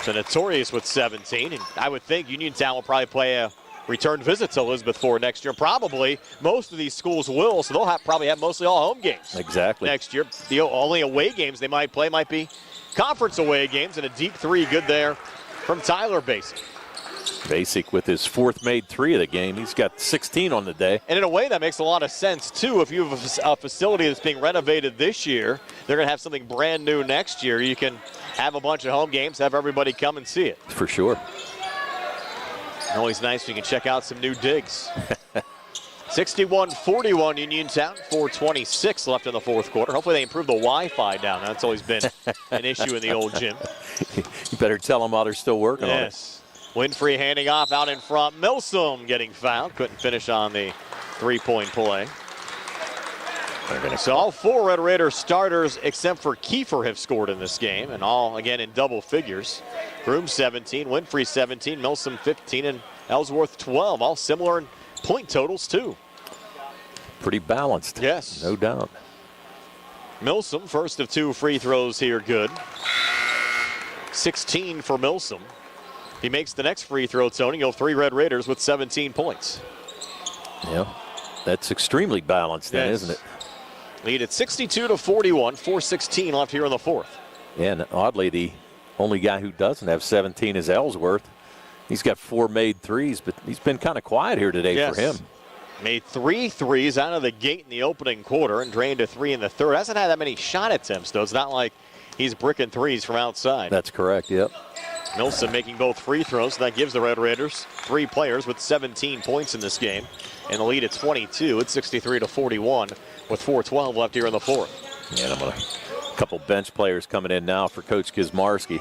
So Notorious with 17, and I would think Uniontown will probably play a return visit to Elizabeth Forward next year. Probably most of these schools will, so they'll probably have mostly all home games. Exactly. Next year. The only away games they might play might be conference away games, and a deep three good there from Tyler Basic. Basic with his fourth made three of the game. He's got 16 on the day. And in a way, that makes a lot of sense, too. If you have a facility that's being renovated this year, they're going to have something brand new next year. You can have a bunch of home games, have everybody come and see it. For sure. Always nice when you can check out some new digs. 61-41 Uniontown, 4:26 left in the fourth quarter. Hopefully they improve the Wi-Fi down. That's always been an issue in the old gym. You better tell them while they're still working on it. Winfrey handing off out in front. Milsom getting fouled. Couldn't finish on the three-point play. So all four Red Raiders starters except for Kiefer have scored in this game, and all again in double figures. Groom 17, Winfrey 17, Milsom 15, and Ellsworth 12. All similar in point totals too. Pretty balanced. Yes. No doubt. Milsom, first of two free throws here, good. 16 for Milsom. He makes the next free throw, Tony. You'll have three Red Raiders with 17 points. Yeah, that's extremely balanced then, isn't it? Lead at 62-41, 4:16 left here in the fourth. Yeah, and oddly, the only guy who doesn't have 17 is Ellsworth. He's got 4 made threes, but he's been kind of quiet here today for him. Made 3 threes out of the gate in the opening quarter and drained a 3 in the third. Hasn't had that many shot attempts, though. It's not like he's bricking threes from outside. That's correct, yep. Milsom making both free throws. That gives the Red Raiders 3 players with 17 points in this game. And the lead at 22 at 63-41 with 4:12 left here in the fourth. Yeah, a couple bench players coming in now for Coach Gizmarski.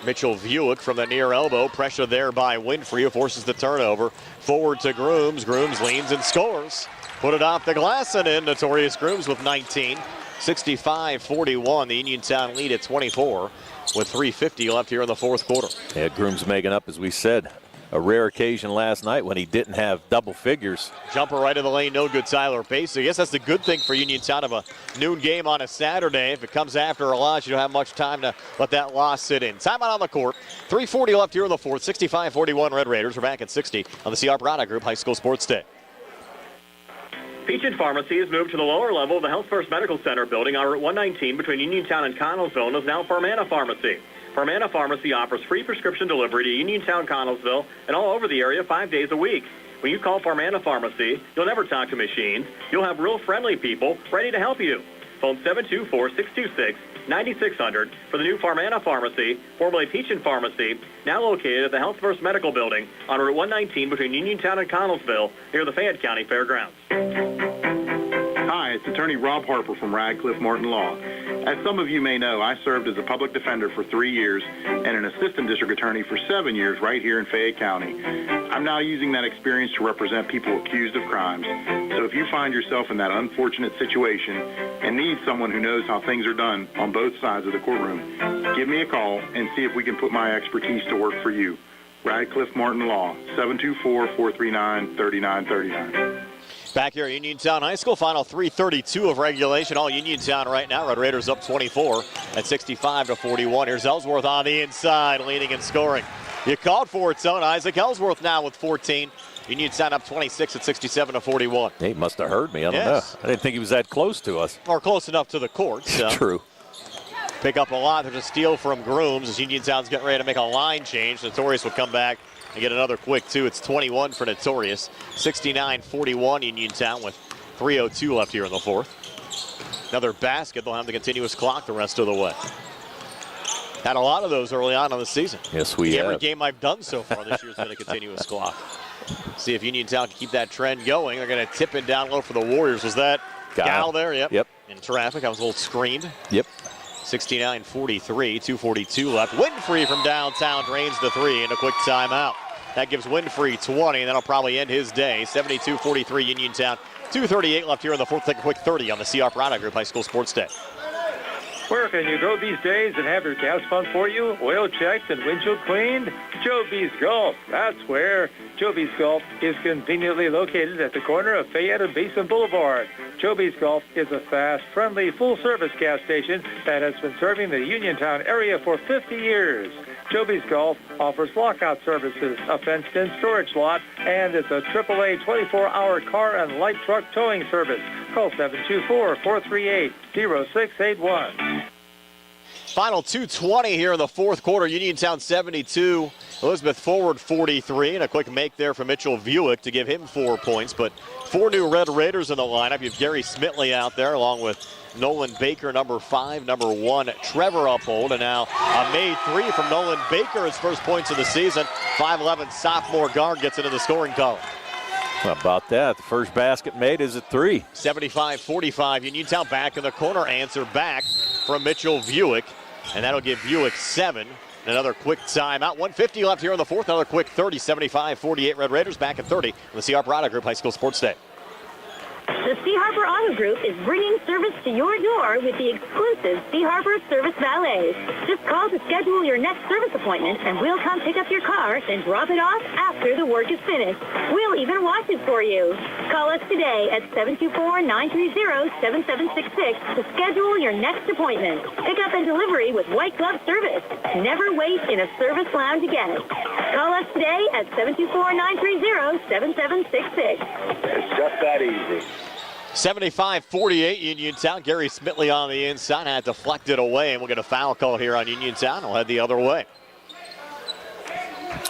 Mitchell Vuick from the near elbow. Pressure there by Winfrey, who forces the turnover. Forward to Grooms. Grooms leans and scores. Put it off the glass and in. Notorious Grooms with 19. 65-41. The Uniontown lead at 24 with 3:50 left here in the fourth quarter. Yeah, Grooms making up, as we said, a rare occasion last night when he didn't have double figures. Jumper right of the lane, no good. Tyler Pace. I guess that's the good thing for Uniontown of a noon game on a Saturday. If it comes after a loss, you don't have much time to let that loss sit in. Timeout on the court. 3:40 left here in the fourth. 65-41 Red Raiders. We're back at 60 on the CR Product Group High School Sports Day. Peachtree Pharmacy has moved to the lower level of the Health First Medical Center building on Route 119 between Uniontown and Connellsville and is now Fermanagh Pharmacy. Farmana Pharmacy offers free prescription delivery to Uniontown, Connellsville, and all over the area 5 days a week. When you call Farmana Pharmacy, you'll never talk to machines. You'll have real friendly people ready to help you. Phone 724-626-9600 for the new Farmana Pharmacy, formerly Peachin Pharmacy, now located at the Health First Medical Building on Route 119 between Uniontown and Connellsville near the Fayette County Fairgrounds. Hi, it's attorney Rob Harper from Radcliffe Martin Law. As some of you may know, I served as a public defender for 3 years and an assistant district attorney for 7 years right here in Fayette County. I'm now using that experience to represent people accused of crimes. So if you find yourself in that unfortunate situation and need someone who knows how things are done on both sides of the courtroom, give me a call and see if we can put my expertise to work for you. Radcliffe Martin Law, 724-439-3939. Back here at Uniontown High School, final 3:32 of regulation. All Uniontown right now. Red Raiders up 24 at 65-41. Here's Ellsworth on the inside, leading and scoring. You called for it, son. Isaac Ellsworth now with 14. Uniontown up 26 at 67-41. He must have heard me. I don't know. I didn't think he was that close to us. Or close enough to the court. So. True. Pick up a lot. There's a steal from Grooms as Uniontown's getting ready to make a line change. Notorious will come back and get another quick two. It's 21 for Notorious. 69-41 Uniontown with 3:02 left here in the fourth. Another basket. They'll have the continuous clock the rest of the way. Had a lot of those early on in the season. Yes, we have. Every game I've done so far this year has been a continuous clock. See if Uniontown can keep that trend going. They're going to tip it down low for the Warriors. Was that Gal there? Yep. In traffic. I was a little screened. Yep. 69-43, 2:42 left. Winfrey from downtown drains the three and a quick timeout. That gives Winfrey 20, and that'll probably end his day. 72-43 Uniontown. 2:38 left here in the fourth. Take a quick 30 on the CR Product Group High School Sports Day. Where can you go these days and have your gas pumped for you, oil checked, and windshield cleaned? Joby's Golf. That's where. Joby's Golf is conveniently located at the corner of Fayette and Basin Boulevard. Joby's Golf is a fast, friendly, full-service gas station that has been serving the Uniontown area for 50 years. Joby's Golf offers lockout services, a fenced-in storage lot, and it's a AAA 24-hour car and light truck towing service. Call 724-438-0681. Final 2:20 here in the fourth quarter. Uniontown 72, Elizabeth Forward 43, and a quick make there for Mitchell Buick to give him 4 points. But 4 new Red Raiders in the lineup. You have Gary Smitley out there along with Nolan Baker, number 5, number 1, Trevor Uphold, and now a made 3 from Nolan Baker, his first points of the season. 5'11" sophomore guard gets into the scoring column. How about that? The first basket made is at 3. 75-45. Uniontown back in the corner. Answer back from Mitchell Buick. And that'll give Buick 7. Another quick timeout. 1:50 left here in the fourth. Another quick 30. 75-48 Red Raiders back at 30 on the CR Product Group High School Sports Day. The C. Harper Auto Group is bringing service to your door with the exclusive C. Harper Service Valets. Just call to schedule your next service appointment, and we'll come pick up your car and drop it off after the work is finished. We'll even wash it for you. Call us today at 724-930-7766 to schedule your next appointment. Pickup and delivery with white glove service. Never wait in a service lounge again. Call us today at 724-930-7766. It's just that easy. 75-48 Uniontown. Gary Smitley on the inside had deflected away, and we'll get a foul call here on Uniontown. We'll head the other way.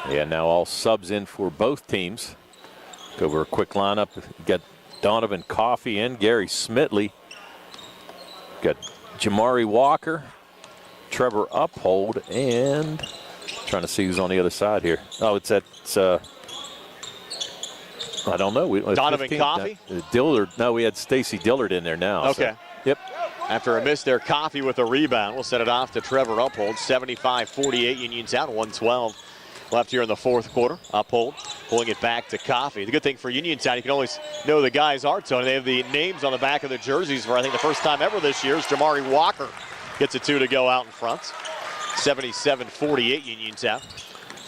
Yeah, now all subs in for both teams. Go over a quick lineup. Got Donovan Coffey in, Gary Smitley. Got Jamari Walker, Trevor Uphold, and trying to see who's on the other side here. Oh, it's I don't know. Donovan Coffey? Dillard. No, we had Stacy Dillard in there now. Okay. So, yep. After a miss there, Coffey with a rebound. We'll set it off to Trevor Uphold. 75-48 Uniontown. 1:12 left here in the fourth quarter. Uphold pulling it back to Coffey. The good thing for Uniontown, you can always know the guys are, Tony. They have the names on the back of the jerseys for, I think, the first time ever this year. Is Jamari Walker gets a 2 to go out in front. 77-48 Uniontown.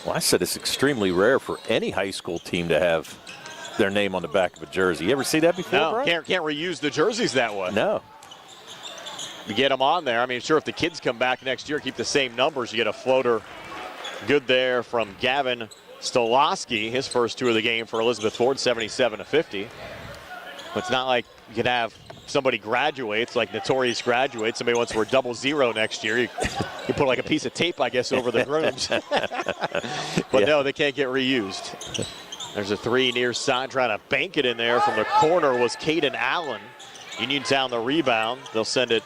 Well, I said it's extremely rare for any high school team to have their name on the back of a jersey. You ever see that before, No, Brian? can't reuse the jerseys that way. No. You get them on there. I mean, sure, if the kids come back next year, keep the same numbers, you get a floater. Good there from Gavin Stolowski, his first 2 of the game for Elizabeth Ford, 77-50. But it's not like You can have somebody graduates, like Notorious graduates. Somebody wants to wear 00 next year. You put like a piece of tape, I guess, over the grooms. But no, they can't get reused. There's a three near side, trying to bank it in there. From the corner was Caden Allen. Uniontown the rebound. They'll send it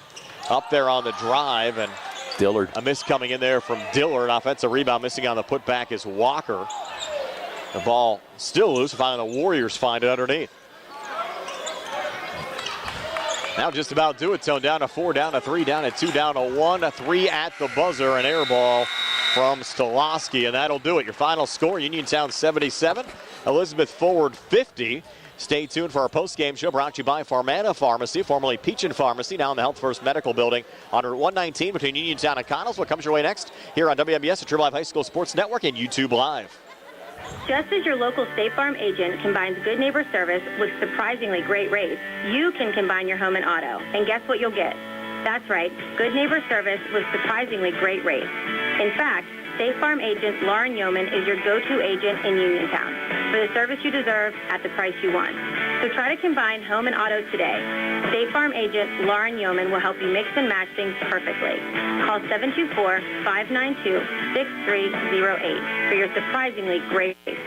up there on the drive, and Dillard. A miss coming in there from Dillard. Offensive rebound missing on the putback is Walker. The ball still loose. Finally, the Warriors find it underneath. Now just about do it, Tone. Down to 4, down to 3, down to 2, down to 1, a 3 at the buzzer. An air ball from Stolowski, and that'll do it. Your final score, Uniontown 77, Elizabeth Forward 50. Stay tuned for our post-game show brought to you by Farmana Pharmacy, formerly Peachin Pharmacy, now in the Health First Medical Building on Route 119 between Uniontown and Connells. What comes your way next here on WMBS, the True Life High School Sports Network, and YouTube Live. Just as your local State Farm agent combines good neighbor service with surprisingly great rates, you can combine your home and auto. And guess what you'll get? That's right, good neighbor service with surprisingly great rates. In fact, State Farm agent Lauren Yeoman is your go-to agent in Uniontown for the service you deserve at the price you want. So try to combine home and auto today. State Farm agent Lauren Yeoman will help you mix and match things perfectly. Call 724-592-6308 for your surprisingly great rates.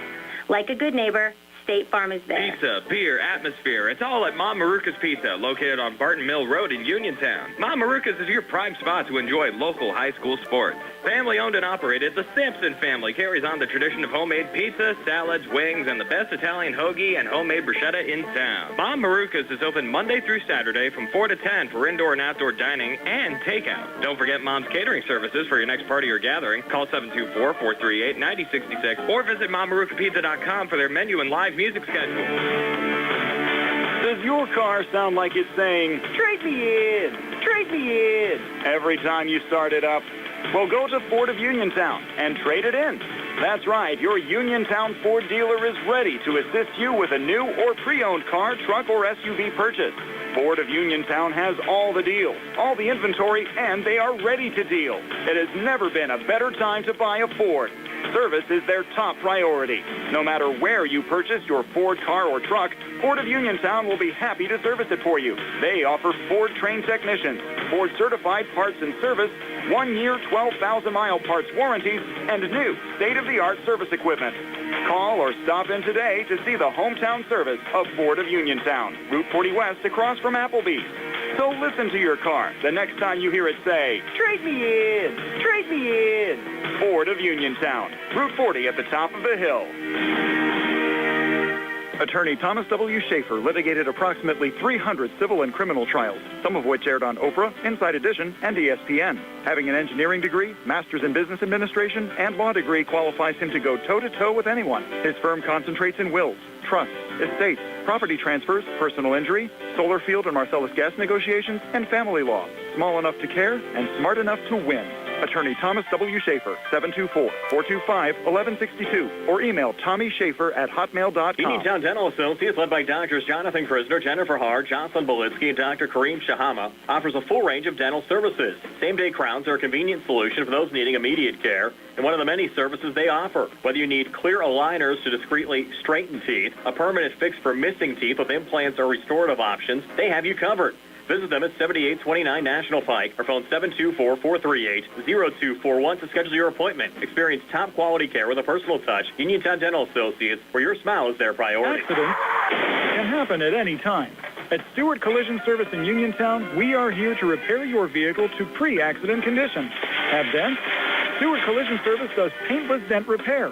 Like a good neighbor, State Farm is there. Pizza, beer, atmosphere. It's all at Mom Maruka's Pizza, located on Barton Mill Road in Uniontown. Mom Maruka's is your prime spot to enjoy local high school sports. Family owned and operated, the Sampson family carries on the tradition of homemade pizza, salads, wings, and the best Italian hoagie and homemade bruschetta in town. Mom Maruka's is open Monday through Saturday from 4 to 10 for indoor and outdoor dining and takeout. Don't forget Mom's catering services for your next party or gathering. Call 724-438-9066 or visit MomMarukaPizza.com for their menu and live music schedule. Does your car sound like it's saying, "Trade me in, trade me in," every time you start it up? Well, go to Ford of Uniontown and trade it in. That's right, your Uniontown Ford dealer is ready to assist you with a new or pre-owned car, truck, or SUV purchase. Ford of Uniontown has all the deals, all the inventory, and they are ready to deal. It has never been a better time to buy a Ford. Service is their top priority. No matter where you purchase your Ford car or truck, Ford of Uniontown will be happy to service it for you. They offer Ford-trained technicians, Ford-certified parts and service, 1-year, 12,000-mile parts warranties, and new state-of-the-art service equipment. Call or stop in today to see the hometown service of Ford of Uniontown, Route 40 West across from Applebee's. So listen to your car the next time you hear it say, "Trade me in, trade me in." Ford of Uniontown, Route 40 at the top of the hill. Attorney Thomas W. Schaefer litigated approximately 300 civil and criminal trials, some of which aired on Oprah, Inside Edition, and ESPN. Having an engineering degree, master's in business administration, and law degree qualifies him to go toe-to-toe with anyone. His firm concentrates in wills, trusts, estates, property transfers, personal injury, solar field and Marcellus gas negotiations, and family law. Small enough to care and smart enough to win. Attorney Thomas W. Schaefer, 724-425-1162, or email TommySchaefer@hotmail.com. Uniontown Dental Associates, led by Doctors Jonathan Krisner, Jennifer Haar, Jocelyn Belitsky, and Dr. Kareem Shahama, offers a full range of dental services. Same-day crowns are a convenient solution for those needing immediate care, and one of the many services they offer. Whether you need clear aligners to discreetly straighten teeth, a permanent fix for missing teeth with implants or restorative options, they have you covered. Visit them at 7829 National Pike or phone 724-438-0241 to schedule your appointment. Experience top quality care with a personal touch. Uniontown Dental Associates, where your smile is their priority. Accidents can happen at any time. At Stewart Collision Service in Uniontown, we are here to repair your vehicle to pre-accident condition. Have dents? Stewart Collision Service does paintless dent repair.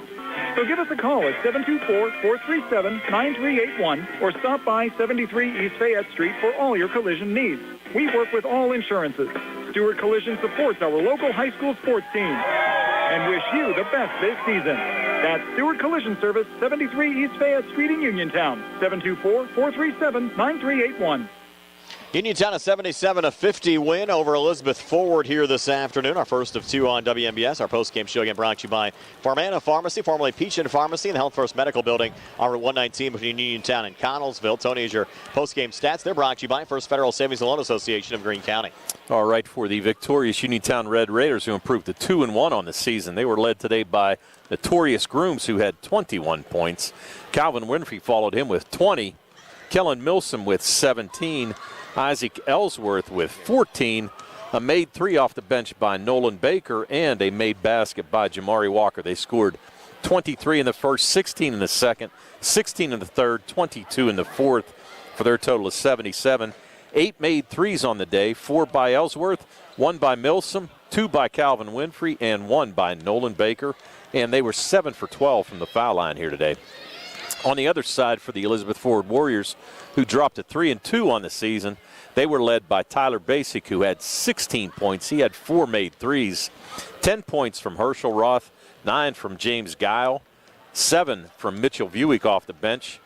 So give us a call at 724-437-9381 or stop by 73 East Fayette Street for all your collision needs. We work with all insurances. Stewart Collision supports our local high school sports team and wish you the best this season. That's Stewart Collision Service, 73 East Fayette Street in Uniontown, 724-437-9381. Uniontown a 77-50 win over Elizabeth Forward here this afternoon. Our first of two on WMBS. Our post-game show again brought to you by Farmana Pharmacy, formerly Peachin Pharmacy, and the Health First Medical Building on Route 119 between Uniontown and Connellsville. Tony, is your post-game stats. They're brought to you by First Federal Savings and Loan Association of Greene County. All right, for the victorious Uniontown Red Raiders, who improved to 2-1 on the season. They were led today by Notorious Grooms, who had 21 points. Calvin Winfrey followed him with 20. Kellen Milsom with 17. Isaac Ellsworth with 14. A made 3 off the bench by Nolan Baker and a made basket by Jamari Walker. They scored 23 in the first, 16 in the second, 16 in the third, 22 in the fourth for their total of 77. 8 made 3s on the day, 4 by Ellsworth, 1 by Milsom, 2 by Calvin Winfrey, and 1 by Nolan Baker. And they were 7 for 12 from the foul line here today. On the other side for the Elizabeth Forward Warriors, who dropped to 3-2 on the season, they were led by Tyler Basic, who had 16 points. He had 4 made 3s, 10 points from Herschel Roth, 9 from James Guile, 7 from Mitchell Buick off the bench,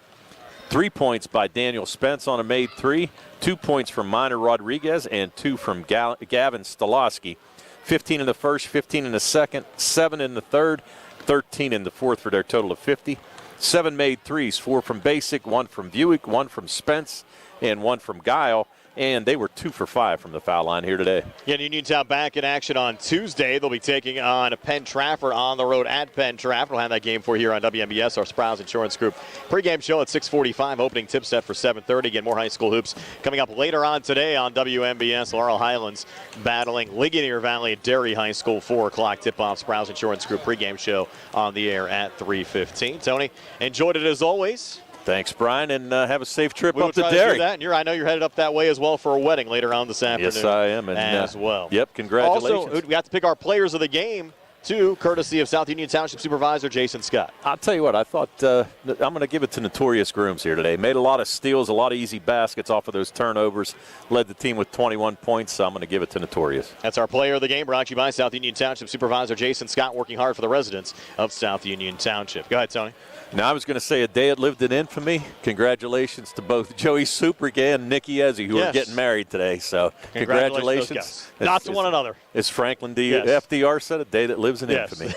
3 points by Daniel Spence on a made 3, 2 points from Minor Rodriguez, and 2 from Gavin Stolowski. 15 in the first, 15 in the second, 7 in the third, 13 in the fourth for their total of 50. 7 made 3s, 4 from Basic, 1 from Buick, 1 from Spence, and 1 from Guile. And they were 2 for 5 from the foul line here today. Yeah, Uniontown back in action on Tuesday. They'll be taking on Penn Trafford on the road at Penn Trafford. We'll have that game for you here on WMBS, our Sprouse Insurance Group pregame show at 6:45. Opening tip set for 7:30. Again, more high school hoops coming up later on today on WMBS. Laurel Highlands battling Ligonier Valley at Derry High School. 4 o'clock tip-off. Sprouse Insurance Group pregame show on the air at 3:15. Tony, enjoyed it as always. Thanks, Brian, and have a safe trip up to Derry. Derry. And I know you're headed up that way as well for a wedding later on this afternoon. Yes, I am. And, as well. Yep, congratulations. Also, we got to pick our players of the game, too, courtesy of South Union Township Supervisor Jason Scott. I'll tell you what, I thought I'm going to give it to Notorious Grooms here today. Made a lot of steals, a lot of easy baskets off of those turnovers. Led the team with 21 points, so I'm going to give it to Notorious. That's our player of the game, brought to you by South Union Township Supervisor Jason Scott, working hard for the residents of South Union Township. Go ahead, Tony. Now, I was going to say a day it lived in infamy. Congratulations to both Joey Suprick and Nikki Ezzy, who are getting married today. So congratulations. Not to one another. As Franklin FDR said, a day that lives in infamy.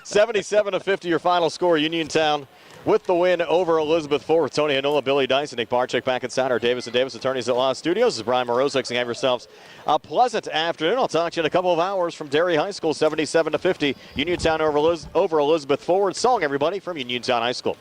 77-50 your final score. Uniontown with the win over Elizabeth Forward. Tony Hanola, Billy Dyson, Nick Barczyk back inside our Davis & Davis Attorneys at Law Studios. This is Brian Morozek saying have yourselves a pleasant afternoon. I'll talk to you in a couple of hours from Derry High School, 77-50. Uniontown over Elizabeth Forward. Song, everybody, from Uniontown High School.